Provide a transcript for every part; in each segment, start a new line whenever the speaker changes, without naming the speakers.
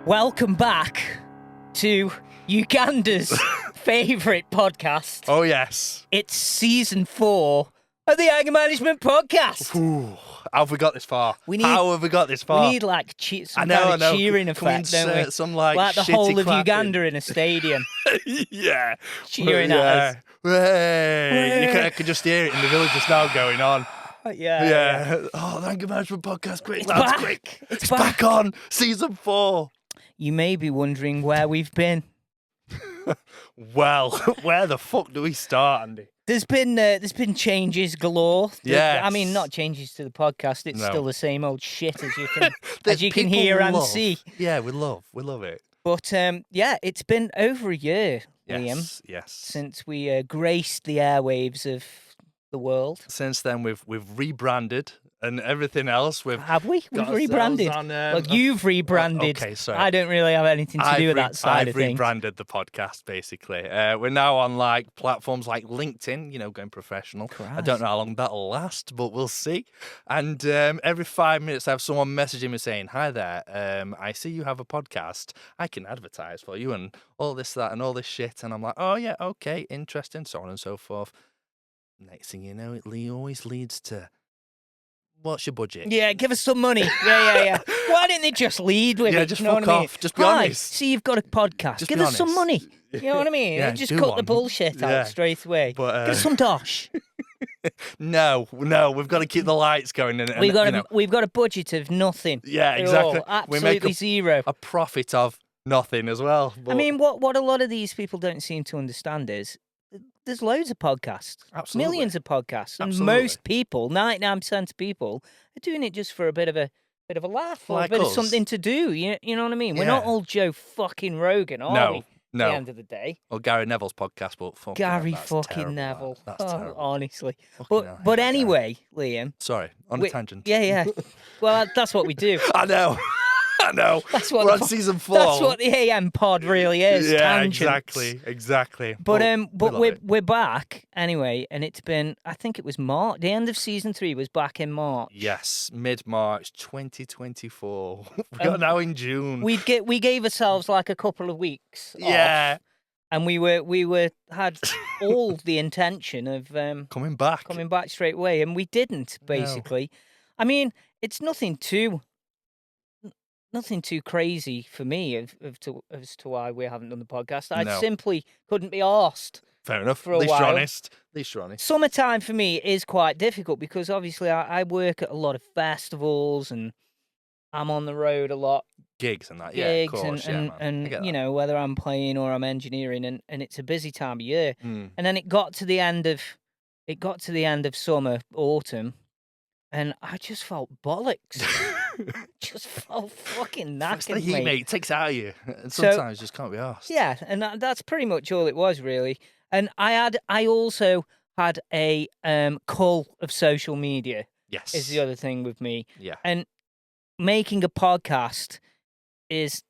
Welcome back to Uganda's favourite podcast.
Oh, yes.
It's season 4 of the Anger Management Podcast.
Ooh, how have we got this far?
We need-
How have we got this far?
We need like some kind of cheering
Can we
effect, don't we?
insert some like
the
shitty
whole of
clapping?
Uganda in a stadium
Yeah.
cheering at us.
Hey. I can just hear it in the village just now going on.
Yeah.
Oh, the Anger Management Podcast, quick,
It's
lads,
back.
quick.
It's
back on. Season 4.
You may be wondering where we've been.
Well, where the fuck do we start, Andy?
There's been changes galore.
Yes.
I mean, not changes to the podcast. It's
No.
still the same old shit as you can
That
can
people
hear and
love.
see.
Yeah, we love it.
But yeah, it's been over a year, Liam,
Yes.
since we graced the airwaves of the world.
Since then, we've rebranded and everything else.
Have we? We've
got
rebranded.
ourselves
Well,
on,
you've rebranded.
Okay, sorry.
I don't really have anything to do with that side
I've
of things.
rebranded the podcast, basically. We're now on like platforms like LinkedIn, going professional. I don't know how long that'll last, but we'll see. And every 5 minutes, I have someone messaging me saying, "Hi there, I see you have a podcast. I can advertise for you," and all this, that, and all this shit. And I'm like, "Oh yeah, okay, interesting," so on and so forth. Next thing you know, it always leads to, "What's your budget?"
Yeah, give us some money. Yeah. Why didn't they just lead with
Yeah,
it?
just
You know
fuck
what I mean?
off. Just be
Hi,
honest.
see you've got a podcast.
Just
give
be
us some money.
honest.
You know what I mean?
Yeah,
Just
do
cut the
one.
bullshit
Yeah.
out straight away.
But,
Give us some dosh.
No, we've got to keep the lights going. And
We've got a budget of nothing.
Yeah,
at
exactly.
all.
We
Absolutely
make
zero.
a profit of nothing as well.
I
But
mean, what a lot of these people don't seem to understand is there's loads of podcasts,
Absolutely.
millions of podcasts, and
Absolutely.
most people, 99% of people, are doing it just for a bit of a laugh or
Like
a bit of
us.
something to do. You know what I mean? We're
Yeah.
not all Joe fucking Rogan, are we? At
no.
the end of the day,
Or Gary Neville's podcast, but fucking hell,
Gary
that's
fucking
terrible,
Neville.
That's
Oh,
terrible.
honestly.
Fucking hell,
But
yeah,
anyway, Liam.
Sorry, on
we-
a tangent.
Yeah. Well, that's what we do.
I know.
That's what
We're
the
on season 4.
That's what the AM pod really is.
Yeah,
tangents.
exactly.
But
we love it.
we're back anyway, and it's been, I think it was March. The end of season 3 was back in March.
Yes, mid-March 2024. We are now in June.
We gave ourselves like a couple of weeks.
Yeah.
off, and we had all the intention of
Coming back.
coming back straight away, and we didn't. Basically, I mean, it's nothing too crazy for me as to why we haven't done the podcast. I
No.
simply couldn't be arsed.
Fair enough.
for a
At least you're
while.
honest. At least you're honest.
Summertime for me is quite difficult because obviously I work at a lot of festivals and I'm on the road a lot,
Gigs and that.
gigs
Yeah, of course.
and
I get
you
that.
know, whether I'm playing or I'm engineering, and it's a busy time of year.
Mm.
And then it got to the end of summer, autumn, and I just felt bollocks. Just felt fucking
It's the
knackered,
heat,
mate.
mate. It takes it out of you. And
So-
sometimes you just can't be asked.
Yeah, and that's pretty much all it was, really. And I also had a cull of social media.
Yes.
Is the other thing with me.
Yeah.
And making a podcast is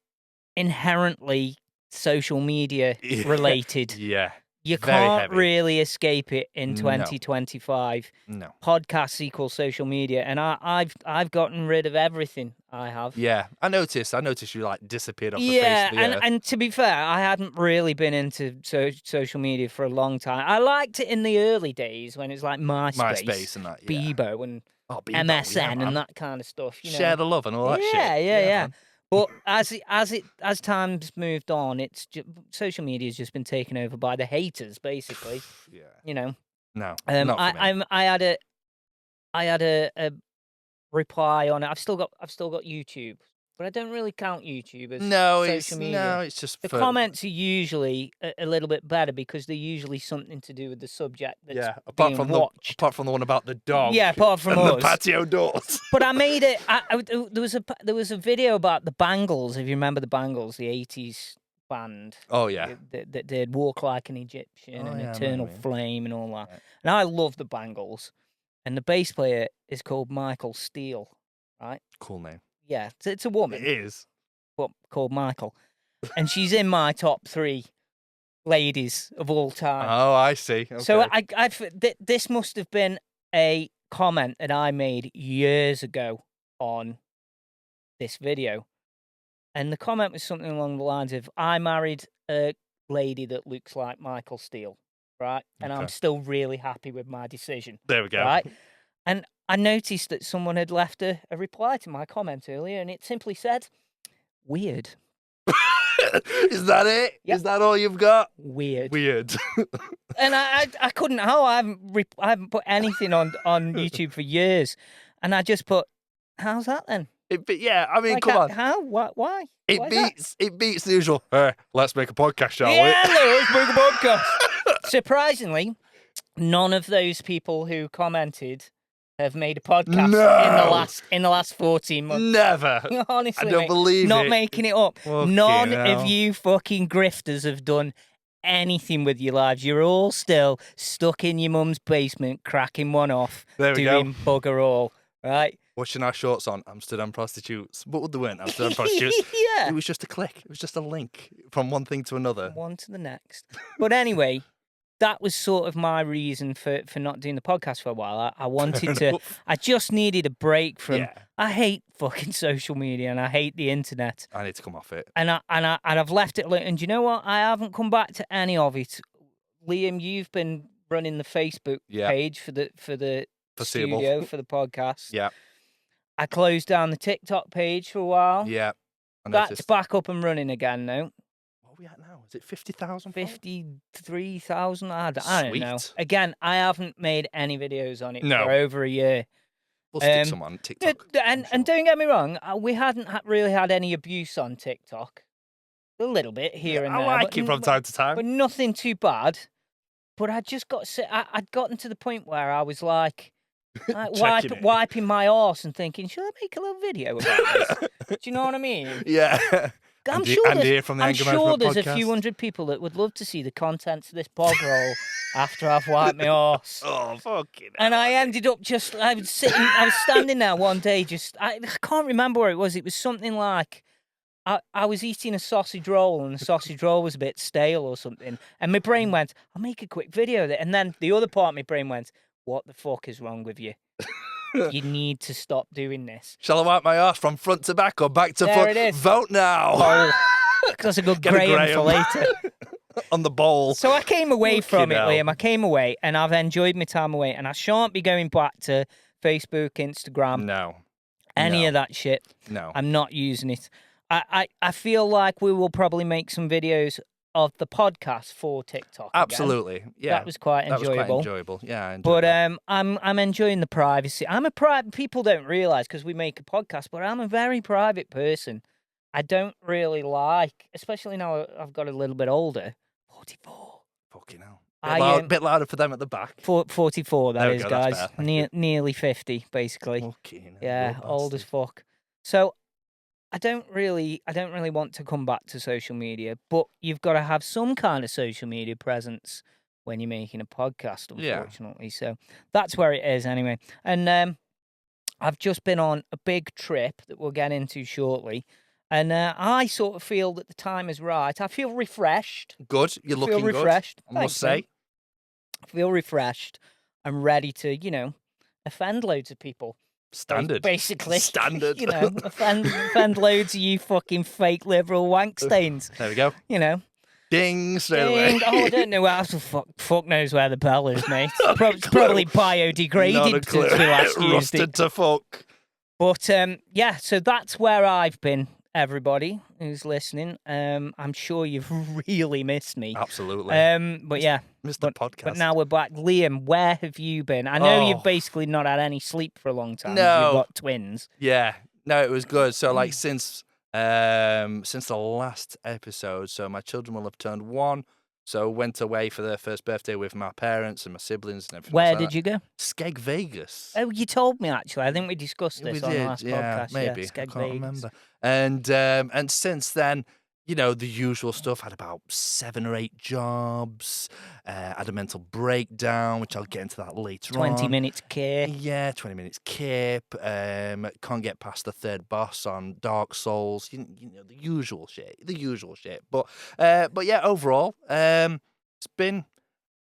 inherently social media
Yeah.
related.
Yeah.
You
Very
can't
heavy.
really escape it in
No.
2025.
No.
Podcasts equal social media, and I've gotten rid of everything. I have.
Yeah. I noticed you like disappeared off the face
Yeah,
of the earth.
and to be fair, I hadn't really been into social media for a long time. I liked it in the early days when it was like
MySpace and that. Yeah.
Bebo, and
Oh, Bebo,
MSN
yeah, man.
and that kind of stuff. You know?
Share the love and all that shit.
Yeah.
man.
But as time's moved on, social media has just been taken over by the haters, basically.
Yeah.
You know,
No. not for me.
I had a reply on it. I've still got YouTube, but I don't really count YouTube as social media.
it's just
The
for,
comments are usually a little bit better because they're usually something to do with the subject that's
Yeah. Apart
being
from
watched.
the one about the dog.
Yeah, apart from
and
us.
the patio doors.
But I made it. There was a video about the Bangles. If you remember the Bangles, the '80s band.
Oh yeah.
That did "Walk Like an Egyptian"
Oh,
and
yeah, I
"Eternal
remember, yeah.
Flame" and all that.
Yeah.
And I love the Bangles. And the bass player is called Michael Steele, right?
Cool name.
Yeah, it's a
It
woman,
is.
but called Michael, and she's in my top 3 ladies of all time.
Oh, I see. Okay.
So this must have been a comment that I made years ago on this video. And the comment was something along the lines of, I married a lady that looks like Michael Steele, right? And I'm
Okay.
still really happy with my decision.
There we go.
Right? And I noticed that someone had left a reply to my comment earlier, and it simply said, weird.
Is that it?
Yep.
Is that all you've got?
Weird.
Weird.
And I couldn't. I haven't put anything on YouTube for years, and I just put, how's that then?
Yeah, I mean,
Like,
come on.
How? What? Why?
It
Why is that?
beats the usual. Let's make a podcast, shall we?
Yeah, let's make a podcast. Surprisingly, none of those people who commented have made a podcast in the last 14 months.
Never.
Honestly,
I don't
mate,
believe
not
it.
making it up.
Fucking
None
hell.
of you fucking grifters have done anything with your lives. You're all still stuck in your mum's basement, cracking one off,
There we
doing bugger all, right?
Watching our shorts on Amsterdam prostitutes. But they weren't Amsterdam prostitutes.
Yeah.
It was just a click. It was just a link from one thing to another.
One to the next. But anyway, that was sort of my reason for not doing the podcast for a while. I wanted to, I just needed a break from,
Yeah.
I hate fucking social media and I hate the internet.
I need to come off it.
And I've left it, and you know what? I haven't come back to any of it. Liam, you've been running the Facebook page for the
Foreseeable.
studio, for the podcast.
Yeah.
I closed down the TikTok page for a while.
Yeah.
That's back up and running again now.
What are we at now? Is it 50,000?
53,000. I don't know.
Sweet.
Again, I haven't made any videos on it
No.
for over a year.
We'll stick some on TikTok.
And don't get me wrong, we hadn't really had any abuse on TikTok. A little bit here and
I
there.
like it from time to time.
But nothing too bad. But I just got I'd gotten to the point where I was like
Checking it.
wiping my arse and thinking, should I make a little video about this? Do you know what I mean?
Yeah.
I'm
Andy-
sure
Andy here from the
I'm
Anger
sure
Management
there's a
Podcast.
few hundred people that would love to see the contents of this bog roll after I've wiped my arse.
Oh, fucking hell.
And I ended up I was standing there one day, I can't remember where it was. It was something like, I was eating a sausage roll and the sausage roll was a bit stale or something. And my brain went, I'll make a quick video of it. And then the other part of my brain went, what the fuck is wrong with you? You need to stop doing this.
Shall I wipe my arse from front to back or back to
There
front?
it is.
Vote now.
Oh, that's a good
Get a
Graham for later.
On the bowl.
So I came away from it,
hell.
Liam. I came away and I've enjoyed my time away. And I shan't be going back to Facebook, Instagram,
No.
any of that shit.
No.
I'm not using it. I feel like we will probably make some videos of the podcast for TikTok. Again.
Absolutely. Yeah.
That was quite enjoyable.
Yeah, I enjoyed
But
that.
I'm enjoying the privacy. I'm a private. People don't realize because we make a podcast, but I'm a very private person. I don't really like, especially now I've got a little bit older. 44.
Fucking hell. Bit
I
louder for them at the back.
44.
There
That
we
is,
go, that's
guys.
better.
Nearly 50, basically.
Fucking hell,
Yeah,
you
old as
bastard.
fuck. So I don't really want to come back to social media, but you've got to have some kind of social media presence when you're making a podcast,
Yeah.
unfortunately. So that's where it is anyway. And I've just been on a big trip that we'll get into shortly. And I sort of feel that the time is right. I feel refreshed.
Good. You're looking
feel refreshed.
good. I must
Thanks,
say.
I feel refreshed. I'm ready to, offend loads of people.
Standard.
Basically.
Standard.
Offend loads of you fucking fake liberal wank stains.
There we go. Ding, straight away.
Ding. Oh, I don't know where fuck knows where the bell is, mate. It's probably
Not a
biodegraded
clue.
since we last used
Rusted
it.
to fuck.
But yeah, so that's where I've been, everybody who's listening. I'm sure you've really missed me.
Absolutely.
But yeah.
Mr. Podcast.
But now we're back. Liam, where have you been? I know you've basically not had any sleep for a long time.
No.
You've got twins.
Yeah. No, it was good. So like since the last episode, so my children will have turned 1. So went away for their first birthday with my parents and my siblings and everything.
Where did you go?
Skeg Vegas.
Oh, you told me actually. I think we discussed this on the last podcast.
Maybe.
Yeah,
I
Skeg
can't
Vegas.
remember. And since then, the usual stuff. Had about 7 or 8 jobs. Had a mental breakdown, which I'll get into that later
20
on.
minutes care.
Yeah, 20 minutes kip. Can't get past the third boss on Dark Souls. The usual shit. But yeah, overall, it's been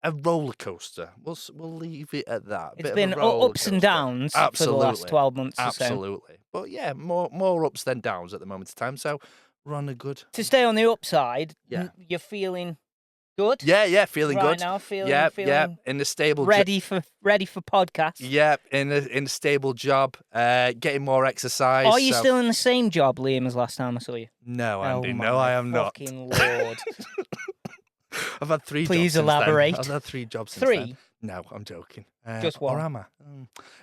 a roller coaster. We'll leave it at that.
It's been ups and downs for the last 12 months or so.
Absolutely. But yeah, more ups than downs at the moment in time. So we're on a good.
To stay on the upside,
Yeah.
you're feeling good.
Yeah, feeling
right
good.
now, feeling
Yeah, in a stable.
ready for podcasts.
Yeah, in a stable job. Getting more exercise.
Are you
so...
still in the same job, Liam, as last time I saw you?
No, Andy.
Oh,
No, I am not.
fucking Lord.
I've had 3
Please
jobs
elaborate.
since then. I've had 3 jobs since
3?
then. No, I'm joking.
Just one.
Or am I?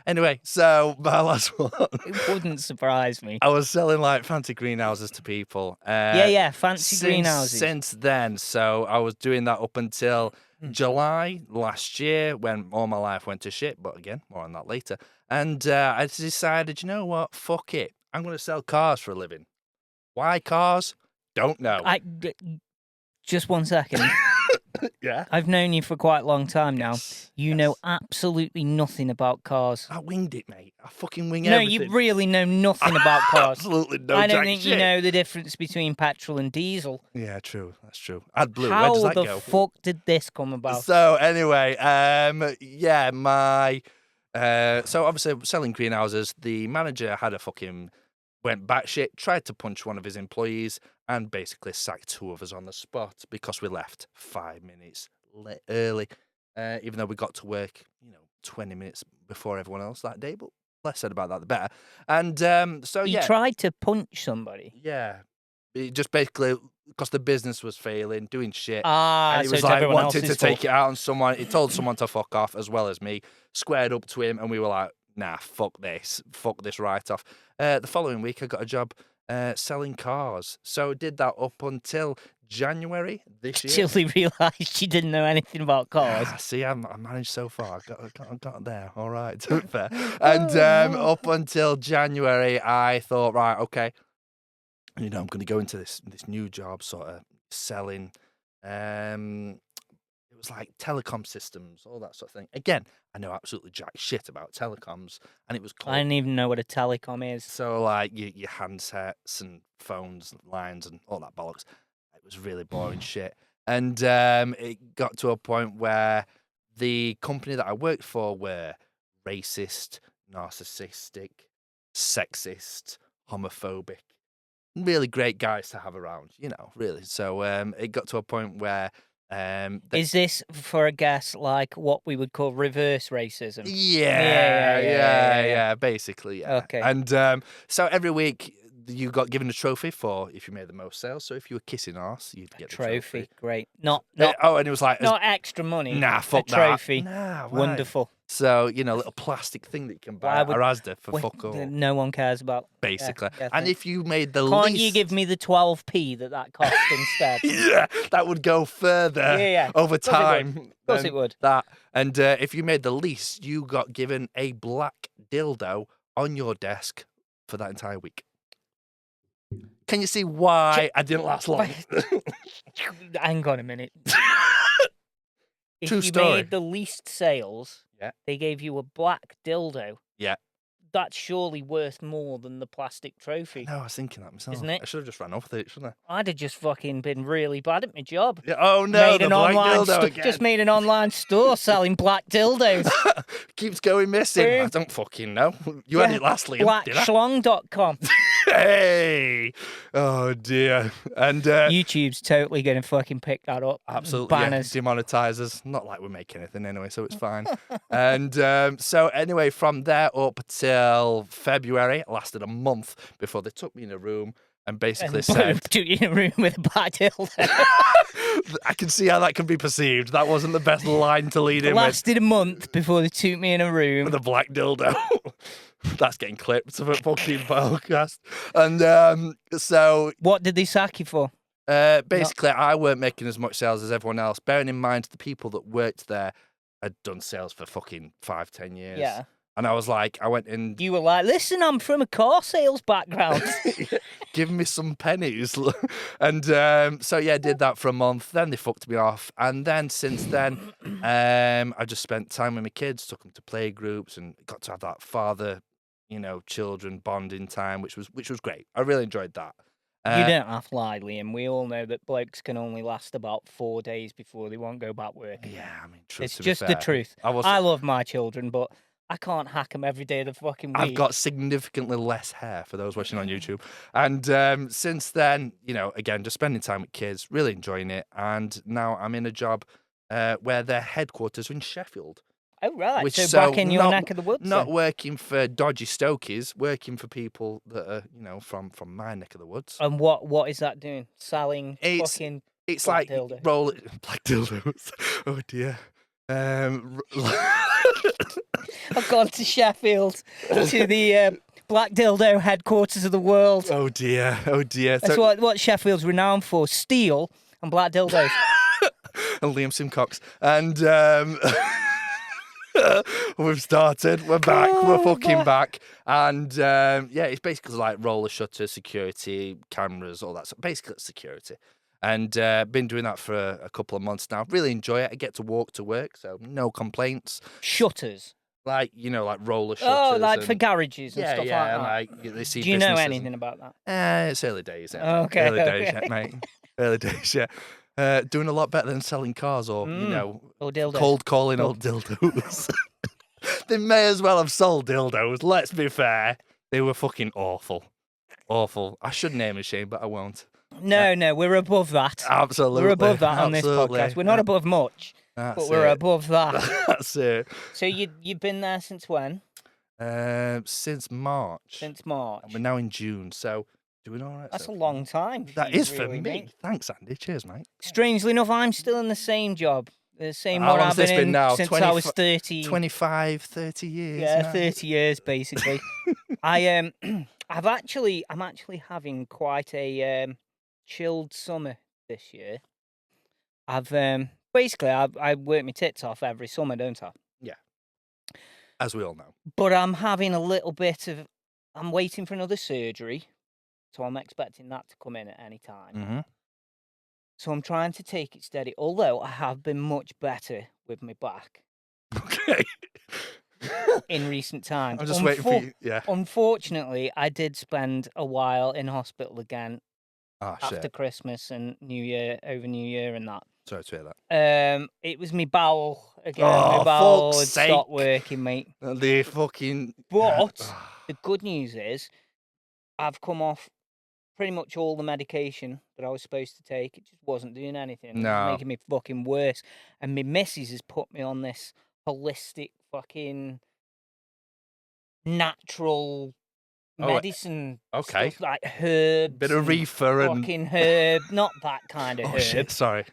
Anyway, so my last one.
It wouldn't surprise me.
I was selling like fancy greenhouses to people.
Fancy greenhouses.
Since then, so I was doing that up until July last year when all my life went to shit. But again, more on that later. And I decided, you know what? Fuck it. I'm going to sell cars for a living. Why cars? Don't know.
Just 1 second.
Yeah.
I've known you for quite a long time now. You know
Yes.
absolutely nothing about cars.
I winged it, mate. I fucking wing
No,
everything.
you really know nothing about cars.
Absolutely no
I don't
jack
think
shit.
you know the difference between petrol and diesel.
Yeah, true. That's true. Add blue.
How
Where does that
the
go?
fuck did this come about?
So anyway, so obviously selling greenhouses, the manager had a fucking went batshit, tried to punch one of his employees, and basically sacked 2 of us on the spot because we left 5 minutes early, even though we got to work, 20 minutes before everyone else that day. But less said about that, the better. And
You tried to punch somebody.
yeah, it just basically because the business was failing, doing shit.
Ah,
And he
so
was
it's
like
everyone
wanted to
else's
take
fault.
it out on someone. He told someone to fuck off as well as me. Squared up to him, and we were like, "Nah, fuck this right off." The following week, I got a job selling cars. So did that up until January this year.
Till he realised you didn't know anything about cars.
See, I managed so far. I got there. All right, to be fair. And up until January, I thought, right, okay, I'm going to go into this new job, sort of selling. It was like telecom systems, all that sort of thing. Again, I know absolutely jack shit about telecoms, and it was called.
I didn't even know what a telecom is.
So like your handsets and phones, lines, and all that bollocks. It was really boring shit, and it got to a point where the company that I worked for were racist, narcissistic, sexist, homophobic. Really great guys to have around, really. So it got to a point where
Is this, for a guess, like what we would call reverse racism?
Yeah, basically, yeah.
Okay.
And so every week you got given a trophy for if you made the most sales. So if you were kissing arse, you'd get the trophy.
Great. Not
and it was like
not extra money.
nah, fuck
a trophy.
that. Nah, why?
Wonderful.
So a little plastic thing that you can buy at a Asda for fuck all.
No one cares about.
Basically.
Yeah,
and if you made the
Can't
least...
you give me the 12p that cost instead?
Yeah, that would go further over time.
Of course it would.
That. And if you made the least, you got given a black dildo on your desk for that entire week. Can you see why I didn't last long?
Hang on a minute. If
True
you
story.
made the least sales, they gave you a black dildo.
Yeah.
That's surely worth more than the plastic trophy.
No, I was thinking that myself.
Isn't it?
I should have just ran off with it, shouldn't
I'd have just fucking been really bad at my job.
I? Yeah. Oh no,
Made
the
an
black
online
dildo again.
Just made an online store selling black dildos.
Keeps going missing.
Boom.
I don't fucking know. You had it last, Liam, did I?
Blackschlong.com.
Hey! Oh dear. And
YouTube's totally going to fucking pick that up.
absolutely,
Banners.
demonetize us. Not like we make anything anyway, so it's fine. And so anyway, from there up till February, it lasted a month before they took me in a room and basically said,
"Do you in a room with a black dildo?"
I can see how that can be perceived. That wasn't the best line to lead in with.
Lasted a month before they took me in a room.
With a black dildo. That's getting clipped of a fucking podcast. And so
What did they sack you for?
basically, I weren't making as much sales as everyone else. Bearing in mind the people that worked there had done sales for fucking 5-10 years.
Yeah.
And I was like, I went in,
You were like, "Listen, I'm from a car sales background."
give me some pennies. And so yeah, I did that for a month. Then they fucked me off. And then since then, I just spent time with my kids, took them to play groups, and got to have that father, children bonding time, which was great. I really enjoyed that.
You don't have to lie, Liam. We all know that blokes can only last about 4 days before they won't go back working.
Yeah, I mean, truth
It's
to be
just the
fair,
truth.
I was
I love my children, but I can't hack them every day of the fucking week.
I've got significantly less hair for those watching on YouTube. And since then, again, just spending time with kids, really enjoying it. And now I'm in a job where their headquarters are in Sheffield.
Oh, right.
Which,
So back in your neck of the woods.
Not
then.
working for dodgy Stokies, working for people that are, from my neck of the woods.
And what is that doing? Selling fucking
It's
black
like
dildo.
black dildos. Oh dear.
I've gone to Sheffield to the black dildo headquarters of the world.
Oh dear.
That's what Sheffield's renowned for: steel and black dildos.
And Liam Simcox. And we've started. We're back. We're fucking back. And it's basically like roller shutter, security, cameras, all that. So basically it's security. And been doing that for a couple of months now. Really enjoy it. I get to walk to work, so no complaints.
Shutters.
Like roller shutters.
Oh, like for garages and stuff like that.
Like they see.
Do you know anything about that?
It's early days.
Okay.
Early days, mate. Early days, yeah. Doing a lot better than selling cars or
or dildos.
Cold calling old dildos. They may as well have sold dildos. Let's be fair. They were fucking awful. I should name a shame, but I won't.
No, we're above that.
Absolutely.
We're above that on this podcast. We're not above much, but we're above that.
That's it.
So you've been there since when?
Since March.
Since March.
And we're now in June, so doing all right.
That's a long time.
That is for me.
Mate.
Thanks, Andy. Cheers, mate.
Strangely enough, I'm still in the same job. The same
How
one
long's
I've
this
been
been
in
now?
since I was 30.
25, 30 years.
Yeah,
now.
30 years basically. I'm actually having quite a chilled summer this year. I've basically I work my tits off every summer, don't I?
Yeah. As we all know.
But I'm having a little bit of. I'm waiting for another surgery, so I'm expecting that to come in at any time.
Mm-hmm.
So I'm trying to take it steady, although I have been much better with my back.
Okay.
In recent times.
I'm just waiting for you. Yeah.
Unfortunately, I did spend a while in hospital again after
shit.
Christmas and New Year, over New Year and that.
Sorry to hear that.
It was my bowel again.
Oh,
my bowel had
fuck's sake.
stopped working, mate.
The fucking.
But the good news is I've come off pretty much all the medication that I was supposed to take. It just wasn't doing anything. It was making me fucking worse. And my missus has put me on this holistic fucking natural medicine stuff, like herbs.
Bit of reefer and
fucking herb, not that kind of herb.
Shit, sorry.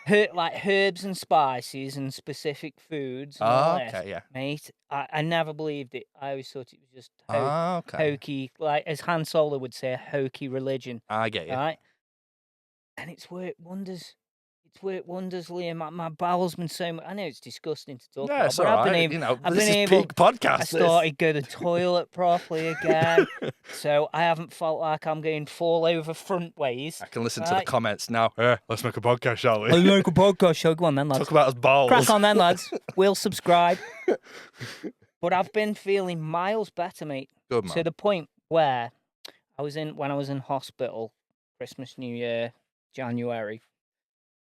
Like herbs and spices and specific foods. And all this,
yeah.
Mate, I never believed it. I always thought it was just hokey, like as Han Solo would say, a hokey religion.
I get you.
Right? And it's worked wonders. It's worked wonders, Liam. My bowel's been so much. I know it's disgusting to talk about, but I've been able.
This is peak podcast.
I started to go to the toilet properly again, so I haven't felt like I'm going fall over front ways.
I can listen to the comments now. Let's make a podcast, shall we?
Let's make a podcast show. Go on then, lads.
Talk about us bowels.
Crack on then, lads. We'll subscribe. But I've been feeling miles better, mate.
Good, man.
To the point where when I was in hospital, Christmas, New Year, January.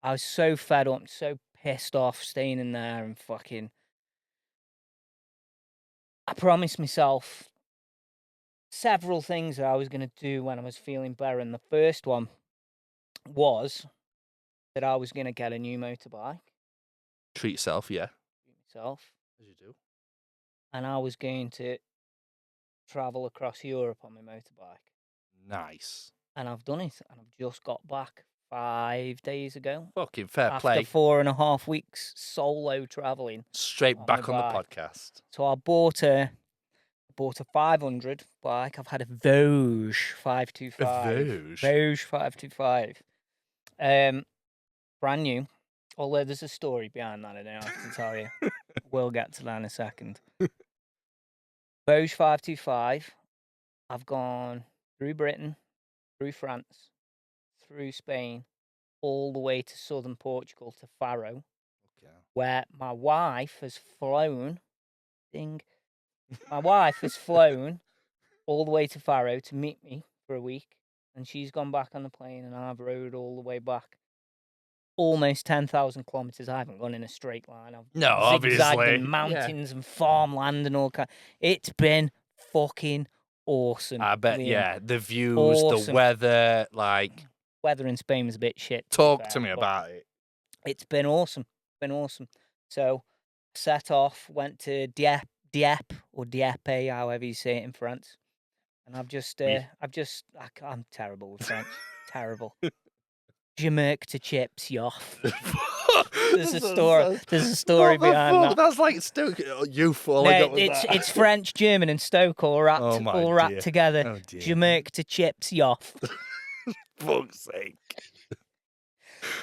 I was so fed up, so pissed off staying in there and fucking. I promised myself several things that I was going to do when I was feeling better. And the first one was that I was going to get a new motorbike.
Treat yourself, yeah.
Treat myself.
As you do.
And I was going to travel across Europe on my motorbike.
Nice.
And I've done it. And I've just got back 5 days ago.
Fucking fair play.
After 4.5 weeks solo traveling.
Straight back on the podcast.
So I bought a 500 bike. I've had a Vosges 525. Vosges 525. Brand new. Although there's a story behind that I don't have to tell you. We'll get to that in a second. Vosges 525. I've gone through Britain, through France, through Spain, all the way to southern Portugal to Faro, where my wife has flown. My wife has flown all the way to Faro to meet me for a week, and she's gone back on the plane, and I've rode all the way back. almost 10,000 kilometers. I haven't gone in a straight line. I've
No,
zigzagged
obviously.
in mountains and farmland and all kind. It's been fucking awesome.
I bet,
Liam.
yeah. The views, the
Awesome.
weather, like...
Weather in Spain was a bit shit.
Talk to me about it.
It's been awesome. So, set off, went to Dieppe or Dieppe, however you say it in France. And I'm terrible with French. Terrible. Jamerk to chips, yoff. There's a story behind that.
That's like Stoke. Youth. All
No,
I got was that.
it's French, German, and Stoke all wrapped together.
Oh dear.
Jamerk to chips, yoff.
Fuck's sake.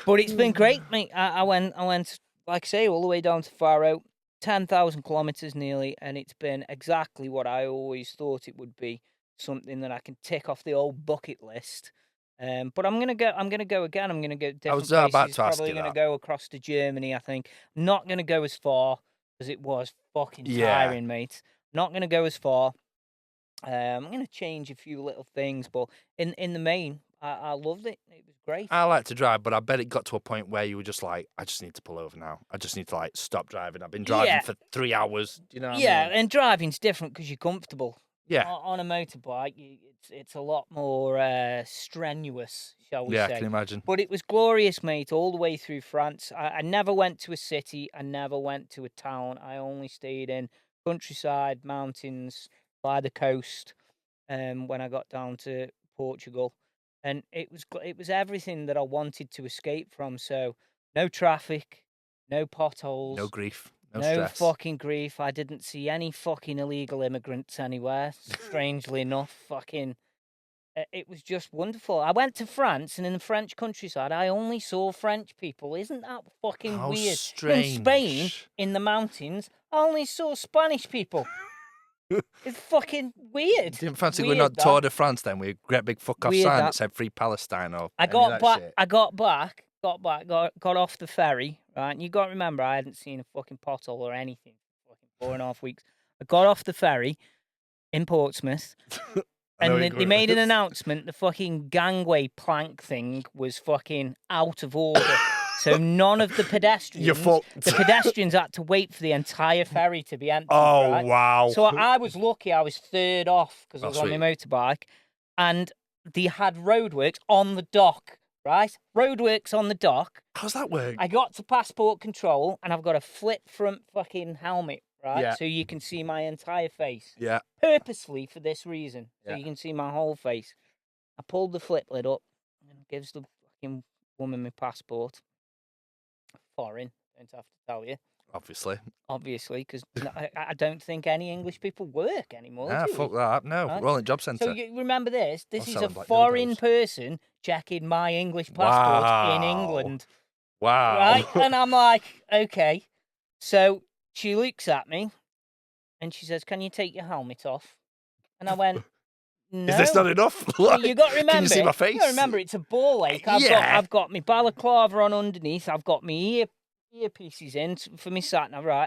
But it's been great, mate. I went, like I say, all the way down to Faro, 10,000 kilometers nearly, and it's been exactly what I always thought it would be. Something that I can tick off the old bucket list. But I'm gonna go again. I'm gonna go different
I was
places.
about to ask
Probably
you
gonna
that.
go across to Germany. I think I'm not gonna go as far because it was fucking tiring, mate. Not gonna go as far. I'm gonna change a few little things, but in the main, I loved it. It was great.
I like to drive, but I bet it got to a point where you were just like, I just need to pull over now. I just need to like stop driving. I've been driving for 3 hours. Do you know what I mean?
And driving's different because you're comfortable.
Yeah.
On a motorbike, it's a lot more strenuous, shall we say.
Yeah, I can imagine.
But it was glorious, mate, all the way through France. I never went to a city. I never went to a town. I only stayed in countryside, mountains, by the coast. When I got down to Portugal, and it was everything that I wanted to escape from. So no traffic, no potholes,
No grief. No stress.
fucking grief. I didn't see any fucking illegal immigrants anywhere. Strangely enough, it was just wonderful. I went to France, and in the French countryside, I only saw French people. Isn't that fucking
How
weird?
strange.
In Spain, in the mountains, I only saw Spanish people. It's fucking weird.
Didn't fancy
Weird,
going on
that.
Tour de France then with a great big fuck off
Weird,
sign
that.
that said Free Palestine or
I
any of
got
that
back.
shit?
I got off the ferry, right? And you got to remember, I hadn't seen a fucking pothole or anything for fucking 4.5 weeks. I got off the ferry in Portsmouth, and they made an announcement. The fucking gangway plank thing was fucking out of order. So none of the pedestrians, had to wait for the entire ferry to be empty.
Oh,
right?
wow.
So I was lucky. I was third off because I was on my motorbike, and they had roadworks on the dock. Right, roadworks on the dock.
How's that work?
I got to passport control, and I've got a flip front fucking helmet, right?
Yeah.
So you can see my entire face.
Yeah.
Purposely for this reason, so
Yeah.
you can see my whole face. I pulled the flip lid up, and gives the fucking woman my passport. Foreign, don't have to tell you. Obviously, because I don't think any English people work anymore.
Nah,
do
fuck
we?
that. No,
Right?
we're all in job centre.
So you remember this? This is a
selling black
foreign
dildos.
person checking my English passport in
Wow.
England.
Wow.
Right? And I'm like, okay. So she looks at me and she says, "Can you take your helmet off?" And I went, "No."
Is this not enough?
You got to remember.
Can you see my face?
You got to remember, it's a ball lake. I've got my balaclava on underneath. I've got my earpieces in for me sat nav, right?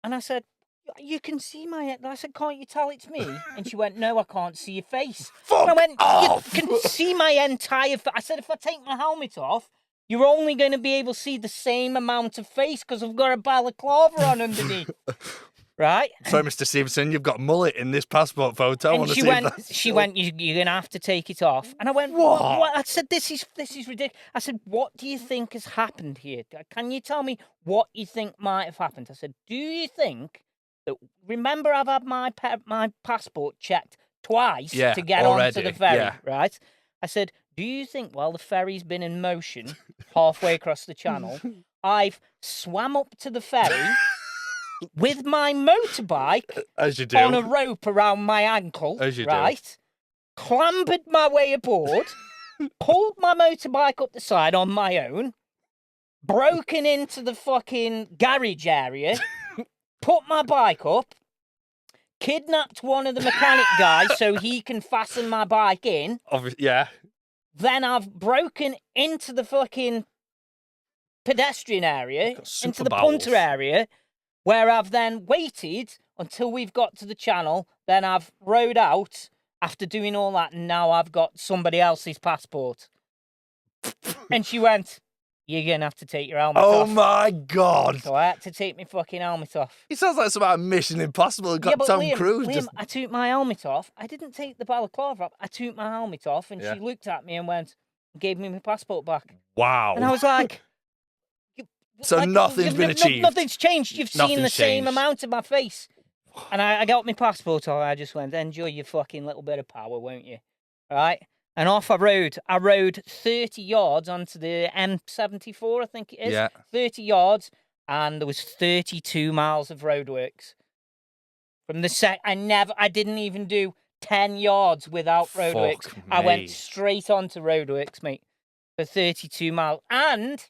And I said, "You can see my." I said, "Can't you tell it's me?" And she went, "No, I can't see your face."
Fuck
And I went,
off.
"You can see my entire." I said, "If I take my helmet off, you're only going to be able to see the same amount of face because I've got a balaclava on underneath." Right?
Sorry, Mr. Stevenson, you've got mullet in this passport photo. I
And
want to
she
see
went,
if that's
she
true.
went, you're going to have to take it off. And I went, what? I said, this is ridiculous. I said, what do you think has happened here? Can you tell me what you think might have happened? I said, do you think that, remember I've had my passport checked twice to get onto the ferry, right? I said, do you think while the ferry's been in motion halfway across the channel, I've swam up to the ferry with my motorbike
As you do.
on a rope around my ankle,
As you do.
right? Clambered my way aboard, pulled my motorbike up the side on my own, broken into the fucking garage area, put my bike up, kidnapped one of the mechanic guys so he can fasten my bike in.
Yeah.
Then I've broken into the fucking pedestrian area, into the punter area, where I've then waited until we've got to the channel. Then I've rowed out after doing all that, and now I've got somebody else's passport. And she went, you're going to have to take your helmet
Oh
off.
my God.
So I had to take my fucking helmet off.
It sounds like some about Mission Impossible.
Yeah,
Got
but
Tom
Liam,
Cruise.
Liam,
Just...
I took my helmet off. I didn't take the balaclava off. I took my helmet off, and
Yeah.
she looked at me and gave me my passport back.
Wow.
And I was like...
So nothing's been achieved.
Nothing's changed. You've seen the same
changed.
amount of my face. And I got my passport off. I just went, enjoy your fucking little bit of power, won't you? All right? And off I rode. I rode 30 yards onto the M74, I think it is.
Yeah.
30 yards, and there was 32 miles of roadworks. From the I didn't even do 10 yards without roadworks.
Fuck
I went
me.
straight onto roadworks, mate, for 32 miles. And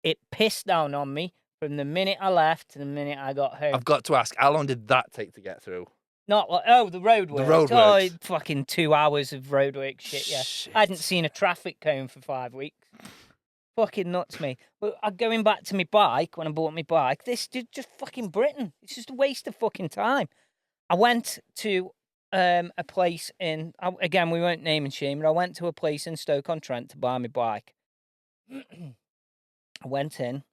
it pissed down on me from the minute I left to the minute I got home.
I've got to ask, how long did that take to get through?
Not like, the roadworks.
The roadworks.
Oh, fucking 2 hours of roadwork shit, yeah.
Shit.
I hadn't seen a traffic cone for 5 weeks. Fucking nuts, me. But going back to my bike, when I bought my bike, this is just fucking Britain. It's just a waste of fucking time. I went to a place again, we won't name and shame, but I went to a place in Stoke-on-Trent to buy my bike. I went in,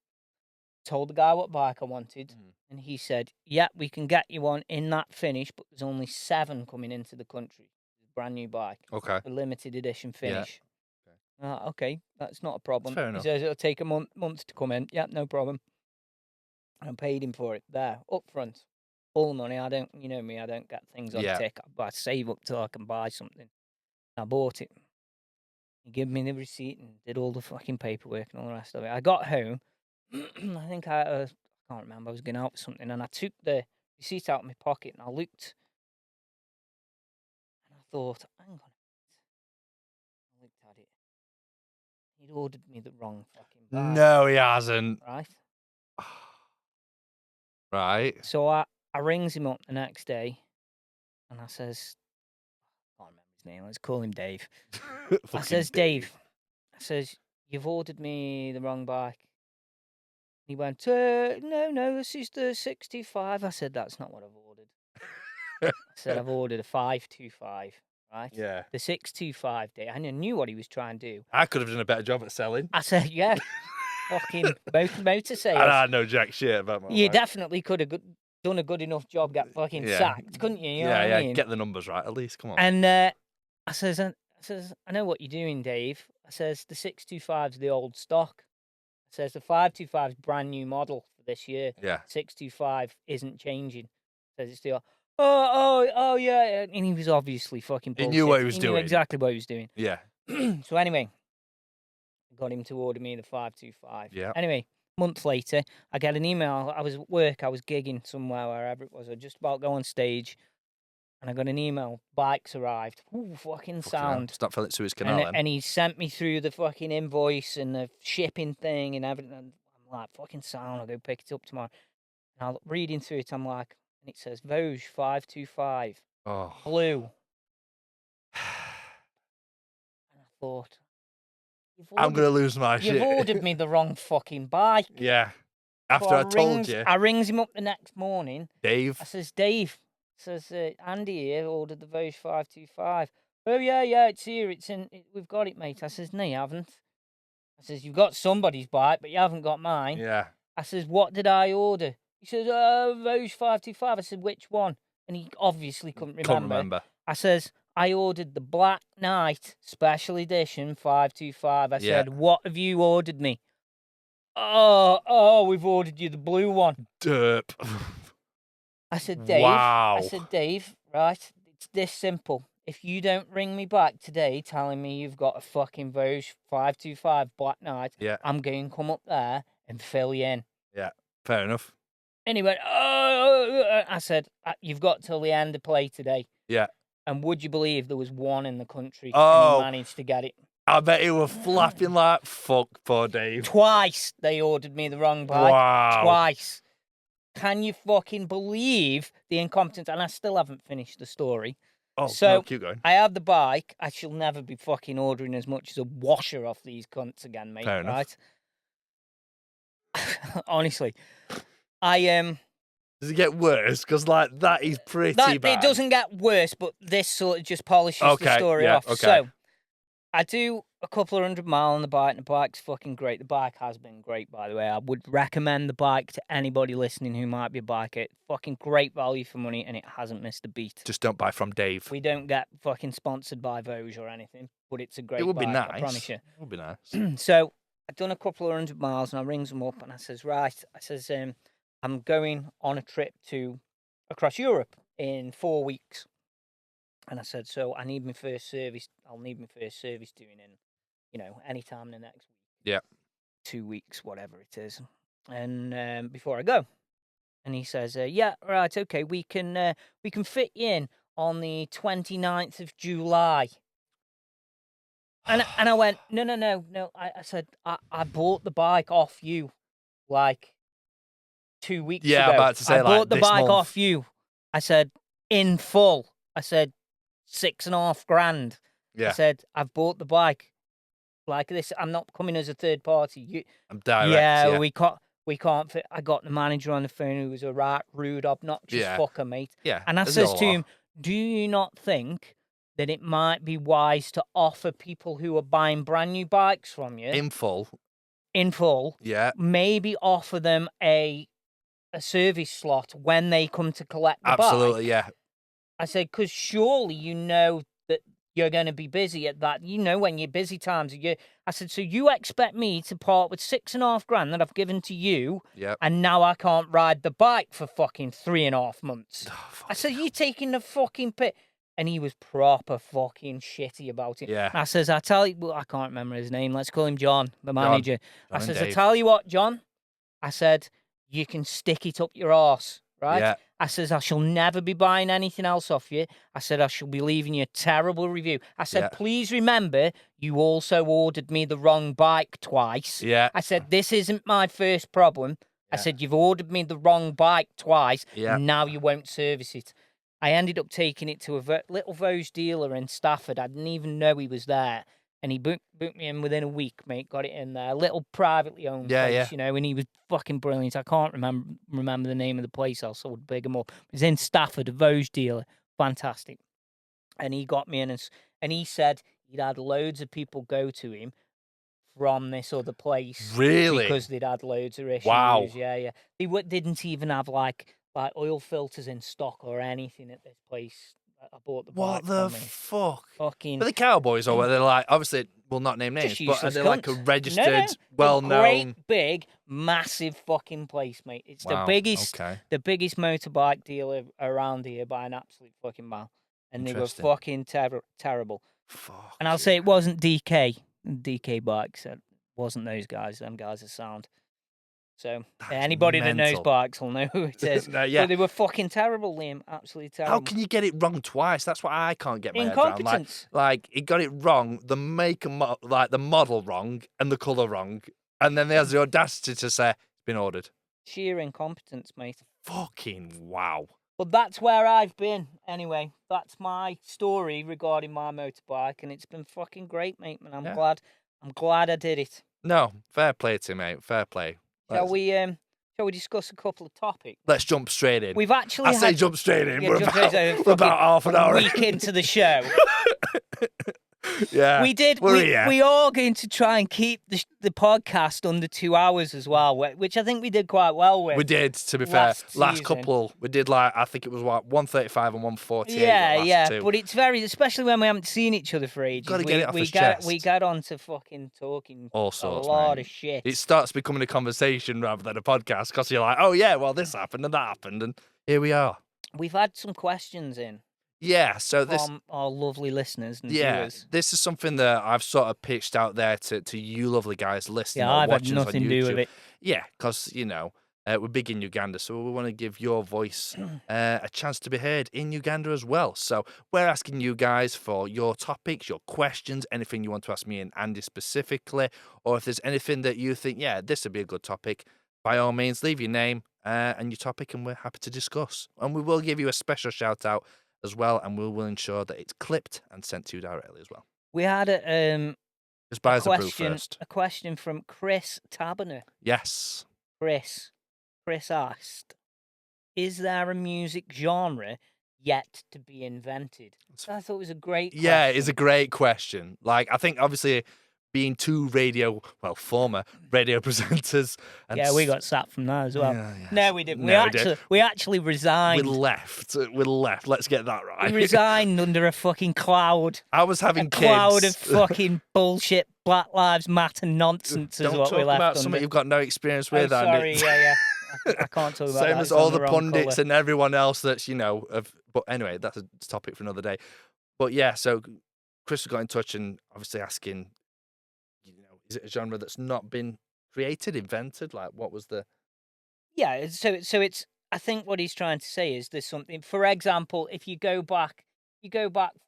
told the guy what bike I wanted, and he said, yeah, we can get you one in that finish, but there's only 7 coming into the country. Brand new bike.
Okay.
A limited edition finish.
Yeah.
Okay, that's not a problem.
Fair enough.
He says it'll take a month to come in. Yeah, no problem. And I paid him for it there, up front. All money. You know me, I don't get things on tick. I save up till I can buy something. I bought it. He gave me the receipt and did all the fucking paperwork and all the rest of it. I got home. I think I can't remember. I was going out for something, and I took the receipt out of my pocket and I looked, and I thought, hang on. I looked at it. He'd ordered me the wrong fucking bike.
No, he hasn't.
Right.
Right.
So I rings him up the next day, and I says, I can't remember his name. Let's call him Dave. I says, Dave. I says, you've ordered me the wrong bike. He went, no, this is the 65. I said, that's not what I've ordered. I said, I've ordered a 525, right?
Yeah.
The 625 day. I knew what he was trying to do.
I could have done a better job at selling.
I said, yeah, fucking motor sales.
And I had no jack shit about my
You
bike.
definitely could have done a good enough job, get fucking sacked, couldn't you? You know what I mean?
Get the numbers right, at least. Come on.
And I says, I know what you're doing, Dave. I says, the 625's the old stock. I says, the 525's brand new model for this year.
Yeah.
625 isn't changing. Says it's still, oh, yeah. And he was obviously fucking bullshit.
He knew what he was
He
doing.
knew exactly what he was doing.
Yeah.
So anyway, I got him to order me the 525.
Yeah.
Anyway, month later, I get an email. I was at work. I was gigging somewhere, wherever it was. I was just about to go on stage. And I got an email. Bikes arrived. Ooh, fucking sound.
Stop filling Suez Canal then.
And he sent me through the fucking invoice and the shipping thing and everything. And I'm like, fucking sound. I'll go pick it up tomorrow. And I'm reading through it. I'm like, and it says Vosges 525.
Oh.
Blue. And I thought,
I'm going to lose my shit.
You've ordered me the wrong fucking bike.
Yeah. After
So
I told you.
I rings him up the next morning.
Dave.
I says, Dave. Says, Andy here ordered the Vosges 525. Oh, yeah, it's here. We've got it, mate. I says, no, you haven't. I says, you've got somebody's bike, but you haven't got mine.
Yeah.
I says, what did I order? He says, Vosges 525. I said, which one? And he obviously couldn't remember. I says, I ordered the Black Knight Special Edition 525. I said, what have you ordered me? Oh, we've ordered you the blue one.
Derp.
I said, Dave.
Wow.
I said, Dave, right, it's this simple. If you don't ring me back today telling me you've got a fucking Vosges 525 Black Knight, I'm going to come up there and fill you in.
Yeah, fair enough.
And he went, oh, I said, you've got till the end of play today.
Yeah.
And would you believe there was one in the country
Oh.
and he managed to get it?
I bet he was flapping like fuck, poor Dave.
Twice they ordered me the wrong bike.
Wow.
Twice. Can you fucking believe the incompetence? And I still haven't finished the story.
Oh,
so
no, keep going.
I have the bike. I shall never be fucking ordering as much as a washer off these cunts again, mate.
Fair enough.
Right? Honestly, I
Does it get worse? Because like that is pretty bad.
It doesn't get worse, but this sort of just polishes the story off.
Okay.
So I do a couple of 100 miles on the bike, and the bike's fucking great. The bike has been great, by the way. I would recommend the bike to anybody listening who might be a biker. Fucking great value for money, and it hasn't missed a beat.
Just don't buy from Dave.
We don't get fucking sponsored by Vosges or anything, but it's a great
It would be
bike,
nice.
I promise you.
It would be nice.
So I've done a couple of 100 miles, and I rings them up, and I says, right, I'm going on a trip across Europe in 4 weeks. And I said, so I need my first service. I'll need my first service doing in, anytime in the next week.
Yeah.
2 weeks, whatever it is. And before I go. And he says, yeah, right, okay, we can fit you in on the 29th of July. And I went, no. I said, I bought the bike off you like 2 weeks ago.
Yeah, I'm about to say,
I bought the
this
bike
month.
off you. I said, in full. I said, $6,500.
Yeah.
I said, I've bought the bike like this. I'm not coming as a third party.
I'm direct.
Yeah, we can't fit. I got the manager on the phone who was a right rude, obnoxious fucker, mate.
Yeah.
And I says to him, do you not think that it might be wise to offer people who are buying brand new bikes from you
in full,
yeah, maybe offer them a service slot when they come to collect the bike?
Absolutely, yeah.
I said, because surely you know that you're going to be busy at that. You know when your busy times are you. I said, so you expect me to part with $6,500 that I've given to you, and now I can't ride the bike for fucking 3.5 months.
Oh,
I said, you taking the fucking pit? And he was proper fucking shitty about it.
Yeah.
I says, I tell you, well, I can't remember his name. Let's call him John, the manager.
John
I says,
Dave.
I tell you what, John. I said, you can stick it up your arse, right?
Yeah.
I says, I shall never be buying anything else off you. I said, I shall be leaving you a terrible review. I said, please remember, you also ordered me the wrong bike twice.
Yeah.
I said, this isn't my first problem. I said, you've ordered me the wrong bike twice, and now you won't service it. I ended up taking it to a little Vosges dealer in Stafford. I didn't even know he was there. And he booked me in within a week, mate. Got it in there. A little privately owned place, and he was fucking brilliant. I can't remember the name of the place, else I would big him up. It was in Stafford, a Vosges dealer. Fantastic. And he got me in, and he said he'd had loads of people go to him from this other place.
Really?
Because they'd had loads of issues.
Wow.
Yeah. They didn't even have, like oil filters in stock or anything at this place. I bought the bike.
What the
from me.
fuck?
Fucking.
Are they cowboys or were they like, obviously, we'll not name names, but are they like a registered, well-known?
Great, big, massive fucking place, mate. It's the biggest motorbike dealer around here by an absolute fucking mile. And they were fucking terrible.
Fuck.
And I'll say it wasn't DK bikes. It wasn't those guys. Them guys are sound. So anybody that knows bikes will know who it is. But they were fucking terrible, Liam. Absolutely terrible.
How can you get it wrong twice? That's what I can't get my head around.
Incompetence.
Like he got it wrong, the make and the model wrong, and the colour wrong, and then there's the audacity to say it's been ordered.
Sheer incompetence, mate.
Fucking wow.
But that's where I've been. Anyway, that's my story regarding my motorbike, and it's been fucking great, mate. And I'm glad I did it.
No, fair play to you, mate. Fair play.
Shall we discuss a couple of topics?
Let's jump straight in.
We've actually
say jump straight in. We're
we're
about half an hour
week into the show.
Yeah,
we did. We are going to try and keep the podcast under 2 hours as well, which I think we did quite well with.
We did, to be fair. Last couple, we did I think it was 135 and 148.
Yeah.
Two.
But it's especially when we haven't seen each other for ages.
Got to get it off his chest.
We got on to fucking talking
all sorts,
a lot of shit.
It starts becoming a conversation rather than a podcast because you're like, oh yeah, well this happened and that happened, and here we are.
We've had some questions in.
Yeah, so this
from our lovely listeners and viewers.
This is something that I've sort of pitched out there to you lovely guys listening.
Yeah, I've had nothing to do with it.
Yeah, because we're big in Uganda, so we want to give your voice a chance to be heard in Uganda as well. So we're asking you guys for your topics, your questions, anything you want to ask me and Andy specifically, or if there's anything that you think, this would be a good topic, by all means, leave your name and your topic, and we're happy to discuss. And we will give you a special shout out as well, and we will ensure that it's clipped and sent to you directly as well.
We had a question from Chris Taberner.
Yes.
Chris asked, is there a music genre yet to be invented? So I thought it was a great question.
Yeah, it's a great question. Like, I think, obviously, being two former radio presenters. And
Yeah, we got sacked from that as well.
Yeah,
No, we didn't.
No, we didn't.
We actually resigned.
We left. Let's get that right.
We resigned under a fucking cloud.
I was having kids.
Cloud of fucking bullshit, Black Lives Matter nonsense is
Don't
what
talk
we left
about
under.
something you've got no experience with.
Oh, sorry,
Andy.
yeah. I can't talk about that.
Same as
It's
all
on
the
wrong
pundits
colour.
and everyone else that's, but anyway, that's a topic for another day. But yeah, so Chris got in touch and obviously asking, is it a genre that's not been created, invented? Like, what was the...
Yeah, so it's, I think what he's trying to say is there's something, for example, if you go back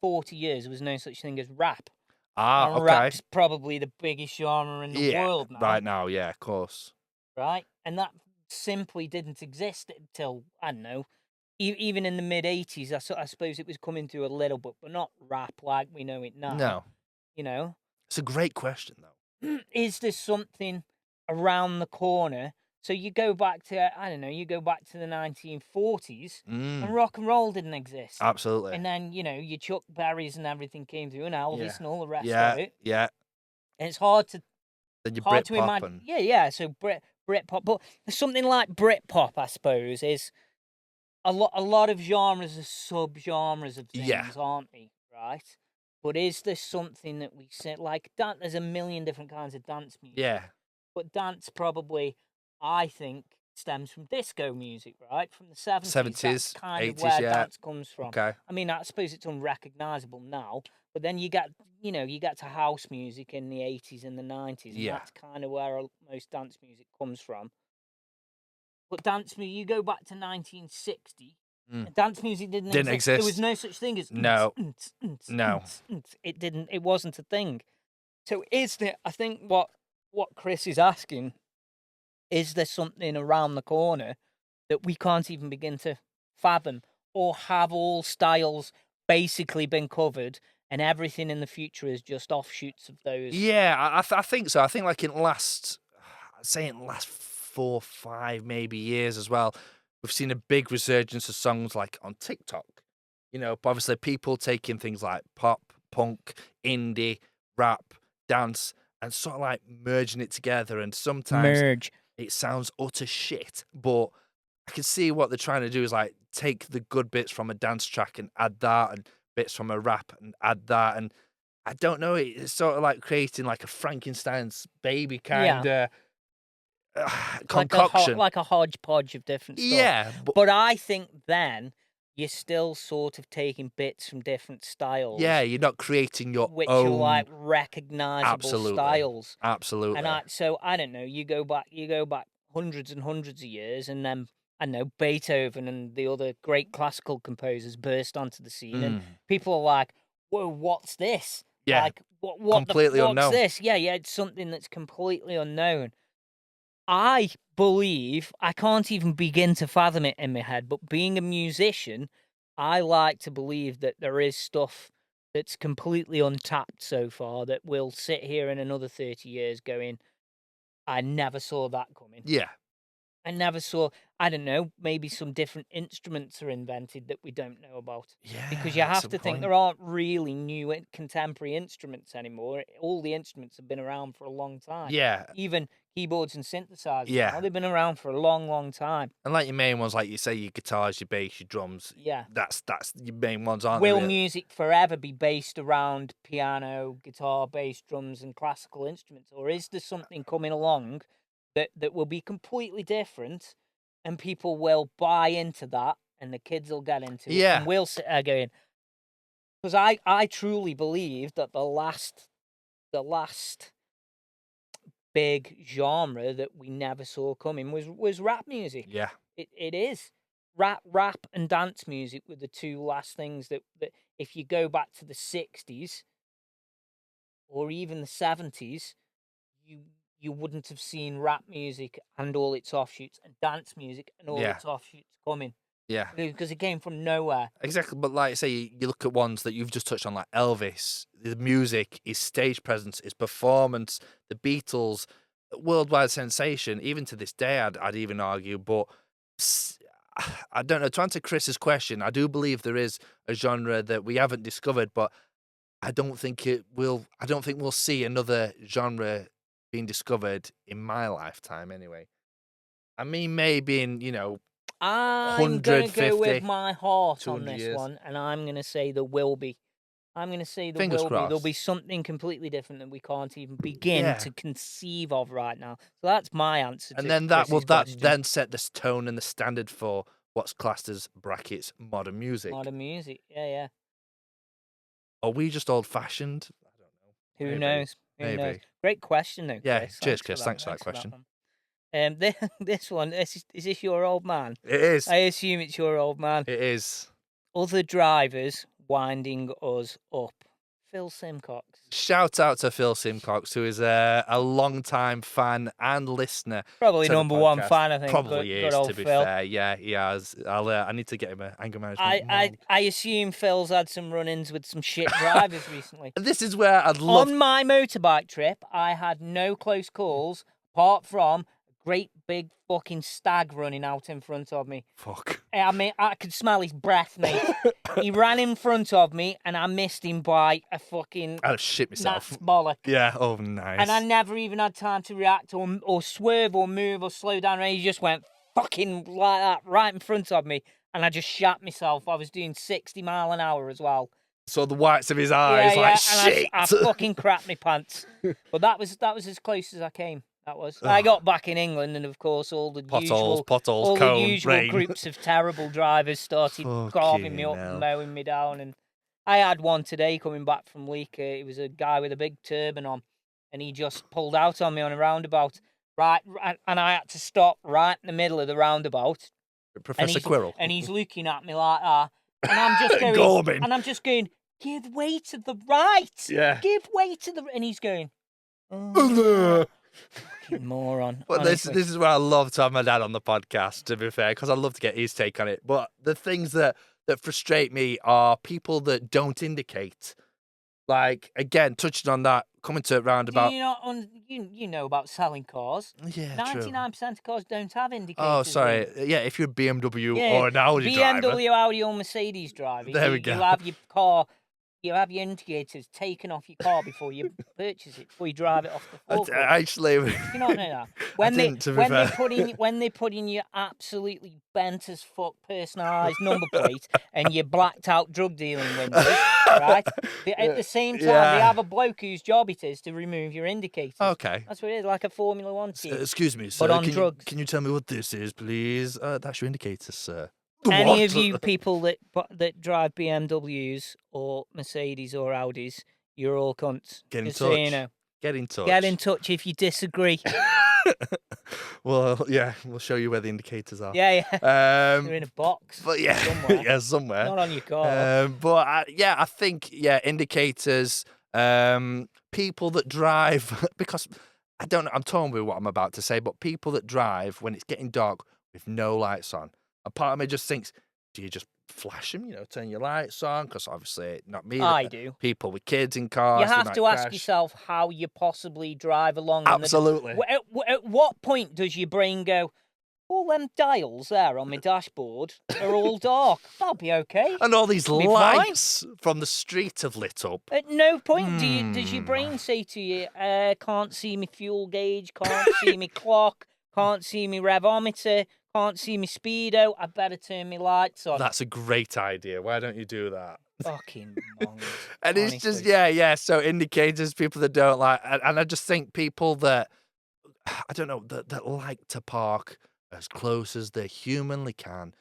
40 years, there was no such thing as rap.
Ah,
And
okay.
rap's probably the biggest genre in the world now.
Right now, yeah, of course.
Right? And that simply didn't exist until, I don't know, even in the mid-'80s, I suppose it was coming through a little bit, but not rap like we know it now.
No.
You know?
It's a great question, though.
Is there something around the corner? So you go back to, I don't know, you go back to the 1940s, and rock and roll didn't exist.
Absolutely.
And then, your Chuck Berrys and everything came through, and Elvis and all the rest
Yeah,
of it.
yeah.
And it's hard to
Then you
imagine.
and...
Yeah. So Britpop, but something like Britpop, I suppose, is a lot of genres are sub-genres of things, aren't they? Right? But is there something that we say, like, there's a million different kinds of dance music.
Yeah.
But dance probably, I think, stems from disco music, right? From the 70s.
70s,
That's kind
80s,
of where
yeah.
dance comes from.
Okay.
I mean, I suppose it's unrecognisable now, but then you get to house music in the 80s and the 90s, and that's kind of where most dance music comes from. But dance music, you go back to 1960, and dance music didn't exist. There was no such thing as...
No.
No. It wasn't a thing. So is there, I think what Chris is asking, is there something around the corner that we can't even begin to fathom, or have all styles basically been covered and everything in the future is just offshoots of those?
Yeah, I think so. I think like in the last 4, 5 maybe years as well, we've seen a big resurgence of songs like on TikTok. But obviously people taking things like pop, punk, indie, rap, dance, and sort of like merging it together. And sometimes it sounds utter shit, but I can see what they're trying to do is like take the good bits from a dance track and add that, and bits from a rap and add that. And I don't know, it's sort of like creating like a Frankenstein's baby kind of concoction.
Like a hodgepodge of different stuff.
Yeah.
But I think then you're still sort of taking bits from different styles.
Yeah, you're not creating your
which
own...
are like recognisable styles.
Absolutely.
And so I don't know, you go back hundreds and hundreds of years, and then I know Beethoven and the other great classical composers burst onto the scene, and people are like, "Whoa, what's this?"
Yeah,
like what
completely
the fuck's
unknown.
This? Yeah, it's something that's completely unknown. I believe, I can't even begin to fathom it in my head, but being a musician, I like to believe that there is stuff that's completely untapped so far that will sit here in another 30 years going, I never saw that coming.
Yeah.
I never saw, I don't know, maybe some different instruments are invented that we don't know about.
Yeah.
Because you have to think there aren't really new contemporary instruments anymore. All the instruments have been around for a long time.
Yeah.
Even keyboards and synthesizers.
Yeah.
Now, they've been around for a long, long time.
And like your main ones, like you say, your guitars, your bass, your drums.
Yeah.
That's your main ones, aren't
Will
they? Really?
music forever be based around piano, guitar, bass, drums, and classical instruments? Or is there something coming along that will be completely different, and people will buy into that, and the kids will get into it, and we'll sit there going... Because I truly believe that the last big genre that we never saw coming was rap music.
Yeah.
It is. Rap and dance music were the two last things that if you go back to the 60s or even the 70s, you wouldn't have seen rap music and all its offshoots, and dance music and all its offshoots coming.
Yeah.
Because it came from nowhere.
Exactly. But like I say, you look at ones that you've just touched on, like Elvis, the music, his stage presence, his performance, the Beatles, worldwide sensation, even to this day, I'd even argue. But I don't know, to answer Chris's question, I do believe there is a genre that we haven't discovered, but I don't think it will. I don't think we'll see another genre being discovered in my lifetime. Anyway, I mean, maybe in
I'm gonna
150,
go with my heart on
200
this
years.
one, and I'm gonna say there will be. I'm gonna say there
Fingers
will be. There'll
crossed.
be something completely different that we can't even begin
Yeah.
to conceive of right now. So that's my answer
And
to
then that will
Chris's question.
then set the tone and the standard for what's classed as brackets modern music.
Modern music, yeah.
Are we just old fashioned? I don't know.
Who
Maybe.
knows? Who knows?
Maybe.
Great question, though,
Yeah.
Chris.
Cheers, Chris. Thanks for that
Thanks for
question.
one. This one. Is this your old man?
It is.
I assume it's your old man.
It is.
Other drivers winding us up. Phil Simcox.
Shout out to Phil Simcox, who is a long-time fan and listener.
Probably
to the
number one
podcast.
fan, I think.
Probably
good
is,
old
to be
Phil.
fair. Yeah, he has. I need to get him an anger management.
I assume Phil's had some run-ins with some shit drivers recently.
This is where I'd love.
On my motorbike trip, I had no close calls apart from a great big fucking stag running out in front of me.
Fuck.
I mean, I could smell his breath, mate. He ran in front of me, and I missed him by a fucking
I'd shit myself.
gnat's bollock.
Yeah. Oh, nice.
And I never even had time to react or swerve or move or slow down. He just went fucking like that right in front of me, and I just shat myself. I was doing 60 mile an hour as well.
So the whites of his eyes, like
and
shit.
I fucking crapped my pants. But that was as close as I came. That was. I got back in England, and of course, all the
Potholes,
all
cone,
the usual
rain.
groups of terrible drivers started carving me up and mowing me down. And I had one today coming back from Leek. It was a guy with a big turban on, and he just pulled out on me on a roundabout. Right, and I had to stop right in the middle of the roundabout.
Professor Quirrell.
And he's looking at me like that, and I'm just going, give way to the right.
Yeah.
Give way to the. And he's going. Oh. Fucking moron.
But this is where I love to have my dad on the podcast, to be fair, because I love to get his take on it. But the things that frustrate me are people that don't indicate. Like, again, touching on that, coming to roundabout.
You know about selling cars.
Yeah,
99% of cars don't have indicators.
Oh, sorry. Yeah, if you're a BMW
Yeah,
or an Audi driver.
BMW, Audi, or Mercedes driver.
There we go.
You have your car. You have your indicators taken off your car before you purchase it, before you drive it off the forecourt.
Actually,
you not know that when they put in your absolutely bent as fuck personalised number plate and your blacked out drug dealing window, right? At the same time, they have a bloke whose job it is to remove your indicators.
Okay,
that's what it is, like a Formula One team.
Excuse me, sir.
But on drugs.
Can you tell me what this is, please? That's your indicators, sir.
Any of you people that drive BMWs or Mercedes or Audis, you're all cunts.
Get in touch.
So you know.
Get in touch.
Get in touch if you disagree.
Well, yeah, we'll show you where the indicators are.
Yeah. They're in a box.
But yeah,
somewhere.
Yeah, somewhere.
Not on your car.
But I think indicators. People that drive because I don't know. I'm torn with what I'm about to say, but people that drive when it's getting dark with no lights on. A part of me just thinks, do you just flash them, turn your lights on? Because obviously, not me.
I do.
People with kids in cars.
You have to ask yourself how you possibly drive along.
Absolutely.
At what point does your brain go, all them dials there on my dashboard are all dark? That'll be okay.
And all these lights from the street have lit up.
At no point does your brain say to you, can't see me fuel gauge, can't see me clock, can't see me revometer, can't see me speedo, I better turn my lights on.
That's a great idea. Why don't you do that?
Fucking mongs.
And it's just, so indicators, people that don't like, and I just think people that, I don't know, that like to park as close as they humanly can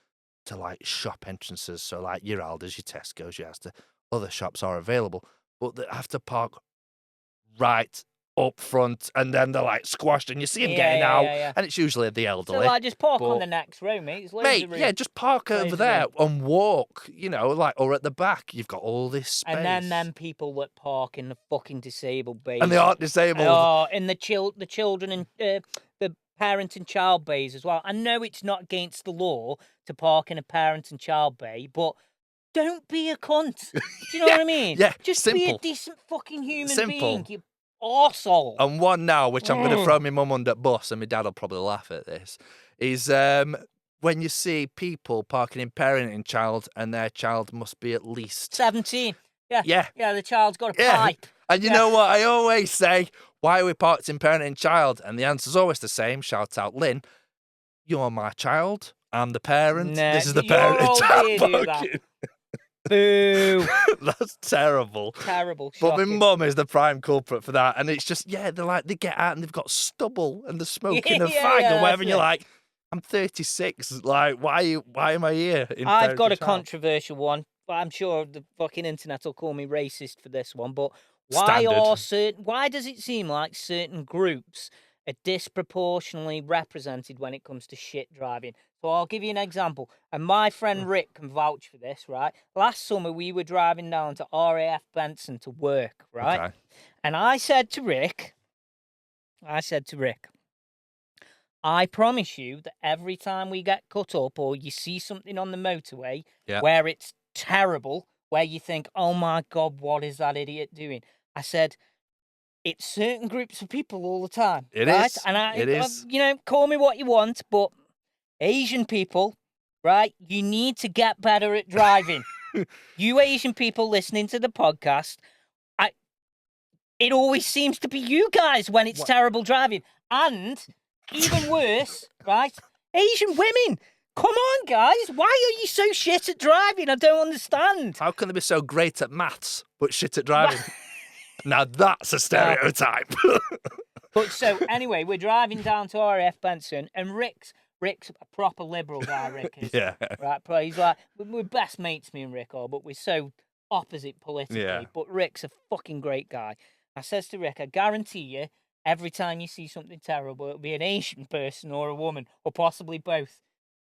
to like shop entrances. So like your Aldi's, your Tesco's, your Asda, other shops are available, but they have to park right up front, and then they're like squashed, and you see them getting out, and it's usually the elderly.
So like, just park on the next row, mate.
Just park over there and walk. Or at the back, you've got all this space.
And then them people that park in the fucking disabled bays,
and they aren't disabled.
Oh, in the children and the parent and child bays as well. I know it's not against the law to park in a parent and child bay, but don't be a cunt. Do you know what I mean?
Yeah,
just
simple.
be a decent fucking human being. You arsehole.
And one now, which I'm going to throw my mum under bus, and my dad will probably laugh at this, is when you see people parking in parent and child, and their child must be at least
17.
Yeah.
Yeah, the child's got a
Yeah.
pipe.
And you know what? I always say, why are we parked in parent and child? And the answer's always the same. Shout out, Lynn. You're my child. I'm the parent.
Nah,
This is the
your
parent.
old dear do that. Boo.
That's terrible.
Terrible.
But my
Shocking.
mum is the prime culprit for that. And it's just, yeah, they get out and they've got stubble and they're smoking a
Yeah,
fag
yeah,
or whatever. And
that's
you're
it.
like, I'm 36. Like, why am I here?
I've got a
child?
controversial one, but I'm sure the fucking internet will call me racist for this one. But why
Standard.
why does it seem like certain groups are disproportionately represented when it comes to shit driving? So I'll give you an example, and my friend Rick can vouch for this, right? Last summer we were driving down to RAF Benson to work, right?
Okay.
And I said to Rick, I promise you that every time we get cut up or you see something on the motorway
Yeah.
where it's terrible, where you think, oh my God, what is that idiot doing? I said, it's certain groups of people all the time.
It
right?
is.
And
It is.
you know, call me what you want, but Asian people, right? You need to get better at driving. You Asian people listening to the podcast, it always seems to be you guys when it's terrible driving. And even worse, right? Asian women. Come on, guys. Why are you so shit at driving? I don't understand.
How can they be so great at maths but shit at driving? Now that's a stereotype.
But so anyway, we're driving down to RAF Benson, and Rick's a proper liberal guy. Rick is.
Yeah.
Right. But he's like, we're best mates, me and Rick are, but we're so opposite politically.
Yeah.
But Rick's a fucking great guy. I says to Rick, I guarantee you, every time you see something terrible, it'll be an Asian person or a woman, or possibly both.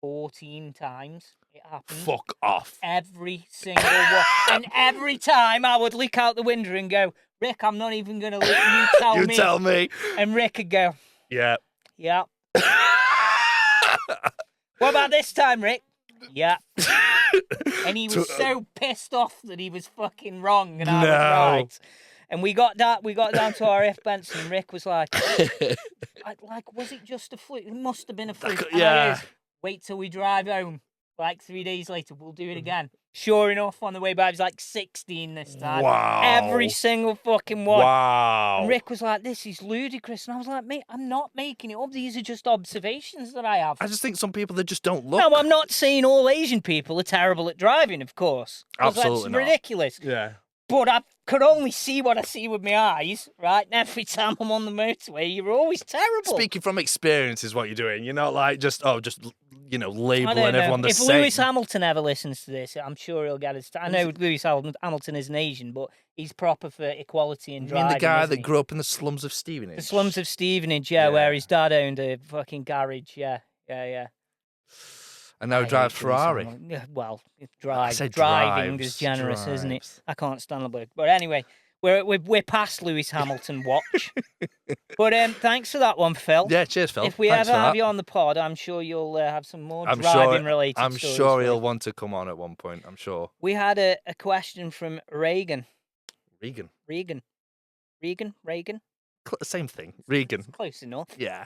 14 times it happened.
Fuck off.
Every single one. And every time I would look out the window and go, Rick, I'm not even going to look. You tell me.
You tell me.
And Rick would go,
Yeah.
yeah. What about this time, Rick? Yeah. And he was so pissed off that he was fucking wrong and I was right. And we got down to RF Benson, and Rick was like, was it just a fluke? It must have been a fluke.
Yeah.
Wait till we drive home. Like 3 days later, we'll do it again. Sure enough, on the way back, it was like 16 this time.
Wow.
Every single fucking one.
Wow.
And Rick was like, this is ludicrous. And I was like, mate, I'm not making it up. These are just observations that I have.
I just think some people, they just don't look.
No, I'm not saying all Asian people are terrible at driving, of course.
Absolutely
that's
not.
ridiculous.
Yeah.
But I could only see what I see with my eyes, right? And every time I'm on the motorway, you're always terrible.
Speaking from experience is what you're doing. You're not like just labeling
I don't know.
everyone the
if
same.
Lewis Hamilton ever listens to this, I'm sure he'll get his. I know Lewis Hamilton is an Asian, but he's proper for equality in
You
driving.
mean the guy
isn't
that
he?
grew up in the slums of Stevenage?
The slums of Stevenage, yeah, where his dad owned a fucking garage, yeah.
And now drives Ferrari.
Yeah, well,
said
driving
drives,
is generous, isn't it?
drives.
I can't stand the word. But anyway, we're past Lewis Hamilton watch. But thanks for that one, Phil.
Yeah, cheers, Phil.
If we
Thanks
ever
for
have
that.
you on the pod, I'm sure you'll have some more
I'm
driving-related
I'm
stories
sure
for
he'll
us.
want to come on at one point. I'm sure.
We had a question from Reagan.
Regan. Same thing. Regan.
Close enough.
Yeah.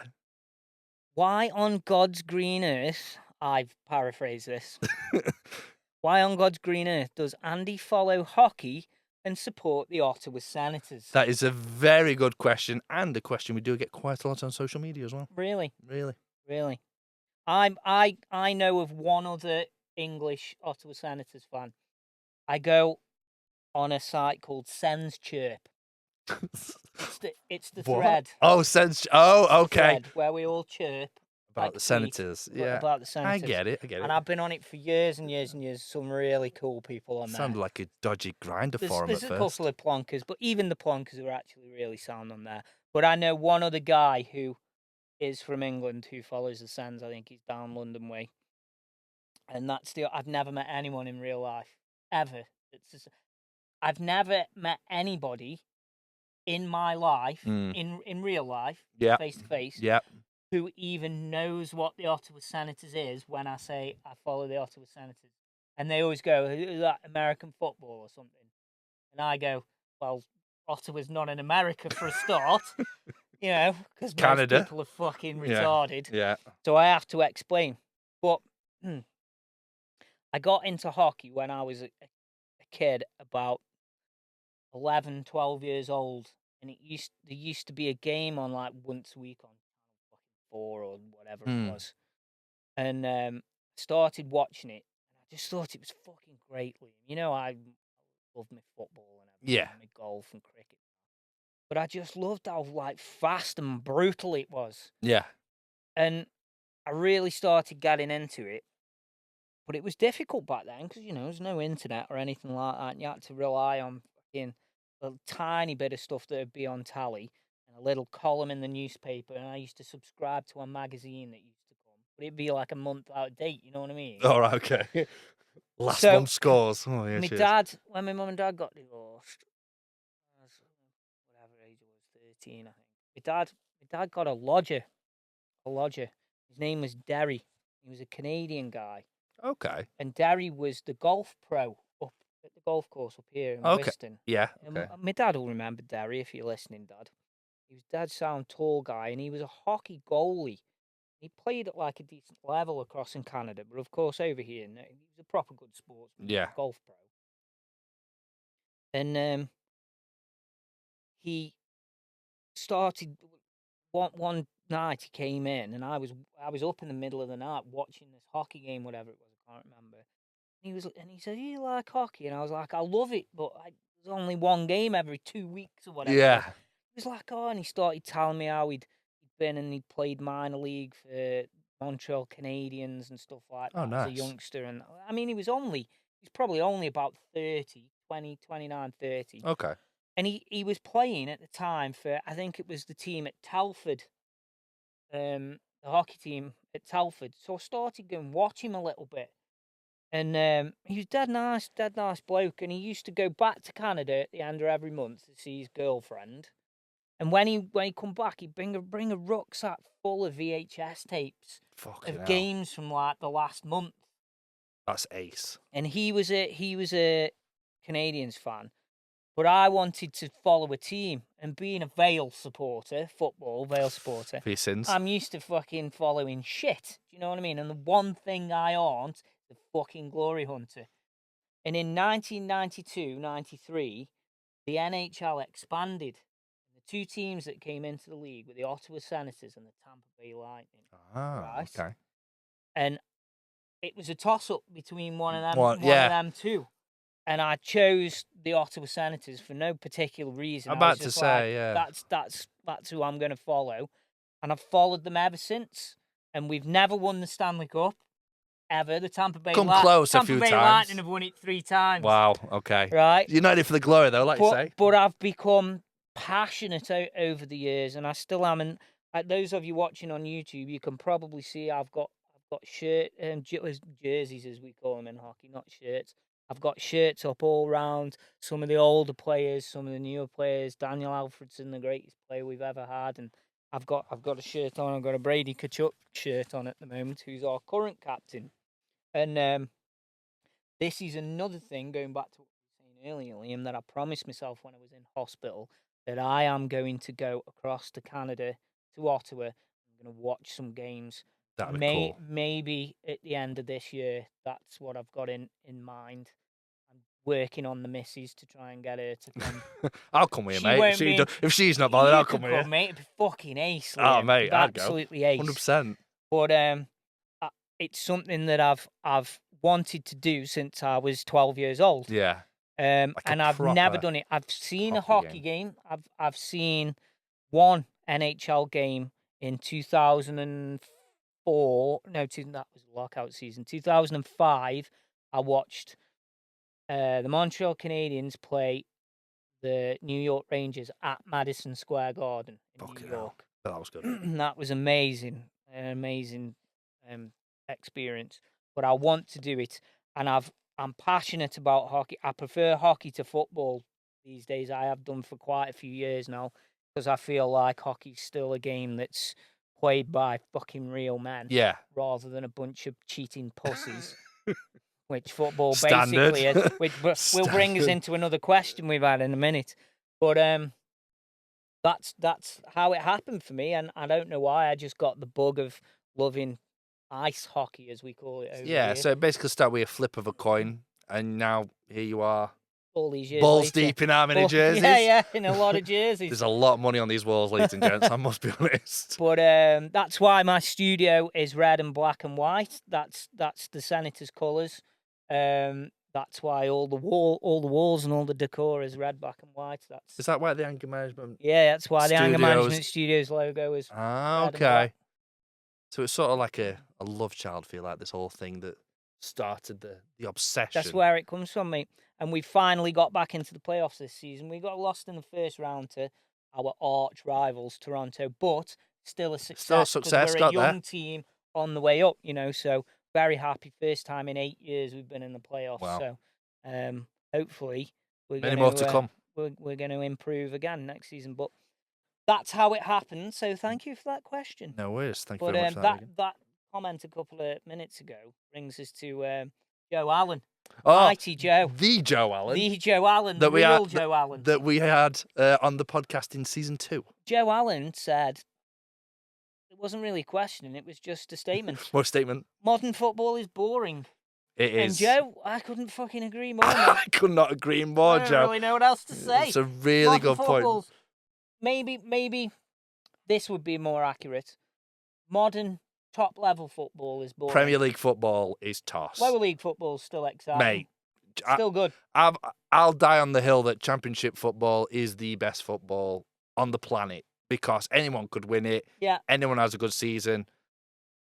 Why on God's green earth, I've paraphrased this, why on God's green earth does Andy follow hockey and support the Ottawa Senators?
That is a very good question, and a question we do get quite a lot on social media as well.
Really?
Really.
I know of one other English Ottawa Senators fan. I go on a site called Sens Chirp. It's the
What?
thread.
Oh, okay.
Thread where we all chirp
About
like
the
tweet
Senators. Yeah.
about the
I
Senators.
get it.
And I've been on it for years and years and years. Some really cool people on there.
Sounded like a dodgy grinder forum
There's
at
a
first.
couple of plonkers, but even the plonkers are actually really sound on there. But I know one other guy who is from England who follows the Sens. I think he's down London way. And I've never met anyone in real life ever. I've never met anybody in my life, in real life,
Yeah.
face to face,
Yeah.
who even knows what the Ottawa Senators is when I say I follow the Ottawa Senators. And they always go, is that American football or something? And I go, well, Ottawa's not in America for a start, because most
Canada.
people are fucking retarded.
Yeah.
So I have to explain. But I got into hockey when I was a kid about 11, 12 years old, and there used to be a game on like once a week on Channel 4 or whatever it was, and started watching it, and I just thought it was fucking great, Liam. You know, I love my football and everything, my golf and cricket, but I just loved how like fast and brutal it was.
Yeah.
And I really started getting into it, but it was difficult back then because, you know, there's no internet or anything like that. And you had to rely on fucking a tiny bit of stuff that would be on tally and a little column in the newspaper. And I used to subscribe to a magazine that used to come, but it'd be like a month out of date. You know what I mean?
All right. Okay. Last
So,
month's scores. Oh yeah.
my
cheers.
dad, when my mum and dad got divorced, I was whatever age I was, 13, I think. My dad got a lodger. His name was Derry. He was a Canadian guy.
Okay.
And Derry was the golf pro up at the golf course up here in Whiston.
Yeah.
And
Okay.
my dad will remember Derry if you're listening, Dad. He was dead sound tall guy, and he was a hockey goalie. He played at like a decent level across in Canada, but of course over here, no, he was a proper good sportsman.
Yeah.
Golf pro. And he started one night. He came in, and I was up in the middle of the night watching this hockey game, whatever it was. I can't remember. And he said, "Do you like hockey?" And I was like, "I love it, but there's only one game every 2 weeks or whatever."
Yeah.
He was like, "Oh," and he started telling me how he'd been and he'd played minor league for Montreal Canadiens and stuff like that
Oh,
as a
nice.
youngster. And I mean, he's probably only about 30, 20, 29, 30.
Okay.
And he was playing at the time for, I think it was the team at Telford, the hockey team at Telford. So I started going watch him a little bit. And he was dead nice bloke. And he used to go back to Canada at the end of every month to see his girlfriend. And when he come back, he'd bring a rucksack full of VHS tapes of games from like the last month.
That's ace.
And he was a Canadians fan, but I wanted to follow a team. And being a Vale supporter,
For sins.
I'm used to fucking following shit. Do you know what I mean? And the one thing I aren't, the fucking glory hunter. And in 1992-93, the NHL expanded. The two teams that came into the league were the Ottawa Senators and the Tampa Bay Lightning.
Right? Okay.
And it was a toss-up between one of them,
of
them two. And I chose the Ottawa Senators for no particular reason.
I'm about to say,
that's who I'm going to follow. And I've followed them ever since. And we've never won the Stanley Cup. Ever. The Tampa Bay Lightning have won it 3 times.
Wow, okay.
Right?
You're not in for the glory, though, you say.
But I've become passionate over the years, and I still am. And those of you watching on YouTube, you can probably see I've got jerseys, as we call them in hockey, not shirts. I've got shirts up all round. Some of the older players, some of the newer players. Daniel Alfredson, the greatest player we've ever had, and I've got a shirt on. I've got a Brady Tkachuk shirt on at the moment, who's our current captain. And this is another thing, going back to what you were saying earlier, Liam, that I promised myself when I was in hospital, that I am going to go across to Canada, to Ottawa. I'm going to watch some games.
That'd be cool.
Maybe at the end of this year, that's what I've got in mind. I'm working on the missus to try and get her to come.
I'll come with you, mate. If she's not bothered, I'll come with you.
Mate, it'd be fucking ace.
Liam. Oh, mate, I'd go.
Absolutely ace.
100%.
But it's something that I've wanted to do since I was 12 years old.
Yeah.
And I've never done it. I've seen a hockey game. I've seen one NHL game in 2004. No, that was lockout season. 2005. I watched the Montreal Canadiens play the New York Rangers at Madison Square Garden in New York.
That was good.
That was amazing. An amazing experience. But I want to do it, and I'm passionate about hockey. I prefer hockey to football these days. I have done for quite a few years now, because I feel like hockey's still a game that's played by fucking real men, rather than a bunch of cheating pussies, which football basically is. Which will bring us into another question we've had in a minute. But that's how it happened for me, and I don't know why. I just got the bug of loving ice hockey, as we call it over here.
So it basically started with a flip of a coin, and now here you are
all these years
balls
later.
deep in how many jerseys?
Yeah, in a lot of jerseys.
There's a lot of money on these walls, ladies and gents. I must be honest.
But that's why my studio is red and black and white. That's the Senators' colours. That's why all the walls and all the decor is red, black, and white.
Is that why the anger management?
Yeah, that's why the Anger
Studios-
Management Studios logo is.
Ah,
red and black.
okay. So it's sort of like a love child feel, like this whole thing that started the obsession.
That's where it comes from, mate. And we finally got back into the playoffs this season. We got lost in the first round to our arch rivals, Toronto, but still a success.
Still a
'cause
success,
we're
got
a young
there.
team on the way up, so very happy. First time in 8 years we've been in the playoffs.
Wow.
So hopefully we're
Many
going
more to come.
We're going to improve again next season. But that's how it happened. So thank you for that question.
No worries. Thank you
But
very much for that.
that comment a couple of minutes ago brings us to Joe Allen.
Oh,
Mighty Joe.
the Joe Allen
The Joe Allen,
that
the
we
real
had
Joe Allen.
that we had on the podcast in season 2.
Joe Allen said, it wasn't really a question, it was just a statement.
What statement?
Modern football is boring.
It
And
is.
Joe, I couldn't fucking agree more. mate.
I could not agree more,
I don't
Joe.
really know what else to say.
It's a really
Modern
good point.
football's- Maybe this would be more accurate. Modern top-level football is boring.
Premier League football is toss.
Lower league football is still exciting.
Mate,
Still good.
I'll die on the hill that Championship football is the best football on the planet because anyone could win it.
Yeah.
Anyone has a good season.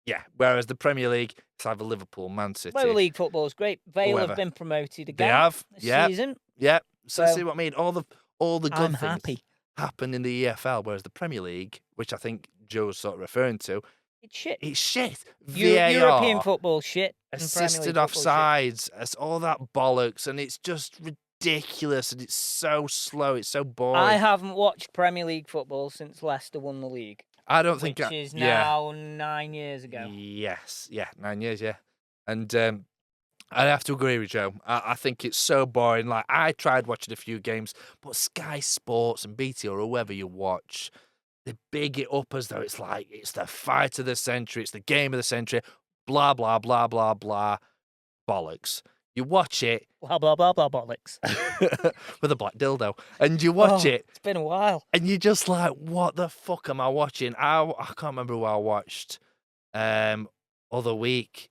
Yeah. Whereas the Premier League, it's either Liverpool, Man City.
Lower league football is great. Vale
Whoever.
have been promoted
They
again
have.
this
Yeah.
season.
Yeah. So
So,
see what I mean? All the good
I'm
things
happy.
happen in the EFL, whereas the Premier League, which I think Joe's sort of referring to,
It's shit.
it's shit. VAR,
European football shit. and Premier
assisted
League football shit.
offsides, it's all that bollocks, and it's just ridiculous, and it's so slow, it's so boring.
I haven't watched Premier League football since Leicester won the league,
I don't think
which is now 9 years ago.
Yes, yeah, 9 years, yeah. And I have to agree with Joe. I think it's so boring. Like, I tried watching a few games, but Sky Sports and BT or whoever you watch, they big it up as though it's like it's the fight of the century, it's the game of the century, blah, blah, blah, blah, blah, bollocks. You watch it
Blah, blah, blah, blah, bollocks.
with a black dildo, and you watch it,
It's been a while.
and you're just like, what the fuck am I watching? I can't remember who I watched other week.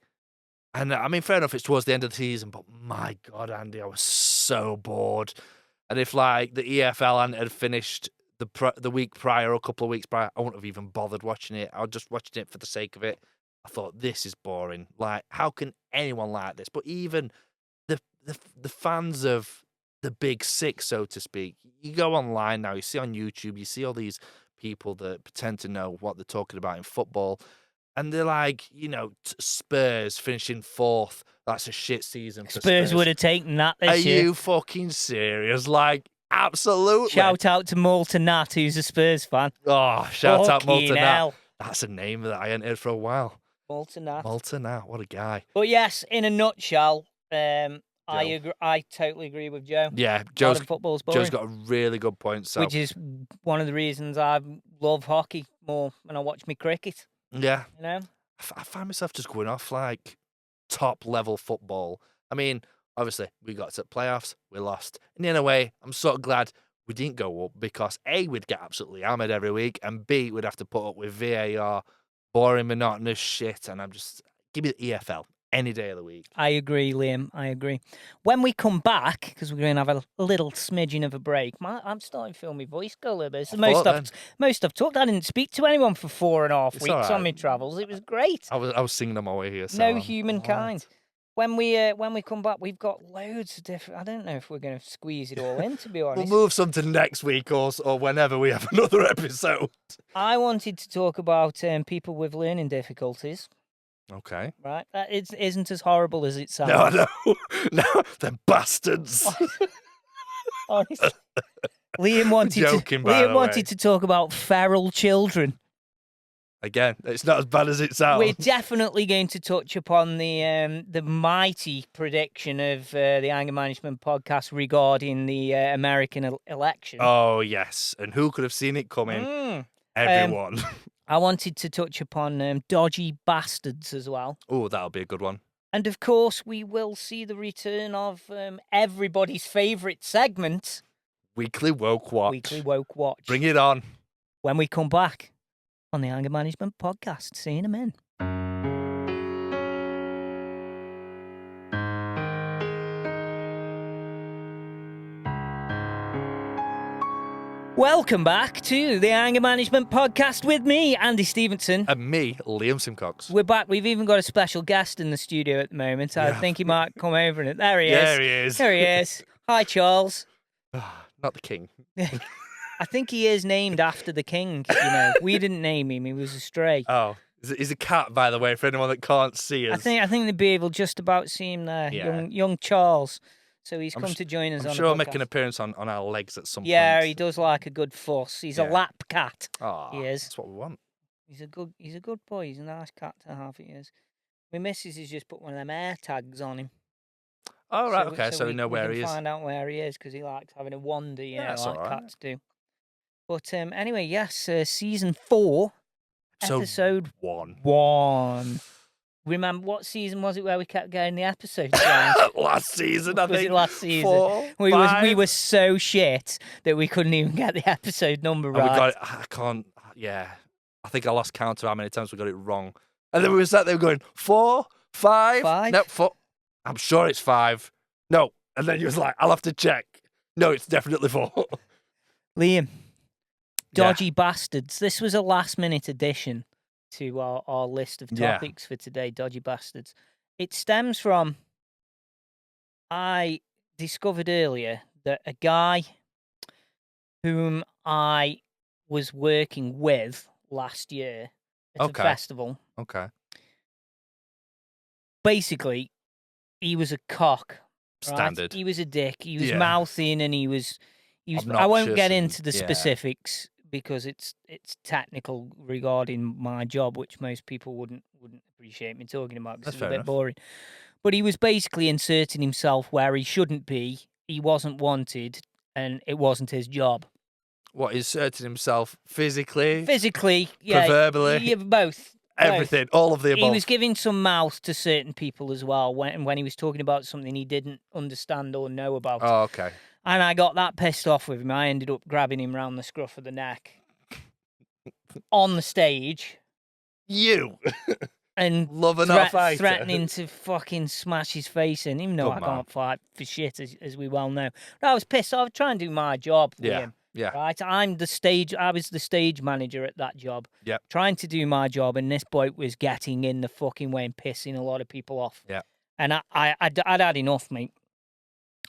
And I mean, fair enough, it's towards the end of the season, but my God, Andy, I was so bored. And if like the EFL had finished the week prior or a couple of weeks prior, I wouldn't have even bothered watching it. I was just watching it for the sake of it. I thought, this is boring. Like, how can anyone like this? But even the fans of the big six, so to speak, you go online now, you see on YouTube, you see all these people that pretend to know what they're talking about in football. And they're like, Spurs finishing 4th. That's a shit season for Spurs.
Spurs would have taken that this
Are
year.
you fucking serious? Like, absolutely.
Shout out to Malta Nat, who's a Spurs fan.
Oh, shout out
Fucking
Malta Nat.
hell.
That's a name that I ain't heard for a while.
Malta Nat.
Malta Nat, what a guy.
But yes, in a nutshell, I totally agree with Joe.
Yeah,
Modern football's boring,
Joe's got a really good point. So
which is one of the reasons I love hockey more when I watch me cricket.
yeah,
I
I find myself just going off like top level football. I mean, obviously we got to the playoffs, we lost. And in a way, I'm sort of glad we didn't go up because A, we'd get absolutely hammered every week, and B, we'd have to put up with VAR, boring, monotonous shit. And I'm just give me the EFL any day of the week.
I agree, Liam. I agree. When we come back, because we're going to have a little smidgen of a break, I'm starting to feel my voice go a little bit. It's the most I've talked. I didn't speak to anyone for 4.5
It's
weeks
all
on
right.
my travels. It was great.
I was singing on my way here. So
No
I'm
humankind.
alright.
When we come back, we've got loads of different. I don't know if we're going to squeeze it all in. To be
We'll
honest,
move some to next week or whenever we have another episode.
I wanted to talk about people with learning difficulties.
Okay.
Right, that isn't as horrible as it sounds.
No, they're bastards.
Honestly. Liam
Joking, by the way.
wanted to talk about feral children.
Again, it's not as bad as it sounds.
We're definitely going to touch upon the mighty prediction of the Anger Management podcast regarding the American election.
Oh, yes. And who could have seen it coming? Everyone.
I wanted to touch upon dodgy bastards as well.
Oh, that'll be a good one.
And of course, we will see the return of everybody's favourite segment,
Weekly Woke Watch.
Weekly Woke Watch.
Bring it on.
When we come back on the Anger Management Podcast. See you in a minute. Welcome back to the Anger Management Podcast with me, Andy Stevenson.
And me, Liam Simcox.
We're back. We've even got a special guest in the studio at the moment. I think he might come over and there he is.
There he is.
There he is. Hi, Charles.
Not the king.
I think he is named after the king. We didn't name him. He was a stray.
Oh, he's a cat, by the way, for anyone that can't see us.
I think they'd be able just about see him there.
Yeah.
Young Charles. So he's come to join us on the podcast.
I'm sure he'll make an appearance on our legs at some point.
Yeah, he does like a good fuss. He's a lap cat.
Oh,
he is.
That's what we want.
He's a good boy. He's a nice cat to have. He is. My missus has just put one of them air tags on him.
Oh, right, okay, so we know where he is.
Find out where he is because he likes having a wander, like
right.
cats do. But anyway, yes, season 4, episode 1. Remember, what season was it where we kept getting the episodes wrong?
Last season, I think.
Was it last season?
4,
we
5?
were so shit that we couldn't even get the episode number right.
We got it, I can't, I think I lost count of how many times we got it wrong. And then we were sat there going, 4, 5?
5?
No, 4. I'm sure it's 5. No. And then you was like, I'll have to check. No, it's definitely 4.
Liam, Dodgy Bastards. This was a last-minute addition to our list of topics for today, Dodgy Bastards. It stems from, I discovered earlier that a guy whom I was working with last year at a festival.
Okay.
Basically, he was a cock. Right?
Standard.
He was a dick. He was mouthing and he was
Obnoxious
I won't get into the specifics because it's technical regarding my job, which most people wouldn't appreciate me talking about because it's a bit boring. But he was basically inserting himself where he shouldn't be. He wasn't wanted, and it wasn't his job.
What, inserting himself physically?
Physically, yeah.
Proverbally?
Yeah, both.
Everything, all of the above.
He was giving some mouth to certain people as well when he was talking about something he didn't understand or know about.
Oh, okay.
And I got that pissed off with him. I ended up grabbing him round the scruff of the neck on the stage.
You?
And threatening to fucking smash his face in, even though I can't fight for shit, as we well know. But I was pissed. I was trying to do my job with him.
Yeah.
Right? I was the stage manager at that job.
Yep.
Trying to do my job, and this bloke was getting in the fucking way and pissing a lot of people off.
Yeah.
And I'd had enough, mate.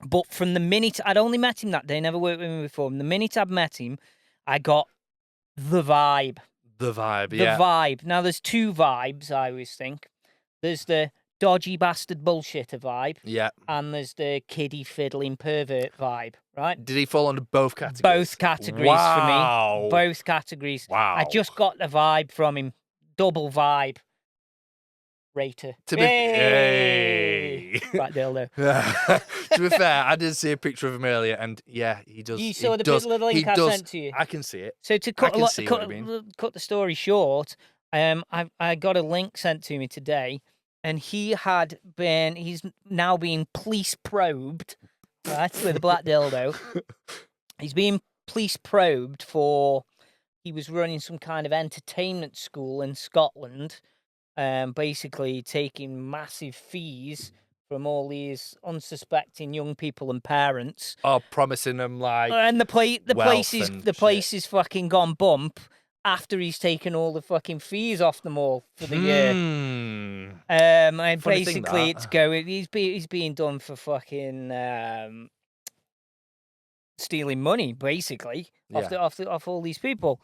But from the minute I'd only met him that day, never worked with him before. From the minute I'd met him, I got the vibe.
The vibe,
The
yeah.
vibe. Now, there's two vibes, I always think. There's the dodgy bastard bullshitter vibe.
Yeah.
And there's the kiddie fiddling pervert vibe, right?
Did he fall under both categories?
Both categories for me. Both categories.
Wow.
I just got the vibe from him. Double vibe. Rater.
To be
Right, dildo.
To be fair, I did see a picture of him earlier, and he does.
You saw the little link I sent to you.
I can see it.
So to cut the story short, I got a link sent to me today, and he's now being police probed, right, with a black dildo. He's being police probed he was running some kind of entertainment school in Scotland, basically taking massive fees from all these unsuspecting young people and parents.
Oh, promising them
and the place is fucking gone bump after he's taken all the fucking fees off them all for the year. And basically he's being done for fucking stealing money, basically, off all these people.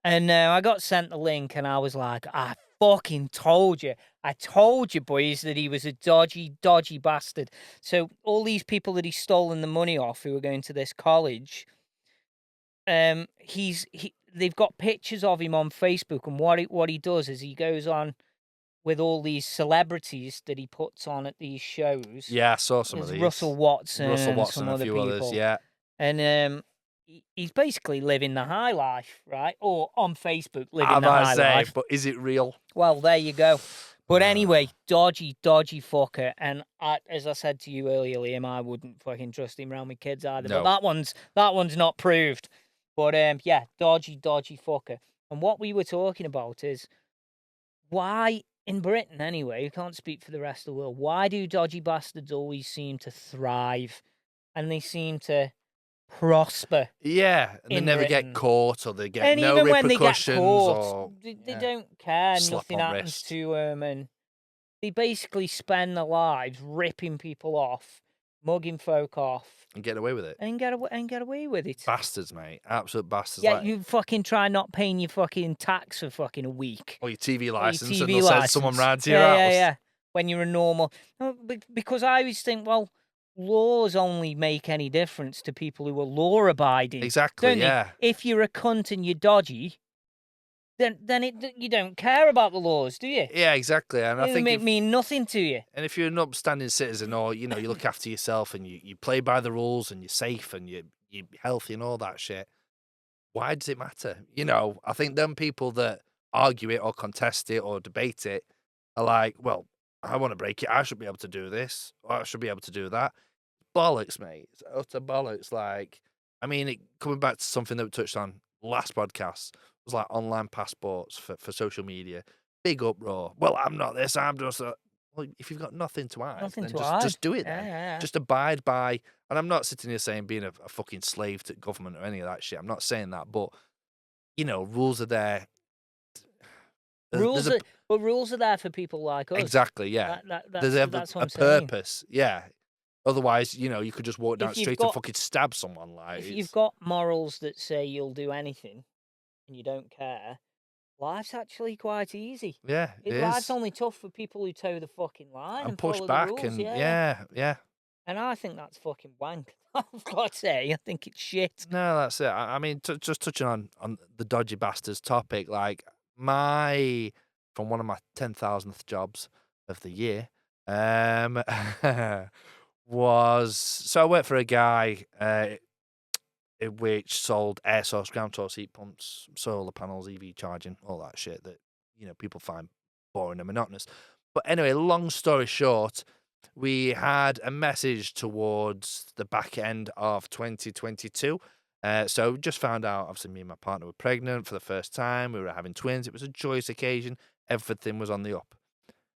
And I got sent the link, and I was like, I fucking told you. I told you, boys, that he was a dodgy bastard. So all these people that he's stolen the money off who were going to this college, they've got pictures of him on Facebook, and what he does is he goes on with all these celebrities that he puts on at these shows.
Yeah, I saw some of these.
Russell Watson, and some
a
other
few
people.
others, yeah.
And he's basically living the high life, right? Or on Facebook, living the high life.
But is it real?
Well, there you go. But anyway, dodgy fucker. And as I said to you earlier, Liam, I wouldn't fucking trust him around with kids either.
No.
But that one's not proved. But yeah, dodgy fucker. And what we were talking about is why in Britain anyway, you can't speak for the rest of the world. Why do dodgy bastards always seem to thrive, and they seem to prosper?
Yeah, and they never
Britain.
get caught, or they get
And
no
even when they get
repercussions,
caught,
or
they don't care.
Slap
Nothing
on
happens
wrist.
to them, and they basically spend their lives ripping people off, mugging folk off,
and get away with it.
and get away with it.
Bastards, mate. Absolute bastards.
Yeah,
like,
you fucking try not paying your fucking tax for fucking a week.
or your TV
Or your
license, and
TV
they'll send someone
licence.
round to your house.
Yeah. When you're a normal... No, because I always think, well, laws only make any difference to people who are law-abiding.
Exactly,
don't
yeah.
they? If you're a cunt and you're dodgy, then you don't care about the laws, do you?
Yeah, exactly. And I think
mean nothing to you.
And if you're an upstanding citizen, or you look after yourself, and you play by the rules, and you're safe, and you're healthy, and all that shit, why does it matter? I think them people that argue it or contest it or debate it are like, well, I want to break it. I should be able to do this, or I should be able to do that. Bollocks, mate. It's utter bollocks. Like, I mean, coming back to something that we touched on last podcast, was like online passports for social media. Big uproar. Well, I'm not this, I'm just a... Well, if you've got nothing to hide, then just do it then.
Yeah.
Just abide by... And I'm not sitting here saying being a fucking slave to government or any of that shit. I'm not saying that, but, rules are there.
Rules are there for people like us.
Exactly, yeah.
That's
a purpose, yeah. Otherwise, you could just walk down the street and fucking stab someone. Like,
if you've got morals that say you'll do anything and you don't care, life's actually quite easy.
Yeah,
Life's only tough for people who toe the fucking line and
push
follow
back,
the rules.
and
yeah. And I think that's fucking wank. I've got to say, I think it's shit.
No, that's it. I mean, just touching on the dodgy bastards topic, like from one of my 10,000th jobs of the year, so I worked for a guy which sold air source, ground source heat pumps, solar panels, EV charging, all that shit that people find boring and monotonous. But anyway, long story short, we had a message towards the back end of 2022. So just found out, obviously, me and my partner were pregnant for the first time. We were having twins. It was a joyous occasion. Everything was on the up.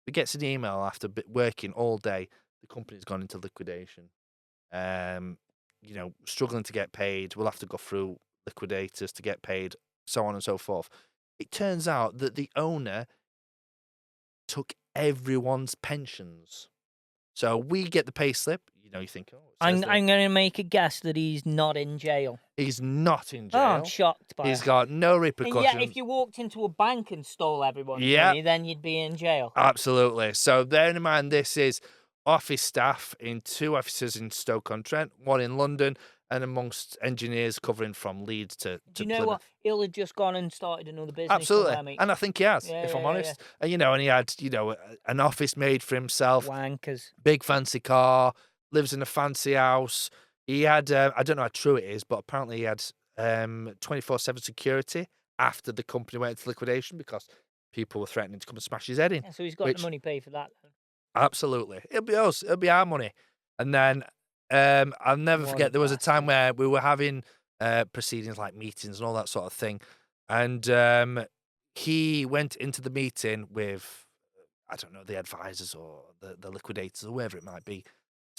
We get an email after working all day. The company's gone into liquidation. Struggling to get paid. We'll have to go through liquidators to get paid, so on and so forth. It turns out that the owner took everyone's pensions. So we get the pay slip. You think,
I'm going to make a guess that he's not in jail.
He's not in jail.
Oh, I'm shocked by
He's got no repercussions.
And yet, if you walked into a bank and stole everyone's money, then you'd be in jail.
Absolutely. So bearing in mind, this is office staff in 2 offices in Stoke-on-Trent, 1 in London, and amongst engineers covering from Leeds to
Do you know
Plymouth.
what? He'll have just gone and started another business.
Absolutely. And I think he has, if I'm honest. And, and he had, an office made for himself.
Wankers.
Big fancy car, lives in a fancy house. He had, I don't know how true it is, but apparently he had 24/7 security after the company went into liquidation because people were threatening to come and smash his head in.
Yeah, so he's got the money paid for that then.
Absolutely. It'll be us. It'll be our money. And then I'll never forget, there was a time where we were having proceedings like meetings and all that sort of thing. And he went into the meeting with, I don't know, the advisors or the liquidators or whoever it might be.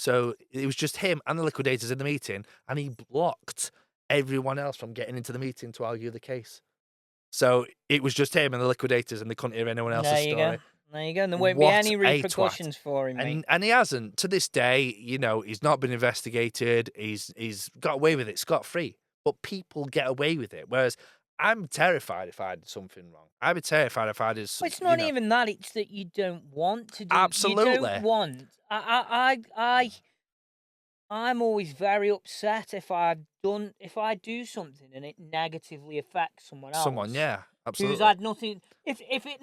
So it was just him and the liquidators in the meeting, and he blocked everyone else from getting into the meeting to argue the case. So it was just him and the liquidators, and they couldn't hear anyone else's story.
There you go. And there won't be any repercussions for him, mate.
And he hasn't. To this day, he's not been investigated. He's got away with it scot-free. But people get away with it. Whereas I'm terrified if I did something wrong. I'd be terrified if I did something.
Well, it's not even that. It's that you don't want to do.
Absolutely.
You don't want. I'm always very upset if I do something and it negatively affects someone else.
Yeah, absolutely.
Who's had nothing. If it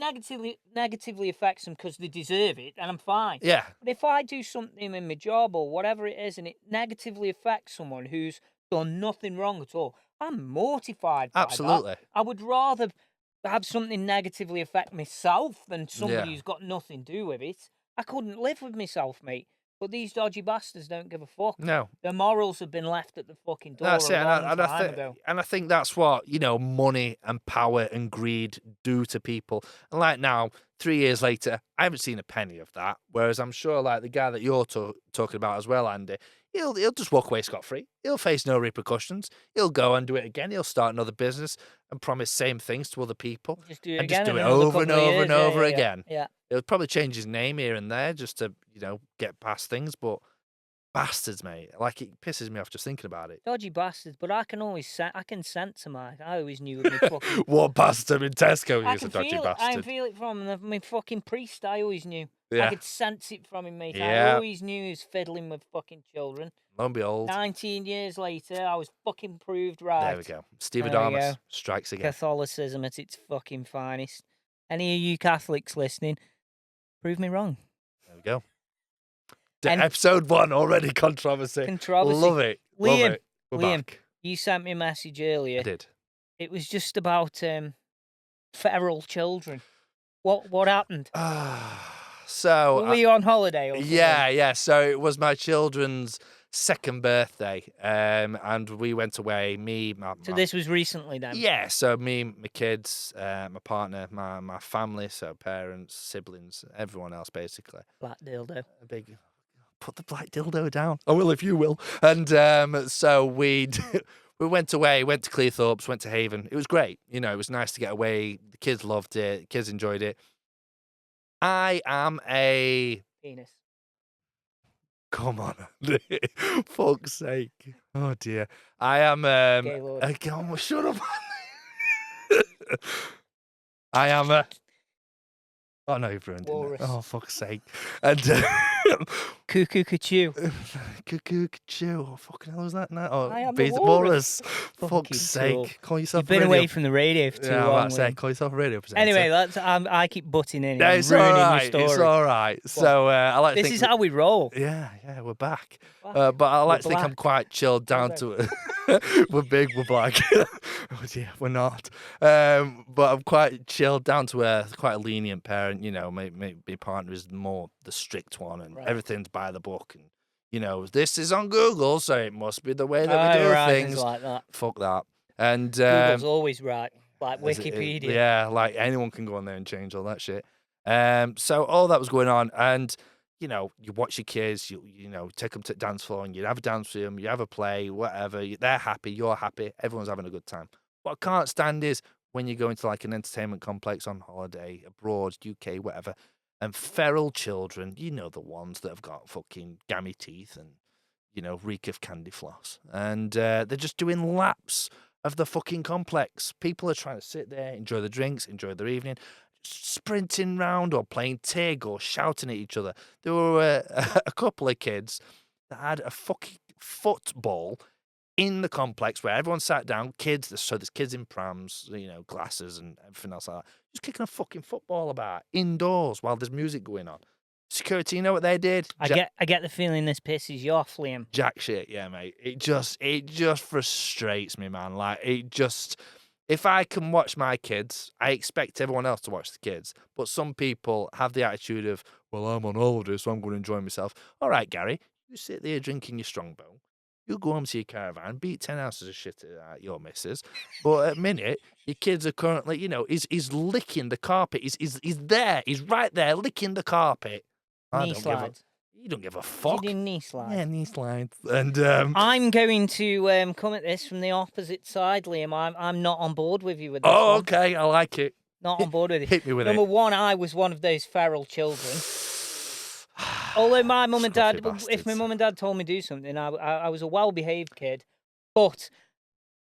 negatively affects them because they deserve it, then I'm fine.
Yeah.
But if I do something in my job or whatever it is and it negatively affects someone who's done nothing wrong at all, I'm mortified by
Absolutely.
that. I would rather have something negatively affect myself than somebody
Yeah.
who's got nothing to do with it. I couldn't live with myself, mate. But these dodgy bastards don't give a fuck.
No.
Their morals have been left at the fucking door
That's it,
a long time ago.
and I think that's what money and power and greed do to people. And like now, 3 years later, I haven't seen a penny of that. Whereas I'm sure, like the guy that you're talking about as well, Andy, he'll just walk away scot free. He'll face no repercussions. He'll go and do it again. He'll start another business and promise same things to other people,
Just do it
and
again.
just do it
in another
over and
couple of
over and
years.
over
Yeah,
again.
Yeah.
He'll probably change his name here and there just to get past things, but. Bastards, mate. Like, it pisses me off just thinking about it.
Dodgy bastards, but I can always I can sense them. I always knew with my fucking.
What bastard in Tesco
I
is a
can
dodgy
feel it. I can
bastard?
feel it from my fucking priest. I always knew.
Yeah.
I could sense it from him, mate. I
Yeah.
always knew he was fiddling with fucking children.
Lo and behold,
19 years later, I was fucking proved right.
there we go. Steve
There we
Adamus
go.
strikes again.
Catholicism at its fucking finest. Any of you Catholics listening, prove me wrong.
There we go.
And-
Episode 1 already controversy.
Controversy.
Love it. Love
Liam,
it. We're
Liam,
back.
you sent me a message earlier.
I did.
It was just about feral children. What happened?
So
Were you on holiday or something?
yeah. So it was my children's second birthday, and we went away.
So this was recently then?
Yeah, so me, my kids, my partner, my family, so parents, siblings, everyone else basically.
Black dildo.
A big, put the black dildo down. I will if you will. And so we went away, went to Cleethorpes, went to Haven. It was great. It was nice to get away. The kids loved it. The kids enjoyed it. I am a...
Penis.
Come on. Fuck's sake. Oh, dear. I am...
Gay lord.
Shut up. I am a... Oh, no, you've ruined
Walrus.
it. Oh, fuck's sake. And...
Cuckoo Cuckoo.
Cuckoo, cuckoo. Oh, fucking hell was that now? Oh,
I am the
Beat
walrus.
Fuck's
Fucking
sake.
tool.
Call yourself
You've been
a radio...
away from the radio for too
Yeah, I'm
long.
about to say,
Liam.
call yourself a radio presenter.
Anyway, I keep butting in
No,
and
it's
ruining
all
your
right.
story.
It's all right. So I like to
This
think...
is how we roll.
Yeah, we're back.
Back.
But I like
We're
to think I'm
black.
quite chilled down
red.
to it. We're big, we're black. Oh dear, we're not. But I'm quite chilled down to earth, quite a lenient parent. My partner is more the strict one, and
Right.
everything's by the book. And this is on Google, so it must be the way that we do
Right,
things.
like that.
Fuck that. And
Google's always right. Like
is it-
Wikipedia.
yeah, like anyone can go on there and change all that shit. So all that was going on, and you watch your kids, you take them to the dance floor, and you have a dance with them, you have a play, whatever. They're happy, you're happy, everyone's having a good time. What I can't stand is when you go into like an entertainment complex on holiday, abroad, UK, whatever, and feral children, the ones that have got fucking gammy teeth and reek of candy floss, and they're just doing laps of the fucking complex. People are trying to sit there, enjoy the drinks, enjoy their evening, sprinting round or playing tig or shouting at each other. There were a couple of kids that had a fucking football in the complex where everyone sat down. So there's kids in prams, glasses and everything else like that, just kicking a fucking football about indoors while there's music going on. Security, you know what they did?
I get the feeling this pisses you off, Liam.
Jack shit, yeah, mate. It just frustrates me, man. Like, if I can watch my kids, I expect everyone else to watch the kids. But some people have the attitude of, well, I'm on holiday, so I'm going to enjoy myself. All right, Gary, you sit there drinking your strongbow. You go home to your caravan, beat 10 ounces of shit at your missus. But at a minute, your kids are currently, he's licking the carpet. He's there. He's right there licking the carpet.
Knee slides.
You don't give a fuck.
You do knee slides.
Yeah, knee slides. And
I'm going to come at this from the opposite side, Liam. I'm not on board with you with this
oh,
one.
okay, I like it.
Not on board with it.
Hit me with
Number
it.
one, I was one of those feral children. Although my mum and dad,
Scruffy
if my
bastards.
mum and dad told me to do something, I was a well-behaved kid. But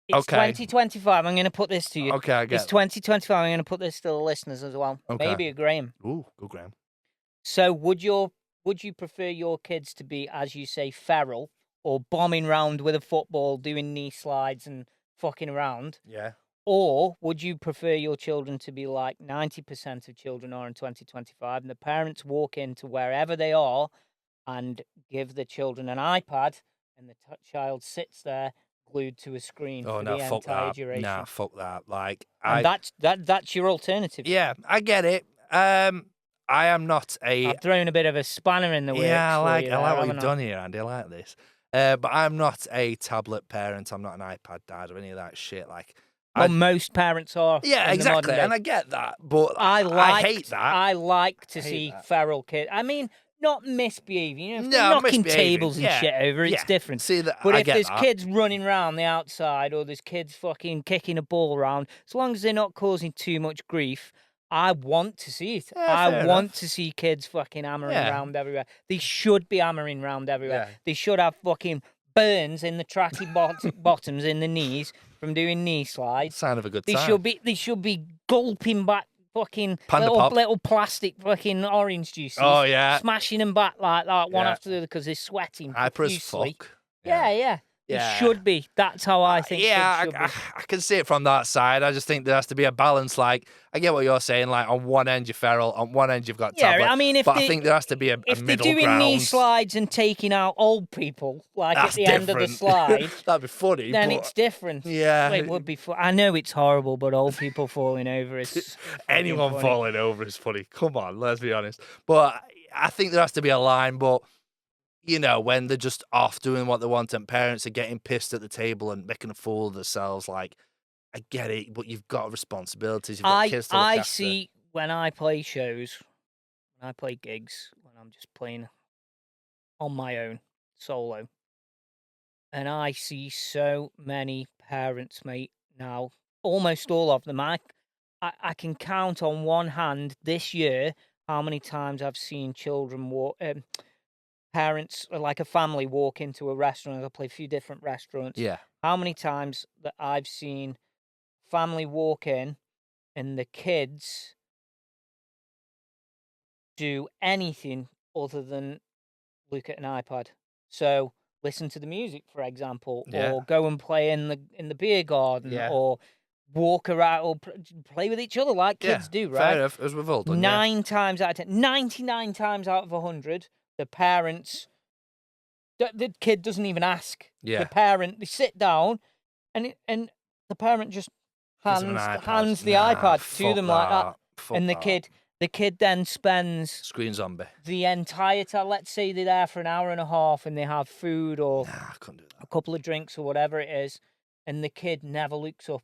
it's
Okay.
2025. I'm going to put this to you.
Okay, I get
It's 2025. I'm going to put this to the listeners as well.
Okay.
Maybe a Graham.
Ooh, go Graham.
So would you prefer your kids to be, as you say, feral or bombing round with a football, doing knee slides and fucking around?
Yeah.
Or would you prefer your children to be like 90% of children are in 2025 and the parents walk into wherever they are and give the children an iPad and the child sits there glued to a screen
Oh
for
no,
the
fuck
entire
that.
duration.
Nah, fuck that. Like,
And that's your alternative.
yeah, I get it. I am not a.
I've thrown a bit of a spanner in the works.
Yeah,
for you
I like
there,
what you've
haven't I?
done here, Andy. I like this. But I'm not a tablet parent. I'm not an iPad dad or any of that shit. Like,
Well, most parents are.
yeah,
in the modern
exactly,
day.
and I get that, but I hate that.
I like to
hate
see
that.
feral kids. I mean, not misbehaving. You know, if
No,
they're knocking
misbehaving,
tables and
yeah,
shit over, it's
yeah.
different.
See that?
But
I
if
get
there's
that.
kids running around the outside or there's kids fucking kicking a ball around, as long as they're not causing too much grief, I want to see it.
Yeah,
I
fair
want
enough.
to see kids fucking hammering
Yeah.
around everywhere. They should be hammering around everywhere.
Yeah.
They should have fucking burns in the tracky bottoms in the knees from doing knee slides.
Sign of a good
They
time.
should be gulping back fucking
Panda pop.
little plastic fucking orange juices.
Oh yeah,
Smashing them back like that one
Yeah.
after the other because they're sweating
hyper as
profusely.
fuck.
Yeah.
Yeah.
It should be. That's how I think
Yeah,
kids should be.
I can see it from that side. I just think there has to be a balance. Like, I get what you're saying. Like, on one end you're feral, on one end you've got tablet.
I mean,
I think there has to be a
if they're
middle
doing
ground.
knee slides and taking out old people, like
That's
at the end of the
different.
slide,
That'd be funny.
then
but
it's different.
Yeah.
Well, it would be fun. I know it's horrible, but old people falling over is
anyone
funny.
falling over is funny. Come on, let's be honest. But I think there has to be a line. But you know, when they're just off doing what they want and parents are getting pissed at the table and making a fool of themselves, like, I get it, but you've got responsibilities. You've got kids to look
I
after.
see when I play shows, when I play gigs, when I'm just playing on my own, solo, and I see so many parents, mate, now, almost all of them. I can count on one hand this year how many times I've seen children walk, parents, like a family, walk into a restaurant. I play a few different restaurants.
Yeah.
How many times that I've seen family walk in and the kids do anything other than look at an iPad. So listen to the music, for example,
Yeah.
or go and play in the beer garden,
Yeah.
or walk around or play with each other like kids do, right?
Fair enough, as we've all done.
9 times out of 10, 99 times out of 100, the parents, the kid doesn't even ask.
Yeah.
The parent, they sit down, and the parent just
Gives them an
hands the
Nah,
iPad to
fuck
them like that,
Fuck
and the
that.
kid then spends
Screen zombie.
the entire time. Let's say they're there for an hour and a half, and they have food or
Nah, I couldn't do
a
that.
couple of drinks or whatever it is, and the kid never looks up.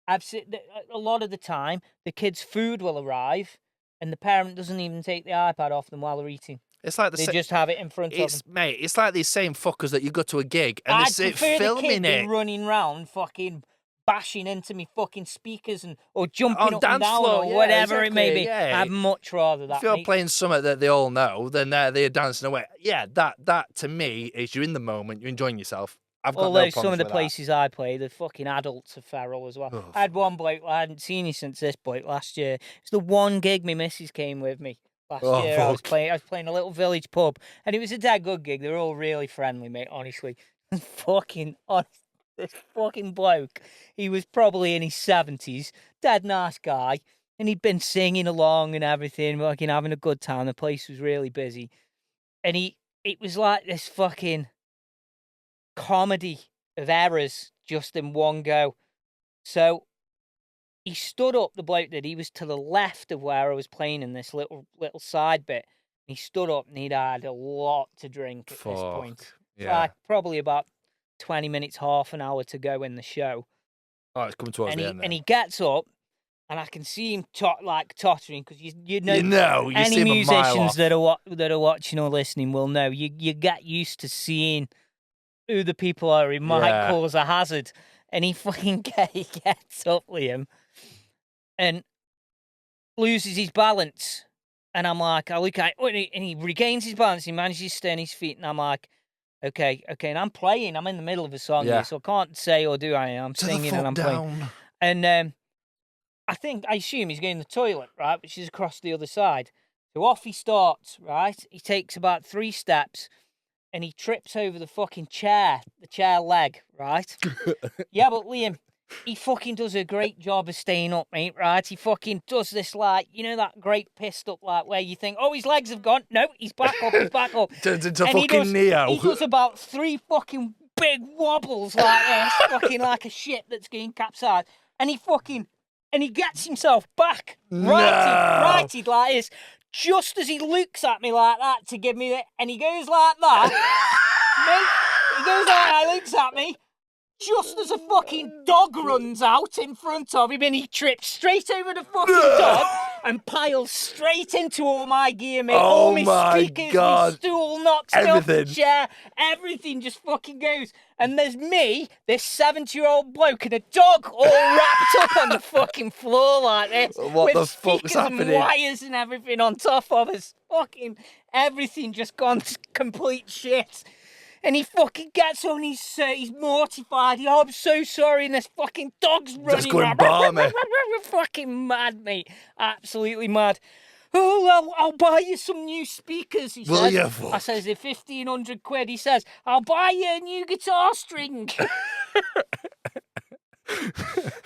I've seen a lot of the time the kid's food will arrive, and the parent doesn't even take the iPad off them while they're eating.
It's like
They just have it in front of them.
mate. It's like these same fuckers that you go to a gig and
I'd
they sit
prefer the
filming
kid than
it
running round fucking bashing into me fucking speakers or jumping
on
up and
dance
down
floor,
or
yeah,
whatever it may
exactly,
be.
yeah.
I'd much rather that.
If you're
mate.
playing something that they all know, then they're dancing away. Yeah, that to me is you're in the moment, you're enjoying yourself. I've got
Although
no
some of
problems
the
with
places I play, the fucking adults are feral as well.
Oh,
I had one bloke, I hadn't seen you since this bloke last year. It's the one gig my missus came with me last
Oh,
year. I was
fuck.
playing a little village pub, and it was a dead good gig. They were all really friendly, mate, honestly. Fucking honest. This fucking bloke, he was probably in his 70s, dead nice guy, and he'd been singing along and everything, fucking having a good time. The place was really busy, and it was like this fucking comedy of errors just in one go. So he stood up, the bloke did. He was to the left of where I was playing in this little side bit. He stood up and he'd had a lot to drink at this point.
Fuck,
It's
yeah.
like probably about 20 minutes, half an hour to go in the show.
Oh, it's coming towards
And
the end.
and he gets up, and I can see him tottering, because you know
you
any
see him a mile
musicians
off.
that are watching or listening will know you get used to seeing who the people are who might
Yeah.
cause a hazard. And he fucking he gets up, Liam, and loses his balance. And I'm like, I look at it, and he regains his balance. He manages to stay on his feet, and I'm like, okay. And I'm playing. I'm in the middle of a song
Yeah.
here, so I can't say or do anything. I'm
To the
singing
fuck
and I'm playing.
down.
And I assume he's going to the toilet, right, which is across the other side. So off he starts, right? He takes about 3 steps, and he trips over the fucking chair, the chair leg, right? Yeah, but Liam, he fucking does a great job of staying up, mate, right? He fucking does this, like, you know, that great pissed up, like, where you think, oh, his legs have gone. No, he's back up, he's back up.
To
And
fucking Neo.
He does about 3 fucking big wobbles like this, fucking like a ship that's getting capsized, and he gets himself back, righted like this, just as he looks at me like that to give me and he goes like that, mate, he goes like that, looks at me, just as a fucking dog runs out in front of him, and he trips straight over the fucking dog and piles straight into all my gear, mate. All my speakers, my stool knocks me off the chair, everything just fucking goes. And there's me, this 70-year-old bloke, and a dog all wrapped up on the fucking floor like this.
What
with
the fuck's happening?
And wires and everything on top of us. Fucking everything just gone to complete shit. And he fucking gets on, he's mortified. Oh, I'm so sorry, and this fucking dog's running.
Just going balmy.
Fucking mad, mate. Absolutely mad. Oh, I'll buy you some new speakers, he says. I says, they're 1,500 quid. He says, I'll buy you a new guitar string.
It's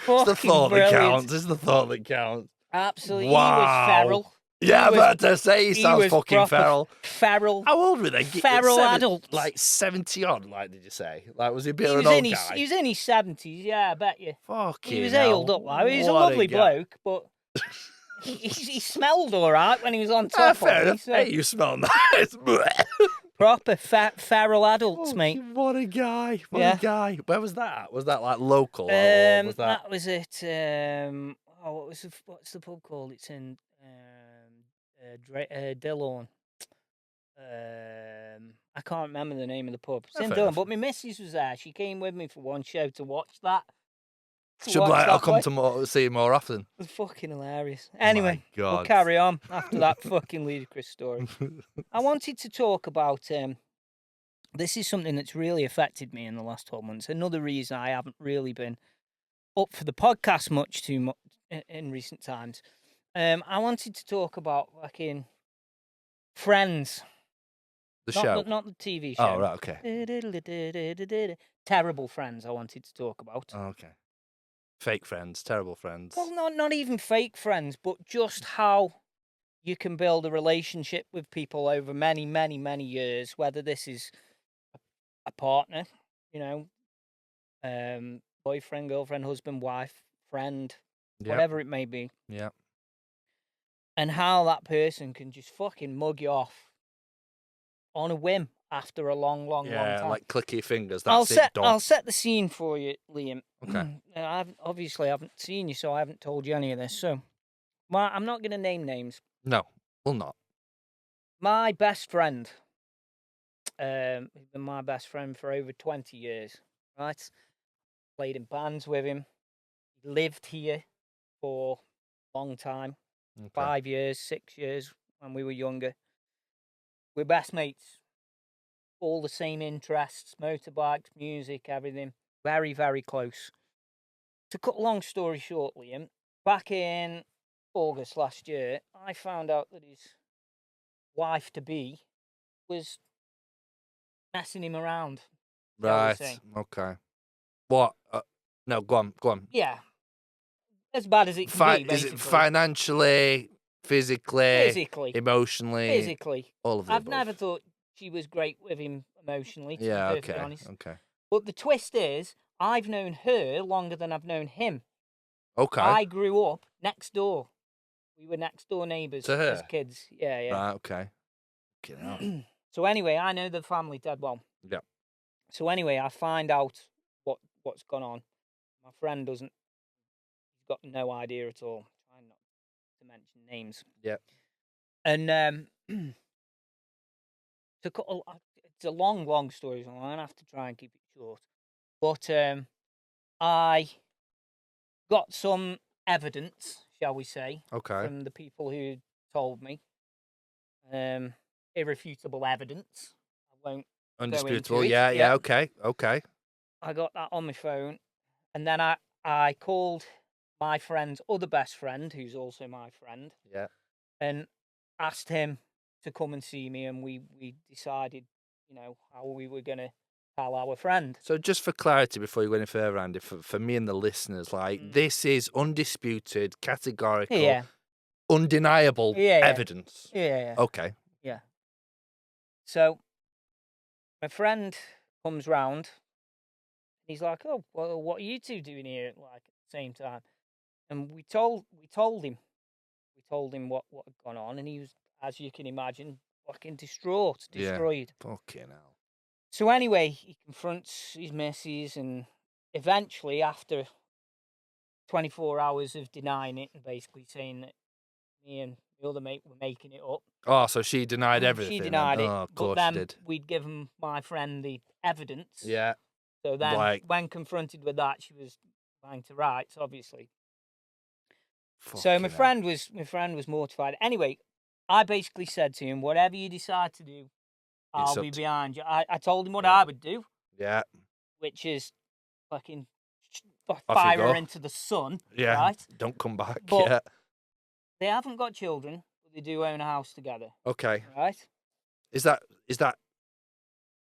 the thought that counts. It's the thought that counts.
Absolutely. Wow. He was feral.
Yeah, I'm about to say, he sounds fucking feral.
Feral.
How old were they?
Feral adult.
Like 70 odd, like, did you say? Like, was he a bit of an old guy?
He was in his 70s, yeah, I bet you.
Fucking
He was ailed up, like. He was a lovely bloke, but he smelled all right when he was on top of me. So.
Hey, you smell nice.
Proper feral adults, mate.
What a guy. What a guy. Where was that? Was that, like, local? Or was
that was it. What's the pub called? It's in... Dillon. I can't remember the name of the pub. It's in Dillon, but my missus was there. She came with me for one show to watch that.
I'll come to see you more often.
It was fucking hilarious. Anyway, we'll carry on after that fucking ludicrous story. I wanted to talk about this is something that's really affected me in the last 12 months. Another reason I haven't really been up for the podcast much in recent times. I wanted to talk about fucking Friends.
Show?
Not the TV show.
Oh, right, okay.
Terrible Friends I wanted to talk about.
Oh, okay. Fake friends, terrible friends.
Well, not even fake friends, but just how you can build a relationship with people over many, many, many years, whether this is a partner, boyfriend, girlfriend, husband, wife, friend, whatever it may be.
Yeah.
And how that person can just fucking mug you off on a whim after a long time.
Yeah, like clicky fingers.
I'll set the scene for you, Liam.
Okay.
I haven't seen you, so I haven't told you any of this. So, I'm not going to name names.
No, we'll not.
My best friend, he's been my best friend for over 20 years, right? Played in bands with him. He lived here for a long time. Okay. 5 years, 6 years when we were younger. We're best mates. All the same interests, motorbikes, music, everything. Very, very close. To cut a long story short, Liam, back in August last year, I found out that his wife-to-be was messing him around.
Right, okay. What? No, go on.
Yeah. As bad as it can be, basically.
Is it financially, physically, emotionally?
Physically.
All of it.
I've never thought she was great with him emotionally, to be perfectly honest.
Okay.
But the twist is, I've known her longer than I've known him.
Okay.
I grew up next door. We were next door neighbours
to her?
As kids. Yeah.
Right, okay. Get out.
So anyway, I know the family dead well.
Yeah.
So anyway, I find out what's gone on. My friend he's got no idea at all. Trying not to mention names.
Yeah.
And it's a long story, so I'm going to have to try and keep it short. But I got some evidence, shall we say, from the people who told me. Irrefutable evidence. I won't
Undisputable,
go into
yeah,
it.
okay.
I got that on my phone. And then I called my friend's other best friend, who's also my friend.
Yeah.
And asked him to come and see me, and we decided, how we were going to tell our friend.
So just for clarity, before you go any further, Andy, for me and the listeners, this is undisputed, categorical, undeniable evidence.
Yeah.
Okay.
Yeah. So my friend comes round he's like, "Oh, well, what are you two doing here at like at the same time?" And we told him what had gone on, and he was, as you can imagine, fucking distraught,
Yeah.
destroyed.
Fucking hell.
So anyway, he confronts his missus, and eventually, after 24 hours of denying it and basically saying that me and the other mate were making it up.
Oh, so she denied everything.
She denied
then.
it,
Oh, of
but
course
then
she did.
we'd given my friend the evidence.
Yeah.
So then,
Like-
when confronted with that, she was bang to rights, obviously. So
Fucking
my
hell.
friend was mortified. Anyway, I basically said to him, "Whatever you decide to do, I'll
up
be
to-
behind you." I told him what
Yeah.
I would do,
Yeah.
which is fucking
Off
fire
you go.
her into the sun.
Yeah.
Right?
Don't come back.
But-
yeah.
They haven't got children, but they do own a house together.
Okay.
Right?
Is that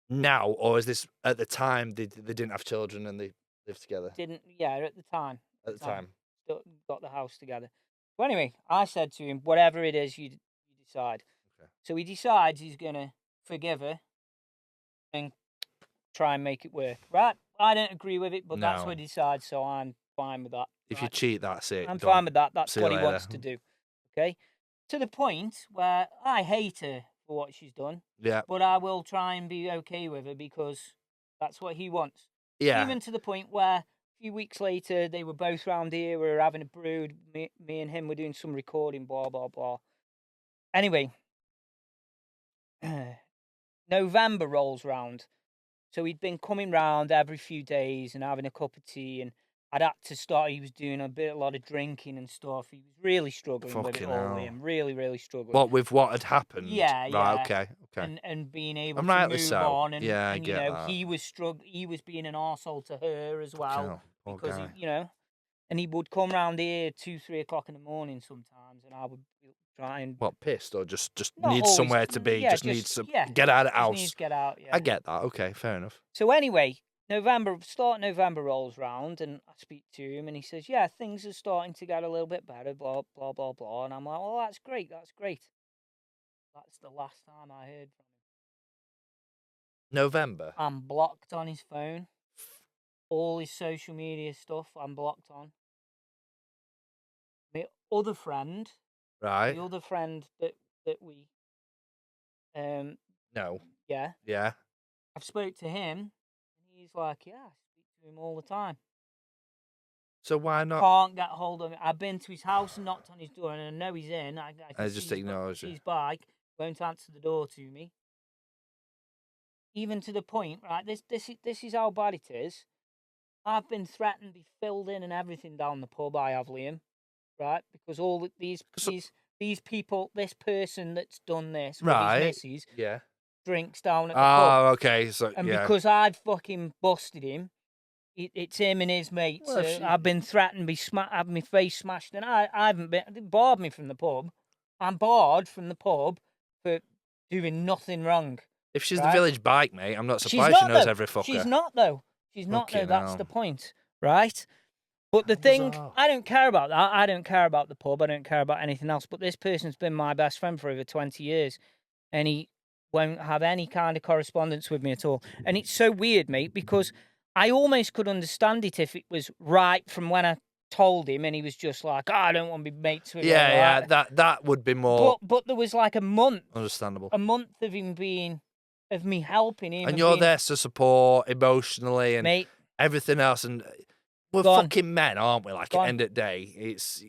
now, or is this at the time they didn't have children and they lived together?
At the time.
At the time.
Still got the house together. Well, anyway, I said to him, "Whatever it is, you decide."
Okay.
So he decides he's gonna forgive her and try and make it work. Right? I don't agree with it, but that's
No.
what he decides, so I'm fine with that.
If you
right?
cheat, that's it.
I'm
Done.
fine with that. That's
See you
what he
later.
wants to do. Okay? To the point where I hate her for what she's done,
Yeah.
but I will try and be okay with her because that's what he wants.
Yeah.
Even to the point where a few weeks later, they were both round here, we were having a brew, me and him were doing some recording, blah, blah, blah. Anyway, November rolls round. So he'd been coming round every few days and having a cup of tea, and I'd had to start, he was doing a lot of drinking and stuff. He was really struggling with it
Fucking
all,
hell.
Liam. Really, really struggling.
What with what had happened?
Yeah,
Right.
yeah.
Okay.
And being able
And
to
rightly
move
so.
on, and,
Yeah, I
and
get that.
he was being an arsehole to her as well,
Hell, poor
because
guy.
he, and he would come round here 2-3 o'clock in the morning sometimes, and I would try and
What, pissed or just
not
needs
always,
somewhere to be?
yeah,
just needs to
yeah,
get out of the
just
house.
needs to get out. Yeah,
I get that. Okay, fair enough.
So anyway, November rolls round, and I speak to him, and he says, "Yeah, things are starting to get a little bit better." Blah blah blah blah, and I'm like, "Well, that's great. That's great." That's the last time I heard from him.
November.
I'm blocked on his phone. All his social media stuff, I'm blocked on. My other friend,
Right.
the other friend that we,
No.
yeah,
Yeah.
I've spoke to him, and he's like, "Yeah, I speak to him all the time.
So why not?
Can't get hold of him. I've been to his house and knocked on his door, and I know he's in. I can
just
see
ignores you.
his bike. Won't answer the door to me. Even to the point, right? This is how bad it is. I've been threatened to be filled in and everything down the pub. I have, Liam, right? Because all these people, this person that's done this, with
Right.
his missus,
Yeah.
drinks down at the pub,
Oh, okay. So
and
yeah.
because I'd fucking busted him. It's him and his mates.
Well, if she-
I've been threatened to be having my face smashed, and I haven't been. They barred me from the pub. I'm barred from the pub for doing nothing wrong.
If she's
right?
the village bike, mate, I'm not
She's
surprised
not,
she knows
though.
every fucker.
She's not though. She's not though.
Fucking
That's
hell.
the point, right? But the
How
thing,
bizarre.
I don't care about that. I don't care about the pub. I don't care about anything else. But this person's been my best friend for over 20 years, and he won't have any kind of correspondence with me at all. And it's so weird, mate, because I almost could understand it if it was right from when I told him, and he was just like, "Oh, I don't want to be mates with him."
Yeah, that would be more
But there was like a month
understandable.
of him being, of me helping him,
And you're
being,
there to support emotionally and
mate.
everything else. And we're
Gone.
fucking men, aren't we? Like at the
Gone.
end of the day, it's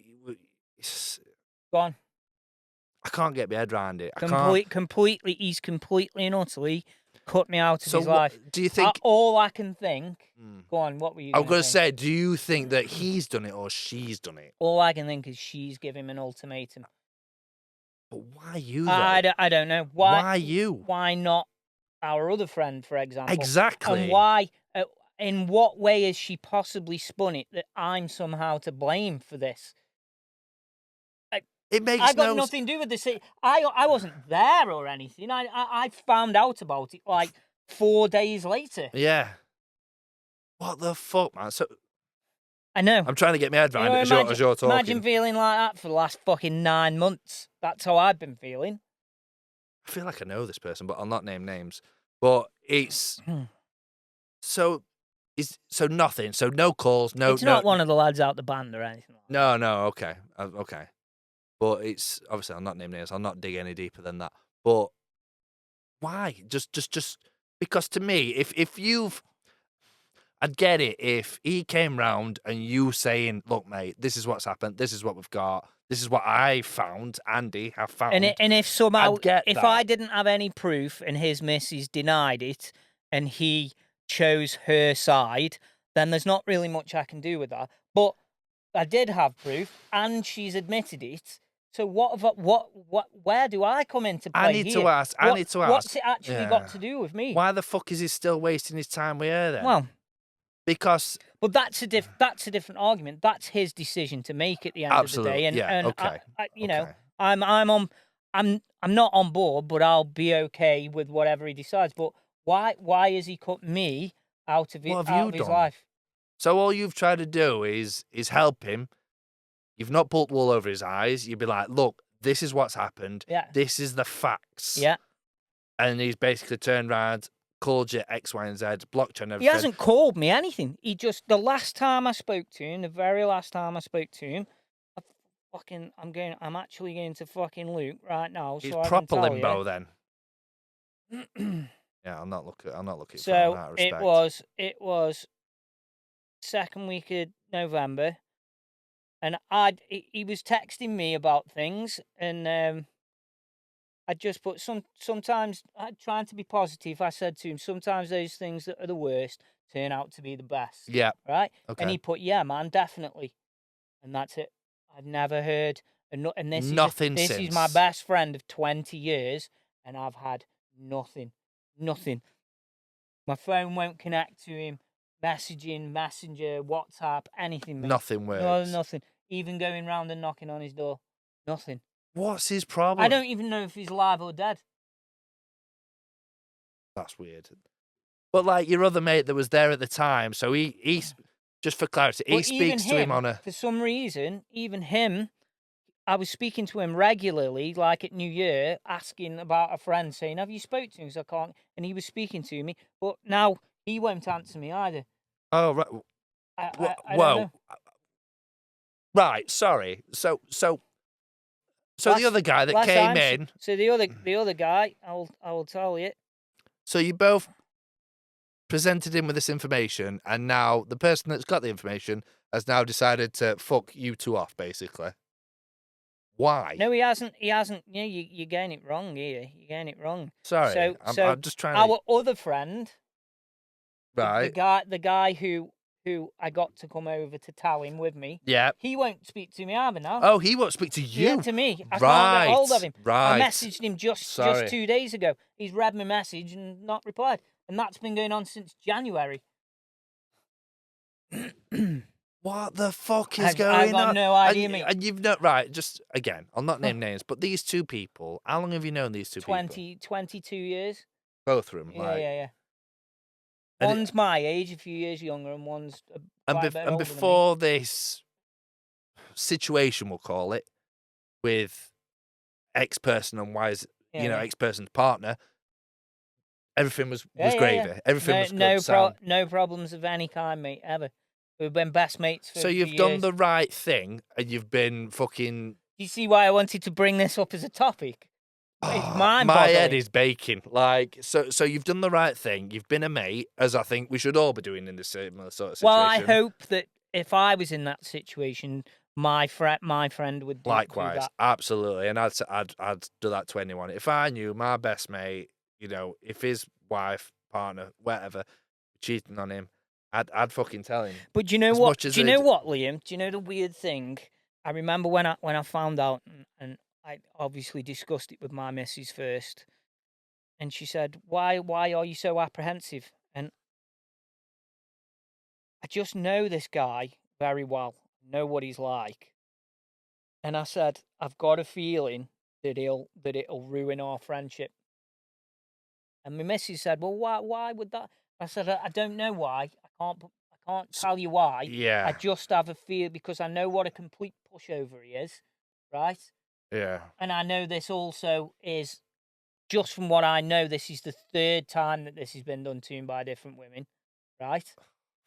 Gone.
I can't get my head around it. I
Completely, he's completely and utterly cut me out of
So
his life.
do you think?
All I can think.
Hmm.
Go on. What were you?
I was
going
going to say, do you think that he's done it or she's done it?
All I can think is she's given him an ultimatum.
But why you? Though?
I don't know why.
Why you?
Why not our other friend, for example?
Exactly.
And why? In what way has she possibly spun it that I'm somehow to blame for this?
It makes
I got nothing to do with this. I wasn't there or anything. I found out about it like 4 days later.
Yeah. What the fuck, man? So
I know.
I'm trying to get my head around it as you're talking.
Imagine feeling like that for the last fucking 9 months. That's how I've been feeling.
I feel like I know this person, but I'll not name names. But it's so So nothing. So no calls. No.
It's not one of the lads out the band or anything.
No. Okay. Okay. But it's obviously I'll not name names. I'll not dig any deeper than that. But why? Just because to me, if you've, I'd get it if he came round and you saying, "Look, mate, this is what's happened. This is what we've got. This is what I found. Andy have found."
And if somehow, if
that.
I didn't have any proof and his missus denied it, and he chose her side, then there's not really much I can do with that. But I did have proof, and she's admitted it. So where do I come into play?
I need to ask.
What's it actually got to do with me?
Why the fuck is he still wasting his time with her then?
Well,
because.
But that's a different argument. That's his decision to make at the end of the day. And
okay.
You know, I'm not on board, but I'll be okay with whatever he decides. But why has he cut me out of his life?
So all you've tried to do is help him. You've not pulled wool over his eyes. You'd be like, look, this is what's happened.
Yeah.
This is the facts.
Yeah.
And he's basically turned around, called you X, Y, and Z, blocked you and everything.
He hasn't called me anything. He just, the last time I spoke to him, the very last time I spoke to him, I'm actually going to fucking Luke right now.
He's
so
proper
I can
limbo
tell
then. Yeah, I'll not look at
So
that respect.
it was second week of November, and he was texting me about things, and I just put sometimes trying to be positive. I said to him, sometimes those things that are the worst turn out to be the best.
Yeah.
Right.
Okay.
And he put, yeah, man, definitely, and that's it. I've never heard, and this is my best friend of 20 years, and I've had nothing. My phone won't connect to him. Messaging, Messenger, WhatsApp, anything. Mate.
Nothing works.
No, nothing. Even going round and knocking on his door, nothing.
What's his problem?
I don't even know if he's alive or dead.
That's weird. But like your other mate that was there at the time, so he just for clarity, he speaks to him on a.
For some reason, even him, I was speaking to him regularly, like at New Year, asking about a friend, saying, "Have you spoke to him?" Because I can't. And he was speaking to me, but now he won't answer me either.
Oh right.
I don't know.
Right. Sorry. So the other guy that came in.
So the other guy, I will tell you.
So you both presented him with this information, and now the person that's got the information has now decided to fuck you two off, basically. Why?
No, he hasn't. Yeah, you're getting it wrong here. You're getting it wrong.
Sorry, I'm just trying.
Our other friend,
right?
The guy who I got to come over to tell him with me.
Yeah.
He won't speak to me either now.
Oh, he won't speak to you.
Yeah, to me. I can't get hold of him.
Right.
I messaged him just 2 days ago. He's read my message and not replied, and that's been going on since January.
What the fuck is going on?
I've got no idea, mate.
And you've not right. Just again, I'll not name names, but these two people. How long have you known these two people?
22 years.
Both of them.
Yeah. One's my age, a few years younger, and one's
and before this situation, we'll call it, with X person and Y's, X person's partner, everything was gravy.
Yeah.
Everything was good.
No problems of any kind, mate, ever. We've been best mates for.
So you've done the right thing, and you've been fucking.
You see why I wanted to bring this up as a topic? It's
my head is baking. Like, so you've done the right thing. You've been a mate, as I think we should all be doing in this similar sort of situation.
Well, I hope that if I was in that situation, my friend would do
likewise,
that.
Absolutely, and I'd do that to anyone. If I knew my best mate, if his wife, partner, whatever, cheating on him, I'd fucking tell him.
But do you know what? Do you know what, Liam? Do you know the weird thing? I remember when I found out, and I obviously discussed it with my missus first, and she said, "Why are you so apprehensive?" And I just know this guy very well, know what he's like, and I said, "I've got a feeling that it'll ruin our friendship." And my missus said, "Well, why would that?" I said, "I don't know why. I can't tell you why.
Yeah.
I just have a fear because I know what a complete pushover he is, right?
Yeah.
And I know this also is, just from what I know, this is the third time that this has been done to him by different women, right?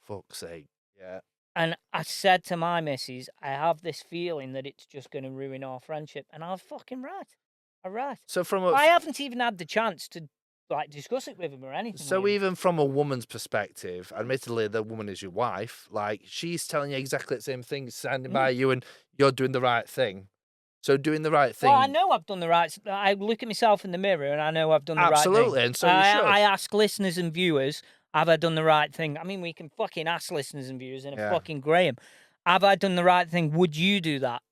fuck's sake. Yeah.
And I said to my missus, I have this feeling that it's just going to ruin our friendship. And I was fucking right. I'm right.
So from
I haven't even had the chance to like discuss it with him or anything.
So
really.
even from a woman's perspective, admittedly the woman is your wife, like she's telling you exactly the same thing, standing by you, and you're doing the right thing. So doing the right thing.
Well, I know I've done the right. I look at myself in the mirror and I know I've done the right thing.
Absolutely, and so you should.
I ask listeners and viewers, have I done the right thing? I mean, we can fucking ask listeners and viewers in a fucking Graham. Have I done the right thing? Would you do that?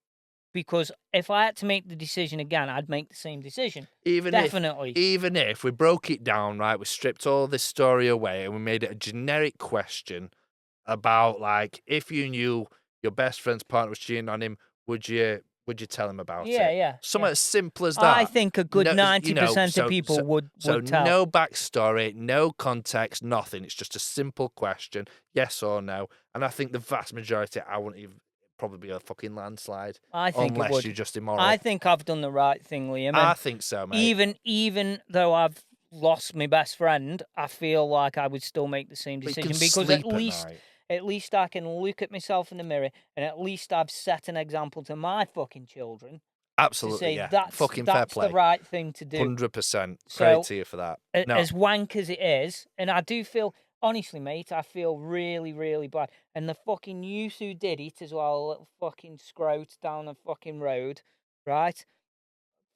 Because if I had to make the decision again, I'd make the same decision. Definitely.
Even if we broke it down, right, we stripped all this story away and we made it a generic question about, like, if you knew your best friend's partner was cheating on him, would you tell him about it?
Yeah.
Something as simple as that.
I think a good 90% of people would tell.
No backstory, no context, nothing. It's just a simple question, yes or no. And I think the vast majority, I wouldn't even probably be a fucking landslide.
I think
unless
it would.
you're just immoral.
I think I've done the right thing, Liam.
I think so, mate.
Even though I've lost my best friend, I feel like I would still make the same decision because at least I can look at myself in the mirror and at least I've set an example to my fucking children.
Absolutely,
to say
yeah.
That's
fair play.
The right thing to do.
100%.
So,
credit to you for that.
As wank as it is, and I do feel, honestly, mate, I feel really, really bad. And the fucking youth who did it as well, a little fucking scrote down the fucking road, right?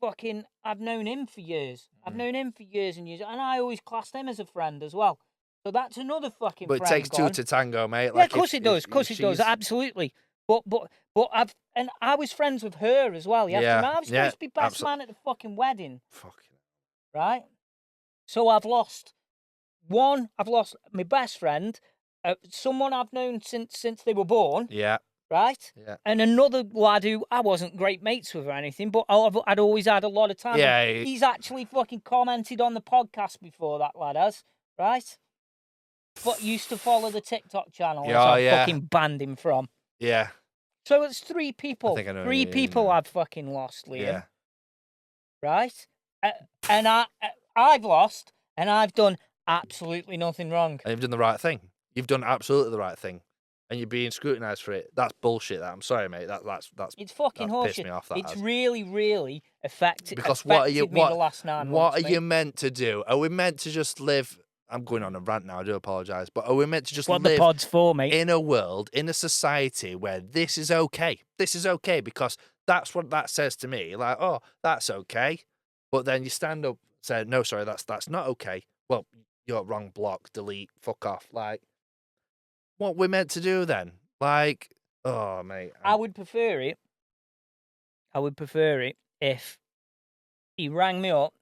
Fucking, I've known him for years. I've known him for years and years. And I always classed him as a friend as well. So that's another fucking friend.
But it takes two to tango, mate.
Yeah,
like
of course it does. Of course it does. Absolutely. But I was friends with her as well. I was supposed to be best man at the fucking wedding.
Fucking.
Right? So I've lost my best friend, someone I've known since they were born.
Yeah.
Right?
Yeah.
And another lad who I wasn't great mates with or anything, but I'd always had a lot of time.
Yeah.
He's actually fucking commented on the podcast before, that lad has. Right? But used to follow the TikTok channel, which I fucking banned him from.
Yeah.
So it's three people.
I think I know
Three people I've fucking lost, Liam.
Yeah.
Right? And I've lost, and I've done absolutely nothing wrong.
And you've done the right thing. You've done absolutely the right thing. And you're being scrutinised for it. That's bullshit. That I'm sorry, mate. That's
it's fucking horseshit.
Pissed me off.
It's really, really affected.
Because
what are you? The last 9 months,
what are you meant to do? Are we meant to just live? I'm going on a rant now. I do apologise, but are we meant to just live
the pod's for, mate?
In a world, in a society where this is okay? This is okay because that's what that says to me. Like, oh, that's okay, but then you stand up, and say, no, sorry, that's not okay. Well, you're wrong. Block, delete, fuck off. Like, what we're meant to do then? Like, oh, mate.
I would prefer it. If he rang me up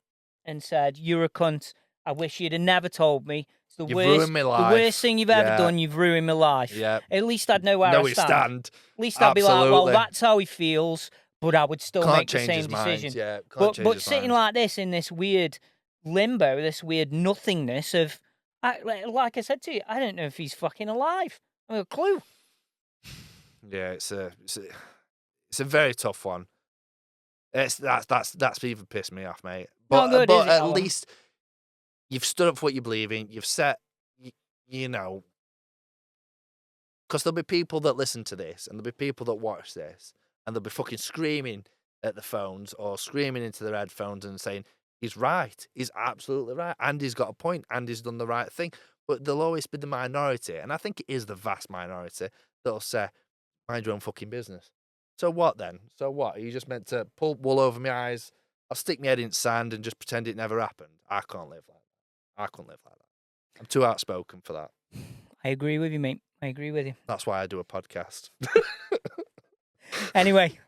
and said, "You're a cunt. I wish you'd have never told me. It's the
ruined my life.
The worst thing you've ever done. You've ruined my life."
Yeah.
At least I'd know where I stand. At least I'd be like, well, that's how he feels, but I would still make the same decision.
Yeah,
but sitting like this in this weird limbo, this weird nothingness of, like I said to you, I don't know if he's fucking alive. I have a clue.
Yeah, it's a very tough one. That's even pissed me off, mate. But
Not good, is it,
at
Alan?
least you've stood up for what you believe in. You've set, you know, because there'll be people that listen to this, and there'll be people that watch this, and they'll be fucking screaming at the phones or screaming into their headphones and saying, he's right. He's absolutely right. And he's got a point. And he's done the right thing. But there'll always be the minority. And I think it is the vast minority that'll say, mind your own fucking business. So what then? So what? Are you just meant to pull wool over my eyes? I'll stick my head in sand and just pretend it never happened. I can't live like that. I couldn't live like that. I'm too outspoken for that.
I agree with you, mate. I agree with you.
That's why I do a podcast.
Anyway,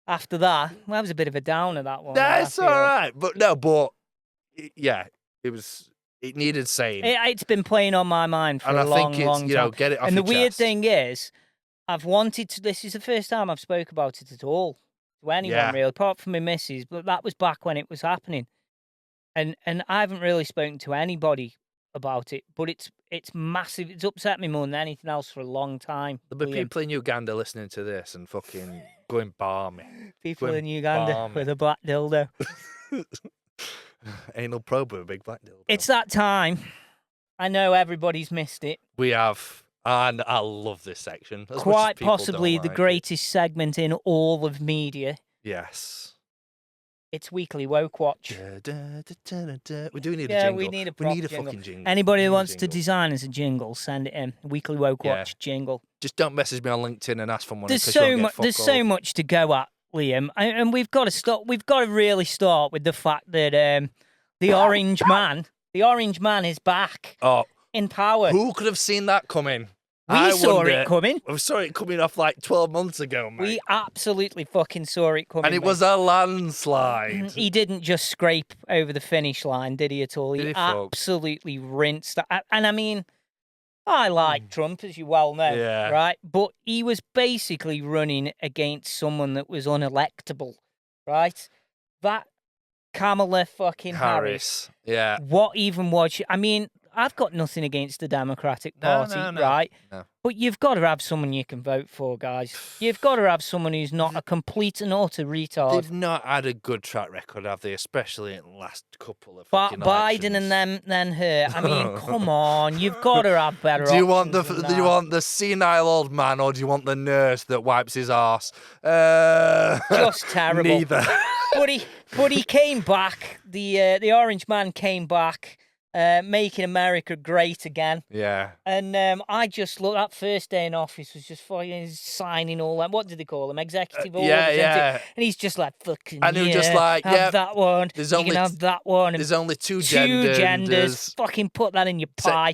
after that, well, that was a bit of a downer, that one.
That's all right. But yeah, it needed saying.
It's been playing on my mind for a long time.
Get it off
and
your
the weird
chest.
thing is, I've wanted to, this is the first time I've spoke about it at all to anyone really, apart from my missus, but that was back when it was happening. And I haven't really spoken to anybody about it, but it's massive. It's upset me more than anything else for a long time.
There'll be people in Uganda listening to this and fucking going balmy.
People in Uganda with a black dildo.
Anal probe with a big black dildo.
It's that time. I know everybody's missed it.
We have. And I love this section. As much as
Quite
people don't
possibly the
like it.
greatest segment in all of media.
Yes.
It's Weekly Woke Watch.
We do need a
Yeah,
jingle.
we need a
We need
proper
a
jingle.
fucking jingle.
Anybody
We
who
need a
wants to
jingle.
design us a jingle, send it in. Weekly Woke
Yeah.
Watch jingle.
Just don't message me on LinkedIn and ask for money.
There's
'cause you'll
so
get
much.
fuck
There's
all.
so much to go at, Liam, and we've got to stop. We've got to really start with the fact that the Orange Man, is back
Oh,
in power.
who could have seen that coming?
We saw it coming.
We saw it coming off like 12 months ago, mate.
We absolutely fucking saw it coming.
And it
mate.
was a landslide.
He didn't just scrape over the finish line, did he at all?
Did
He
he, folks?
absolutely rinsed that. And I mean, I like Trump, as you well know,
Yeah.
right? But he was basically running against someone that was unelectable, right? That Kamala fucking Harris.
Yeah.
What even was she? I mean, I've got nothing against the Democratic Party,
no.
right?
No.
But you've got to have someone you can vote for, guys. You've got to have someone who's not a complete and utter retard.
They've not had a good track record, have they? Especially in the last couple of
But
fucking
Biden
elections.
and then her. I mean, come on, you've got to have better.
Do you want
options than
do you
that.
want the senile old man, or do you want the nurse that wipes his arse?
Just terrible.
Neither.
But he came back. The Orange Man came back, making America great again.
Yeah.
And I just looked. That first day in office was just fucking signing all that. What did they call them? Executive orders.
yeah,
isn't it?
yeah.
And he's just like fucking.
And he was just like,
have
yeah,
that one.
there's
You
only
can have that one. And
There's only two
genders.
genders.
Fucking put that in your pie.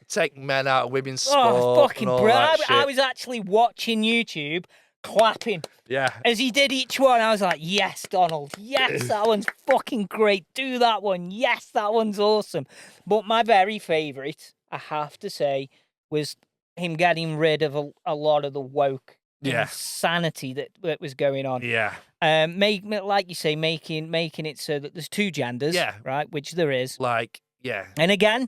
Take men out of women's sport.
Oh, fucking
and all
brilliant.
that
I
shit.
was actually watching YouTube, clapping.
Yeah.
As he did each one, I was like, yes, Donald. Yes, that one's fucking great. Do that one. Yes, that one's awesome. But my very favourite, I have to say, was him getting rid of a lot of the woke insanity that was going on.
Yeah.
Like you say, making it so that there's two genders, right, which there is.
Like, yeah.
And again,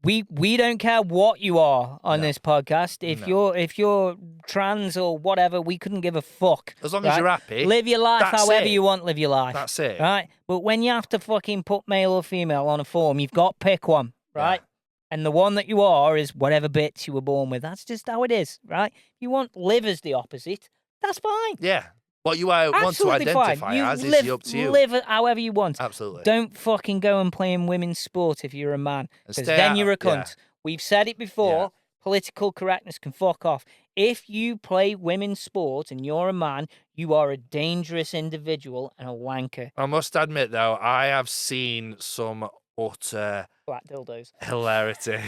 we don't care what you are on this podcast. If you're trans or whatever, we couldn't give a fuck.
As long as you're happy.
Live your life
that's
however
it.
you want. Live your life.
That's it.
Right. But when you have to fucking put male or female on a form, you've got to pick one, right?
Yeah.
And the one that you are is whatever bits you were born with. That's just how it is, right? If you want live as the opposite, that's fine.
Yeah. What you want to
Absolutely
identify
fine. You
as
live,
is up to you.
Live however you want.
Absolutely.
Don't fucking go and play in women's sport if you're a man, because
stay
then
out-
you're a cunt.
yeah.
We've said it before.
Yeah.
Political correctness can fuck off. If you play women's sport and you're a man, you are a dangerous individual and a wanker.
I must admit, though, I have seen some utter
Black dildos.
hilarity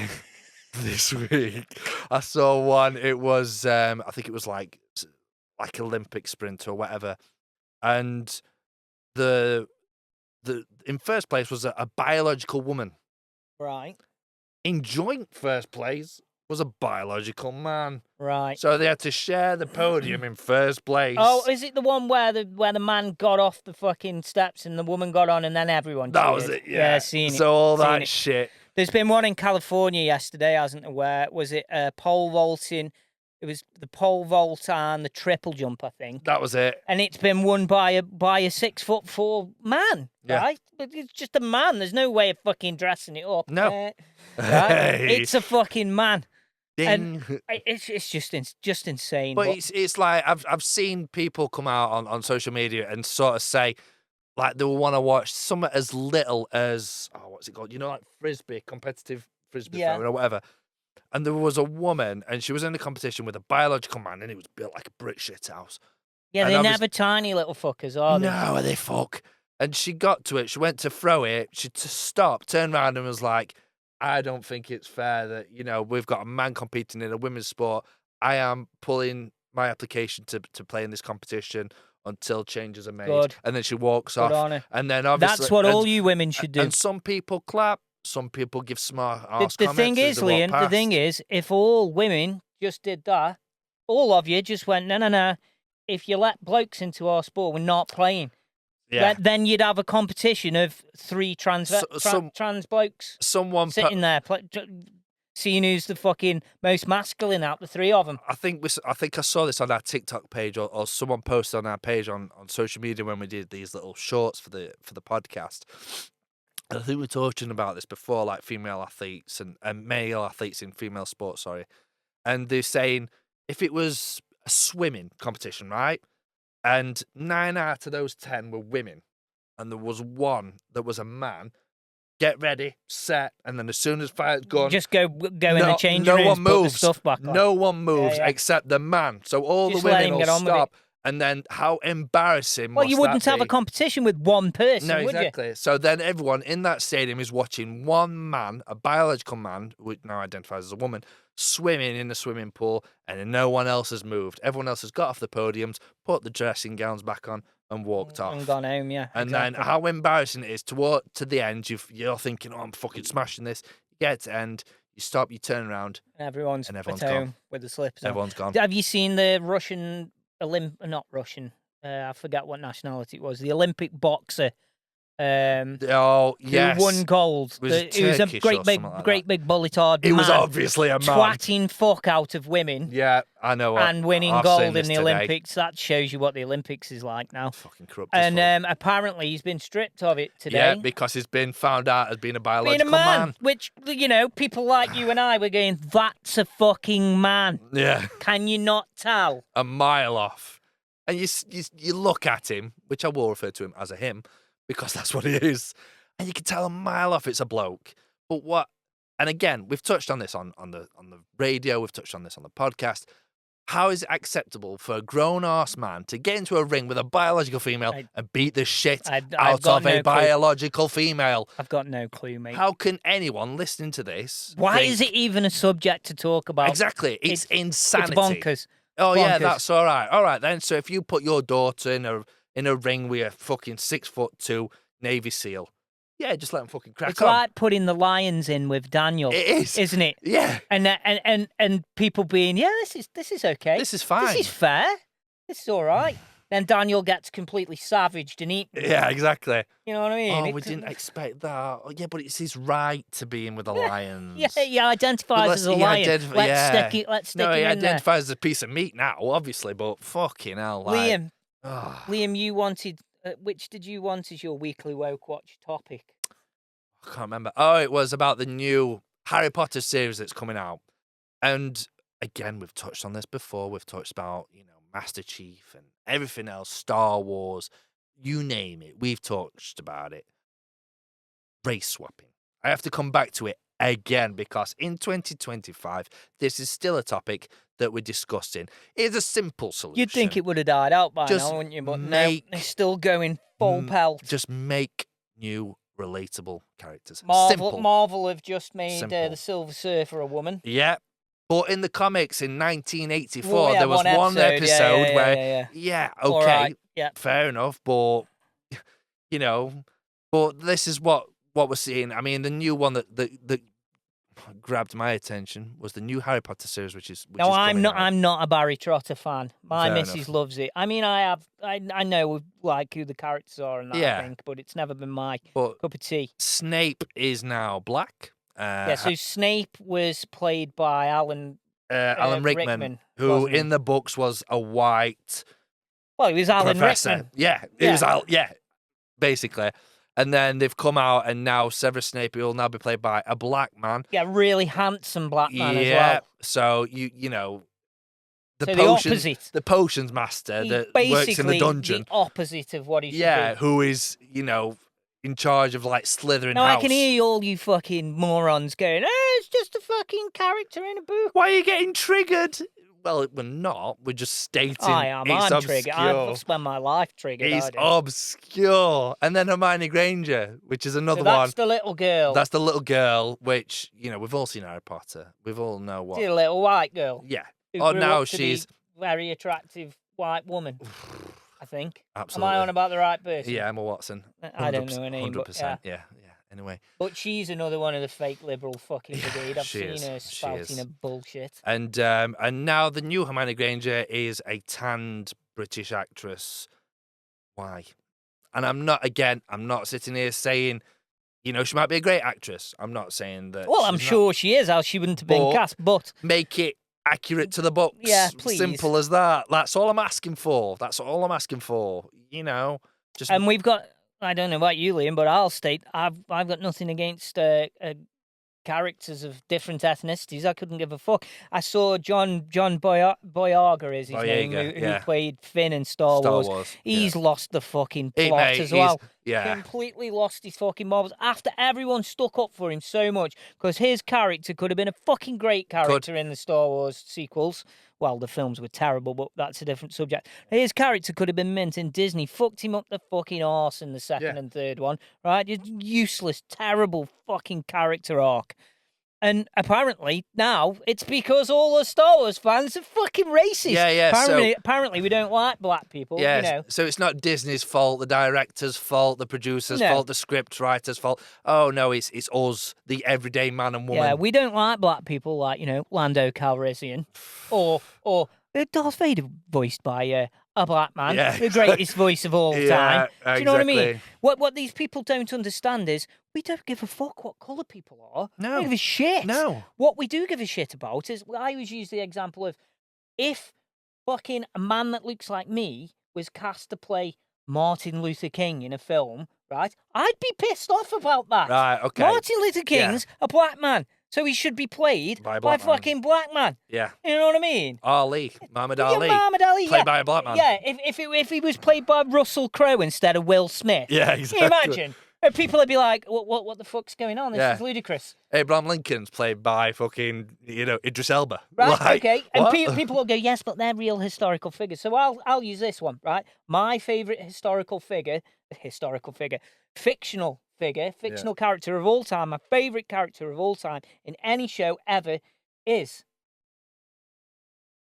this week. I saw one. It was, I think it was like Olympic sprint or whatever, and the in first place was a biological woman.
Right.
In joint first place was a biological man.
Right.
So they had to share the podium in first place.
Oh, is it the one where the man got off the fucking steps and the woman got on and then everyone
that
cheered?
was it. Yeah,
seen it.
So all
Seen
that
it.
shit.
There's been one in California yesterday, hasn't there? Where was it? Pole vaulting. It was the pole vault and the triple jump, I think.
That was it.
And it's been won by a 6'4" man,
Yeah.
right? But it's just a man. There's no way of fucking dressing it up.
No.
Right?
Hey.
It's a fucking man.
Ding.
And it's just insane.
But it's like I've seen people come out on social media and sort of say like they want to watch something as little as what's it called? You know, like competitive frisbee throwing or whatever. And there was a woman, and she was in the competition with a biological man, and he was built like a brick shit house.
Yeah,
and
they're
I was-
never tiny little fuckers, are they?
No, they fuck. And she got to it. She went to throw it. She stopped, turned around, and was like, "I don't think it's fair that we've got a man competing in a women's sport. I am pulling my application to play in this competition until changes are made."
Good.
And then she walks
Good
off.
on her.
And then obviously
That's what all you women should do.
And some people clap. Some people give smart arse
The
comments.
thing
as
is,
they walk
Liam, the
past.
thing is, if all women just did that, all of you just went, no. If you let blokes into our sport, we're not playing.
Yeah.
Then you'd have a competition of 3 trans blokes
Someone
sitting there, seeing who's the fucking most masculine out of the 3 of them.
I think I saw this on our TikTok page, or someone posted on our page on social media when we did these little shorts for the podcast. I think we were talking about this before, like female athletes and male athletes in female sports, sorry. and they're saying if it was a swimming competition, right, and 9 out of those 10 were women, and there was one that was a man, get ready, set, and then as soon as fire's gone,
Just go in the changing
no
rooms,
one
put the
moves.
stuff back on.
No one moves
Yeah.
except the man. So all
Just
the
let
women
him
will
get on with it.
stop. And then how embarrassing
Well,
must
you wouldn't
that
have
be?
a competition with one person,
No,
would
exactly. So then everyone in that stadium is watching one man, a biological man, which now identifies as a woman, swimming in the swimming pool, and then no one else has moved. Everyone else has got off the podiums, put the dressing gowns back on, and walked off.
And gone home, yeah.
And
exactly.
then how embarrassing it is to the end. You're thinking, oh, I'm fucking smashing this. You get to the end, you stop, you turn around,
Everyone's
and
at
everyone's
home
gone.
with the slips on.
Everyone's gone.
Have you seen the Russian not Russian? I forget what nationality it was. The Olympic boxer.
Oh yes,
who won gold.
Was it
He was a
Turkish
great
or
big,
something like
great big bullet-hard
It
man.
was obviously a man.
Twatting fuck out of women.
Yeah, I know.
And winning
I've
gold
seen
in
this
the
today.
Olympics. That shows you what the Olympics is like now.
Fucking corrupt. As fuck.
And apparently he's been stripped of it today.
Yeah, because he's been found out as being a
being
biological
a man. Which, people like you and I were going, that's a fucking man.
Yeah,
Can you not tell?
a mile off. And you look at him, which I will refer to him as a him, because that's what he is. And you can tell a mile off it's a bloke. But what? And again, we've touched on this on the radio. We've touched on this on the podcast. How is it acceptable for a grown-ass man to get into a ring with a biological female and beat the shit out of a biological female?
I've got no clue, mate.
How can anyone listening to this?
Why is it even a subject to talk about?
Exactly. It's insanity.
It's bonkers.
Oh, yeah,
Bonkers.
that's all right. All right, then. So if you put your daughter in a ring with a fucking 6'2" Navy SEAL, yeah, just let them fucking crack
It's
on.
like putting the Lions in with Daniel.
It is,
isn't it?
Yeah.
And people being, this is okay.
This is fine.
This is fair. This is all right. Then Daniel gets completely savaged and eaten.
Yeah, exactly.
You know what I mean?
Oh, we didn't expect that. Oh, yeah, but it's his right to be in with the Lions.
Yeah, he identifies as a lion. Let's stick him
No, he
in
identifies as a piece of meat now, obviously, but fucking hell. Like,
Liam, you wanted, which did you want as your weekly Woke Watch topic?
I can't remember. Oh, it was about the new Harry Potter series that's coming out. And again, we've touched on this before. We've touched about, Master Chief and everything else, Star Wars, you name it. We've touched about it. Race swapping. I have to come back to it again because in 2025, this is still a topic that we're discussing. It's a simple solution.
You'd think it would have died out by now, wouldn't you? But no, it's still going full pelt.
Just make new relatable characters.
Marvel have just made the Silver Surfer a woman.
Yeah. But in the comics in 1984, there was one episode where, okay, fair enough, but, but this is what we're seeing. I mean, the new one that grabbed my attention was the new Harry Potter series, which is
I'm not a Barry Trotter fan. My missus loves it. I mean, I know like who the characters are and that, I think, but it's never been my cup of tea.
Snape is now black.
So Snape was played by Alan
Rickman, who in the books was a white.
Well, he was Alan Rickman.
Yeah, he was basically. And then they've come out, and now Severus Snape will now be played by a black man.
Yeah, really handsome black man as well.
Yeah, so the potions master that works in the dungeon,
the opposite of what he should be.
Yeah, who is in charge of like Slytherin
Now
house.
I can hear all you fucking morons going, it's just a fucking character in a book.
Why are you getting triggered? Well, we're not. We're just stating
I'm triggered. I've spent my life triggered.
He's obscure. And then Hermione Granger, which is another one.
That's the little girl.
That's the little girl, which, we've all seen Harry Potter. We've all know what.
She's a little white girl.
Yeah.
Now she's a very attractive white woman. I think.
Absolutely.
Am I on about the right person?
Yeah, Emma Watson.
I don't know her name.
100%. Yeah. Anyway.
But she's another one of the fake liberal fucking brigade. I've seen her spouting a bullshit.
And now the new Hermione Granger is a tanned British actress. Why? And I'm not sitting here saying, she might be a great actress. I'm not saying that.
Well, I'm sure she is, else she wouldn't have been cast. But
make it accurate to the books.
Yeah, please.
Simple as that. That's all I'm asking for.
And we've got, I don't know about you, Liam, but I'll state I've got nothing against characters of different ethnicities. I couldn't give a fuck. I saw John Boyega is his name, who played Finn in Star Wars. He's lost the fucking plot as well. Completely lost his fucking marbles after everyone stuck up for him so much, because his character could have been a fucking great character in the Star Wars sequels. Well, the films were terrible, but that's a different subject. His character could have been mint, and Disney fucked him up the fucking arse in the second and third one, right? Useless, terrible fucking character arc. And apparently now it's because all the Star Wars fans are fucking racist.
Yeah.
Apparently we don't like black people.
Yeah.
You know.
So it's not Disney's fault, the director's fault, the producer's fault, the script writer's fault. Oh no, it's us, the everyday man and woman.
Yeah, we don't like black people, like, you know, Lando Calrissian, or Darth Vader voiced by a black man, the greatest voice of all time. Do you know what I mean? What these people don't understand is we don't give a fuck what colour people are.
No.
We don't give a shit.
No.
What we do give a shit about is, I always use the example of, if fucking a man that looks like me was cast to play Martin Luther King in a film, right? I'd be pissed off about that.
Right, okay.
Martin Luther King's a black man, so he should be played by a fucking black man.
Yeah.
You know what I mean?
Muhammad Ali.
Muhammad Ali,
played by a black man.
Yeah, if he was played by Russell Crowe instead of Will Smith.
Yeah, exactly.
Can you imagine? And people would be like, what the fuck's going on? This is ludicrous.
Abraham Lincoln's played by fucking, Idris Elba.
Right,
like,
okay. And people will go, yes, but they're real historical figures. So I'll use this one, right? My favourite fictional character of all time, my favourite character of all time in any show ever is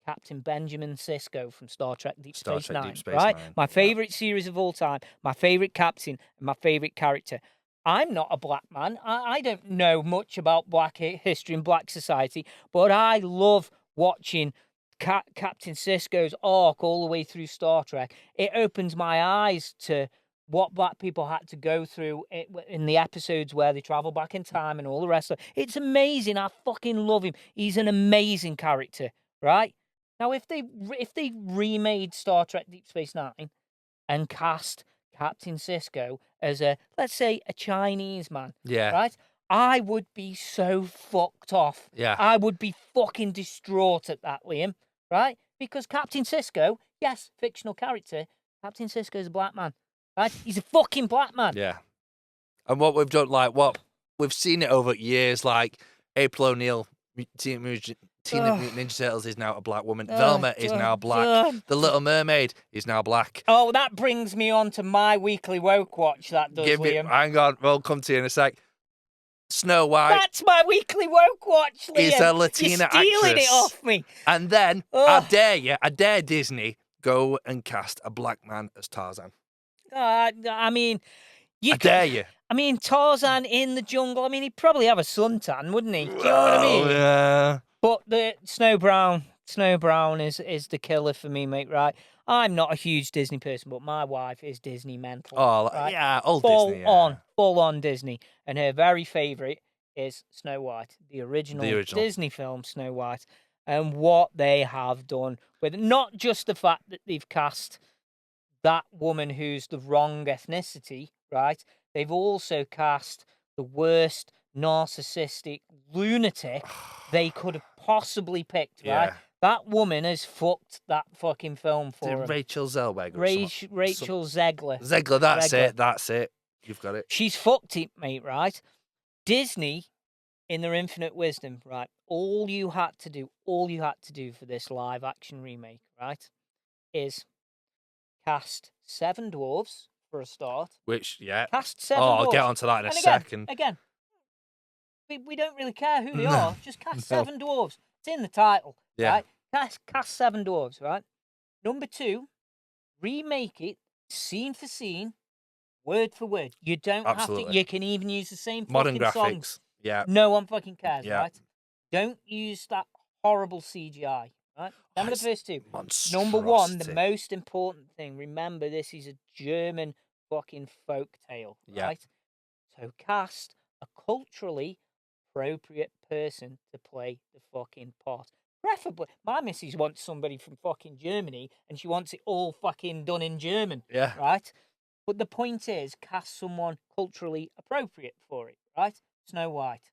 Captain Benjamin Sisko from Star Trek Deep Space Nine, right? My favourite series of all time, my favourite captain, and my favourite character. I'm not a black man. I don't know much about black history and black society, but I love watching Captain Sisko's arc all the way through Star Trek. It opens my eyes to what black people had to go through in the episodes where they travel back in time and all the rest of it. It's amazing. I fucking love him. He's an amazing character, right? Now, if they remade Star Trek Deep Space Nine and cast Captain Sisko as let's say a Chinese man, right? I would be so fucked off.
Yeah.
I would be fucking distraught at that, Liam, right? Because Captain Sisko, yes, fictional character, Captain Sisko is a black man, right? He's a fucking black man.
Yeah. And what we've done, we've seen it over years, like April O'Neil, Teenage Mutant Ninja Turtles is now a black woman. Velma is now black. The Little Mermaid is now black.
Oh, that brings me on to my weekly woke watch, that does, Liam.
Hang on, we'll come to you in a sec. Snow White.
That's my weekly woke watch, Liam.
Is a Latina actress.
You're stealing it off me.
And then, I dare Disney go and cast a black man as Tarzan.
I mean...
I dare you.
I mean, Tarzan in the jungle, I mean, he'd probably have a suntan, wouldn't he? Do you know what I mean?
Yeah.
But the Snow Brown is the killer for me, mate, right? I'm not a huge Disney person, but my wife is Disney mental.
Oh,
right?
yeah, old Disney. Yeah.
Full on Disney. And her very favourite is Snow White, the original Disney film, Snow White. And what they have done with not just the fact that they've cast that woman who's the wrong ethnicity, right? They've also cast the worst narcissistic lunatic they could have possibly picked, right?
Yeah.
That woman has fucked that fucking film for him.
Rachel Zellweger.
Rachel Zegler.
Zegler, that's it. You've got it.
She's fucked it, mate, right? Disney, in their infinite wisdom, right? All you had to do for this live action remake, right, is cast 7 dwarves for a start.
Which,
Cast 7 dwarves.
I'll get onto that in a second.
Again, we don't really care who they are. Just cast 7 dwarves. It's in the title, right? Cast 7 dwarves, right? Number 2, remake it scene for scene, word for word. You don't have to. You can even use the same
modern
fucking
graphics.
songs.
Yeah.
No one fucking cares, right? Don't use that horrible CGI, right? Them are the first 2. Number 1, the most important thing. Remember, this is a German fucking folk tale, right? So cast a culturally appropriate person to play the fucking part. Preferably, my missus wants somebody from fucking Germany, and she wants it all fucking done in German, right? But the point is, cast someone culturally appropriate for it, right? Snow White.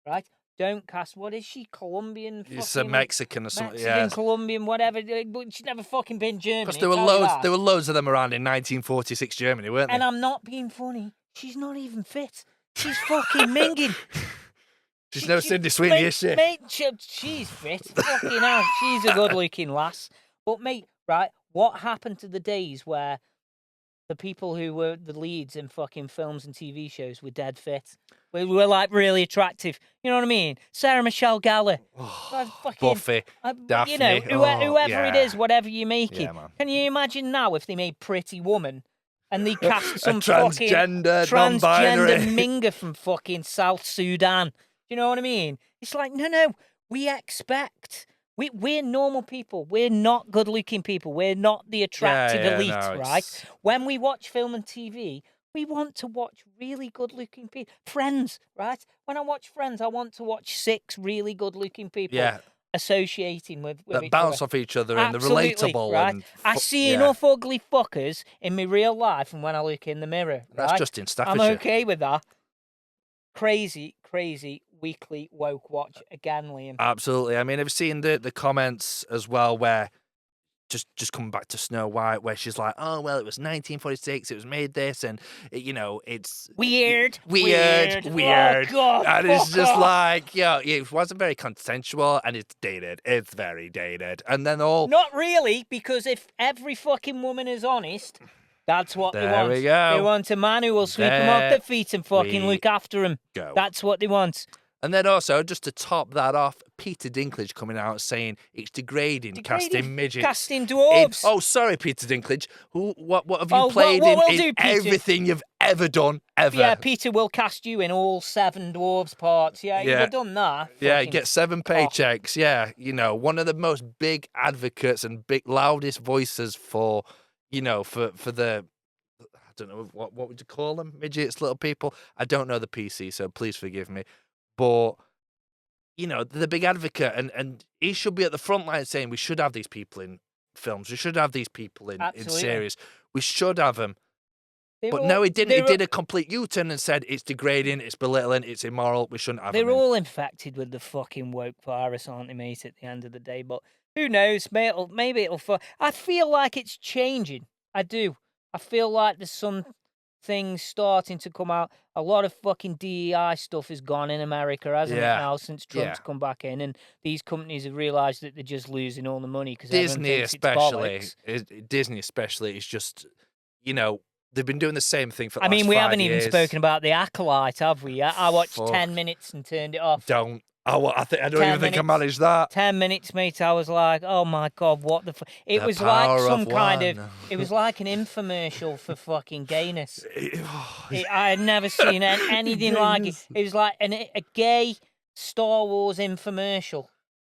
right? Don't cast. What is she? Colombian?
It's a
Fucking
Mexican or something.
Mexican,
Yeah.
Colombian, whatever. But she's never fucking been Germany.
Because there were loads. There were loads of them around in 1946 Germany, weren't
And
there?
I'm not being funny. She's not even fit. She's fucking minging.
She's no Sydney Sweeney, is she?
Mate, she's fit. Fucking hell. She's a good-looking lass. But, mate, right, what happened to the days where the people who were the leads in fucking films and TV shows were dead fit? We were, like, really attractive. You know what I mean? Sarah Michelle Gellar.
Buffy, Daphne.
You know, whoever it is, whatever you're making.
Yeah, man.
Can you imagine now if they made Pretty Woman and they cast some
transgender,
fucking
non-binary.
transgender minger from fucking South Sudan? You know what I mean? It's like, no, we expect. We're normal people. We're not good-looking people. We're not the attractive elite, right? When we watch film and TV, we want to watch really good-looking people. Friends, right? When I watch Friends, I want to watch 6 really good-looking people associating with
that
each
bounce
other.
off each other
Absolutely,
and the relatable.
right?
And
I see enough ugly fuckers in my real life and when I look in the mirror, right?
That's just in Staffordshire.
I'm okay with that. Crazy weekly woke watch again, Liam.
Absolutely. I mean, I've seen the comments as well where just coming back to Snow White, where she's like, oh, well, it was 1946, it was made this, and, it's...
Weird.
Oh,
God,
and it's just like, it wasn't very consensual, and it's dated. It's very dated. And then
Not really, because if every fucking woman is honest... That's what they want.
There we go.
They want a man who will sweep them off their feet and fucking look after them. That's what they want.
And then also, just to top that off, Peter Dinklage coming out saying it's degrading casting midgets.
Casting dwarves.
Oh, sorry, Peter Dinklage. What have you played in everything you've ever done, ever?
Yeah, Peter will cast you in all 7 dwarves parts. Yeah, you've done that.
Yeah, get 7 paychecks. Yeah, one of the most big advocates and big loudest voices for... for the, I don't know, what would you call them? Midgets, little people? I don't know the PC, so please forgive me. But, the big advocate, and he should be at the front line saying we should have these people in films. We should have these people in series. We should have them. No, he didn't. He did a complete U-turn and said it's degrading, it's belittling, it's immoral. We shouldn't have them.
They're all infected with the fucking woke virus, aren't they, mate, at the end of the day? But who knows? Maybe it'll... I feel like it's changing. I do. I feel like there's some things starting to come out. A lot of fucking DEI stuff is gone in America, hasn't it, now, since Trump's come back in, and these companies have realised that they're just losing all the money because
Disney especially is just, they've been doing the same thing for the last 5 years.
we haven't even spoken about The Acolyte, have we? I watched 10 minutes and turned it off.
I don't even think I managed that.
10 minutes, mate. I was like, oh my God, what the fuck? It was like some kind of... It was like an infomercial for fucking gayness. I had never seen anything like it. It was like a gay Star Wars infomercial.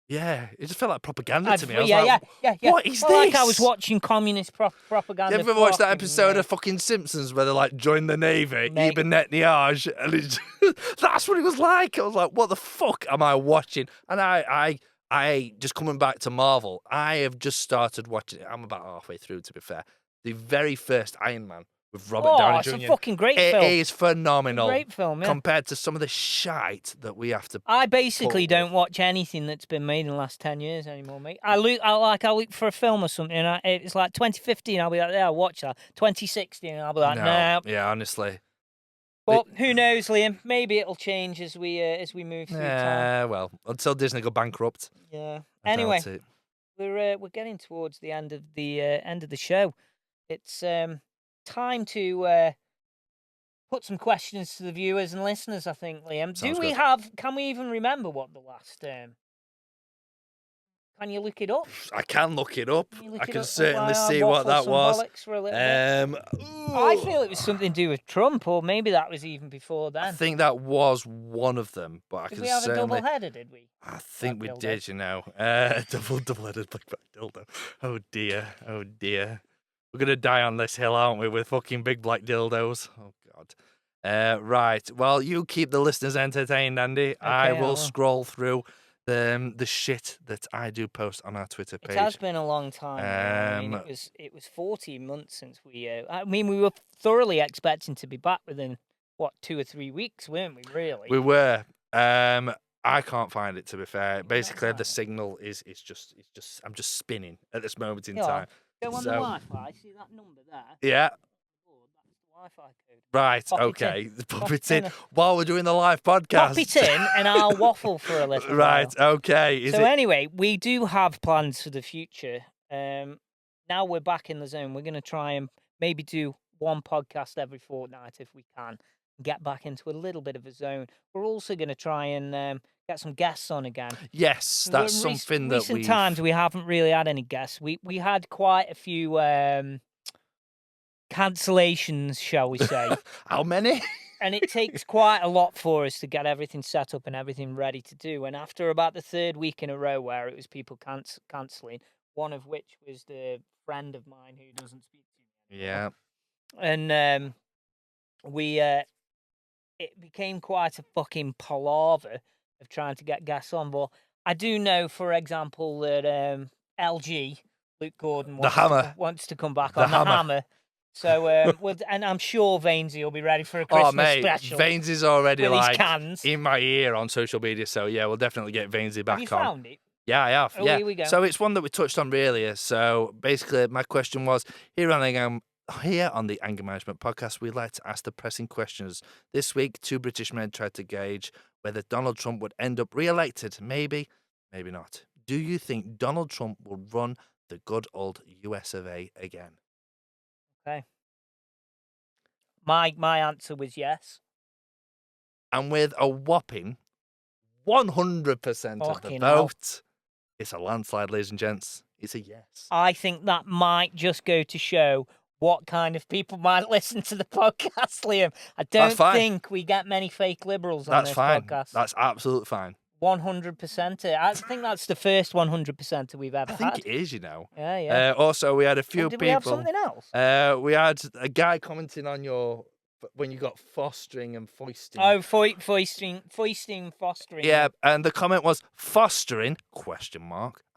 Yeah, it just felt like propaganda to me. I was
yeah.
What is this?
Like I was watching communist propaganda.
You ever watched that episode of fucking Simpsons where they like join the Navy, Ibn Netanyahu, and that's what it was like. I was like, what the fuck am I watching? And I just coming back to Marvel, I have just started watching it. I'm about halfway through, to be fair. The very first Iron Man with Robert Downey Jr.
It's a fucking great film.
It is phenomenal.
Great film,
compared to some of the shite that we have to.
I basically don't watch anything that's been made in the last 10 years anymore, mate. I look for a film or something, and it's like 2015. I'll be like, yeah, I'll watch that. 2016, I'll be like, no.
Yeah, honestly.
But who knows, Liam? Maybe it'll change as we move through time.
Yeah, well, until Disney go bankrupt.
Yeah. Anyway, we're getting towards the end of the show. It's time to put some questions to the viewers and listeners, I think, Liam. Can we even remember what the last can you look it up?
I can look it up. I can certainly see what that was.
I feel it was something to do with Trump, or maybe that was even before then.
I think that was one of them, but
did we have a double header, did we?
I think we did, double-headed black dildo. Oh dear. We're going to die on this hill, aren't we, with fucking big black dildos? Oh, God. Right. Well, you keep the listeners entertained, Andy. Okay, I will scroll through the shit that I do post on our Twitter page.
It has been a long time. It was 14 months since we... we were thoroughly expecting to be back within, 2 or 3 weeks, weren't we, really?
We were. I can't find it, to be fair.
You can't
Basically,
find
the
it?
signal is I'm just spinning at this moment in
Yeah.
time.
Go on the
So
Wi-Fi. See that number there?
yeah,
Oh, that's the Wi-Fi code.
right,
Pop it in.
okay. Pop
Pop
it
it
in
in.
while we're doing the live podcast.
Pop it in, and I'll waffle for a little
Right,
while.
okay.
So anyway, we do have plans for the future. Now we're back in the zone. We're going to try and maybe do one podcast every fortnight if we can, and get back into a little bit of a zone. We're also going to try and get some guests on again.
Yes, that's something that
recent times we haven't really had any guests. We had quite a few cancellations, shall we say.
How many?
And it takes quite a lot for us to get everything set up and everything ready to do. And after about the third week in a row where it was people cancelling, one of which was the friend of mine who doesn't speak to me anymore.
Yeah.
And it became quite a fucking palaver of trying to get guests on. But I do know, for example, that LG, Luke Gordon, wants to come back on the hammer. So, and I'm sure Vainsy will be ready for a Christmas special.
Vainsy already like
cans
in my ear on social media. So yeah, we'll definitely get Vainsy back on.
Have you found it?
Yeah, I have.
Oh,
yeah.
Here we go.
So it's one that we touched on earlier. So basically, my question was here on the Anger Management Podcast, we'd like to ask the pressing questions. This week, two British men tried to gauge whether Donald Trump would end up re-elected. Maybe, maybe not. Do you think Donald Trump will run the good old US of A again?
Okay. My answer was yes.
And with a whopping 100% of the vote, it's a landslide, ladies and gents. It's a yes.
I think that might just go to show what kind of people might listen to the podcast, Liam. I don't think we get many fake liberals on this podcast.
That's absolutely fine.
100%. I think that's the first 100% we've ever had.
I think it is, you know.
Yeah.
Also, we had a few people.
Did we have something else?
We had a guy commenting on when you got fostering and foisting.
Oh, foisting, fostering.
Yeah, and the comment was fostering ?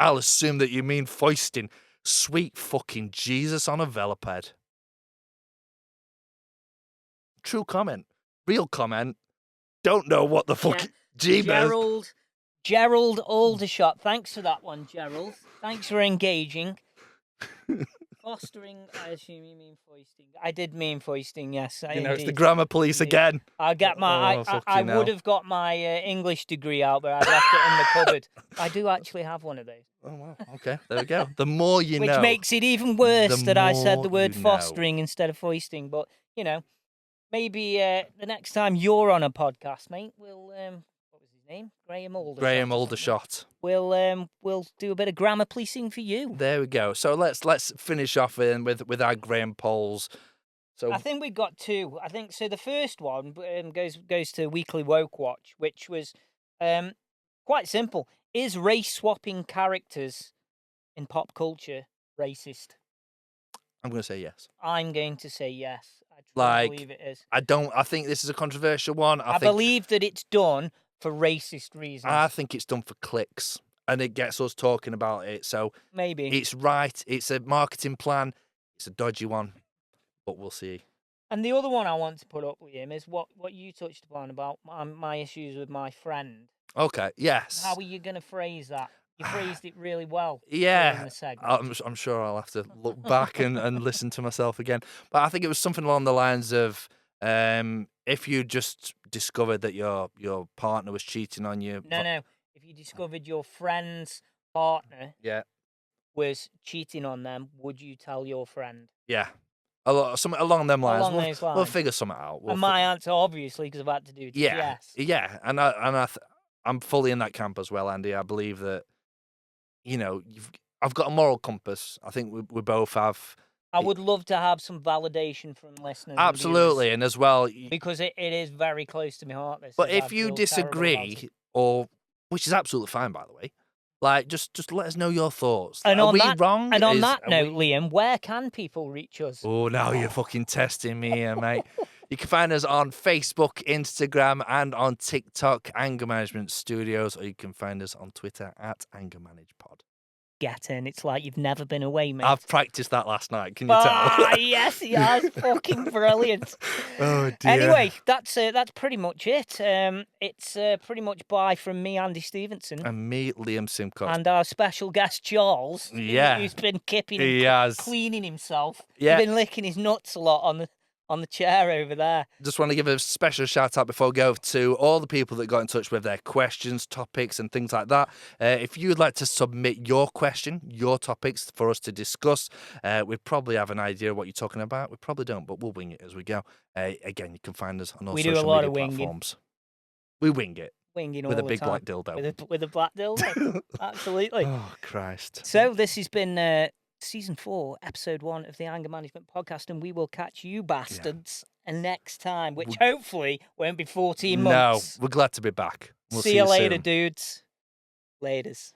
I'll assume that you mean foisting. Sweet fucking Jesus on a veloped. True comment. Real comment. Don't know what the fuck.
Gerald Aldershot. Thanks for that one, Gerald. Thanks for engaging. Fostering, I assume you mean foisting. I did mean foisting, yes.
It's the grammar police again.
I got my. I would have got my English degree out, but I left it in the cupboard. I do actually have one of those.
Oh wow. Okay, there we go. The more you know.
Which makes it even worse that I said the word fostering instead of foisting. But maybe the next time you're on a podcast, mate, we'll what was his name? Graham Aldershot. We'll do a bit of grammar policing for you.
There we go. So let's finish off with our Graham polls. So
I think we got two. I think so. The first one goes to Weekly Woke Watch, which was quite simple. Is race swapping characters in pop culture racist?
I'm going to say yes.
I'm going to say yes. I believe it is.
I think this is a controversial one. I
believe that it's done for racist reasons.
I think it's done for clicks, and it gets us talking about it. So
maybe
it's right. It's a marketing plan. It's a dodgy one, but we'll see.
And the other one I want to put up with him is what you touched upon about my issues with my friend.
Okay. Yes.
How are you going to phrase that? You phrased it really well.
Yeah. I'm sure I'll have to look back and listen to myself again. But I think it was something along the lines of if you just discovered that your partner was cheating on you.
No. If you discovered your friend's partner was cheating on them, would you tell your friend?
Yeah. Something along them lines. We'll figure something out.
And my answer, obviously, because I've had to do it, yes.
Yeah. And I'm fully in that camp as well, Andy. I believe that, I've got a moral compass. I think we both have.
I would love to have some validation from listeners.
Absolutely, and as well,
because it is very close to my heart.
But if you disagree, which is absolutely fine, by the way, just let us know your thoughts.
And
are we wrong?
And on that note, Liam, where can people reach us?
Oh, now you're fucking testing me here, mate. You can find us on Facebook, Instagram, and on TikTok, Anger Management Studios, or you can find us on Twitter @AngerManagePod.
getting. It's like you've never been away, mate.
I've practiced that last night. Can you tell?
Yes, he has. Fucking brilliant.
Oh dear.
Anyway, that's pretty much it. It's pretty much bye from me, Andy Stevenson,
And me, Liam Simcox.
and our special guest Charles.
Yeah.
Who's been kipping
He
and
has.
cleaning himself.
Yeah.
He's been licking his nuts a lot on the chair over there.
Just want to give a special shout out before we go to all the people that got in touch with their questions, topics, and things like that. If you'd like to submit your question, your topics for us to discuss, we probably have an idea of what you're talking about. We probably don't, but we'll wing it as we go. Again, you can find us on all
We do a
social
lot
media
of winging.
platforms. We wing it
Winging
with
all
a big
the time.
black dildo.
With a black dildo. Absolutely.
Oh, Christ.
So this has been season 4, episode 1 of the Anger Management Podcast, and we will catch you bastards next time, which hopefully won't be 14 months.
No, we're glad to be back. We'll
see you later,
soon.
dudes. Laters.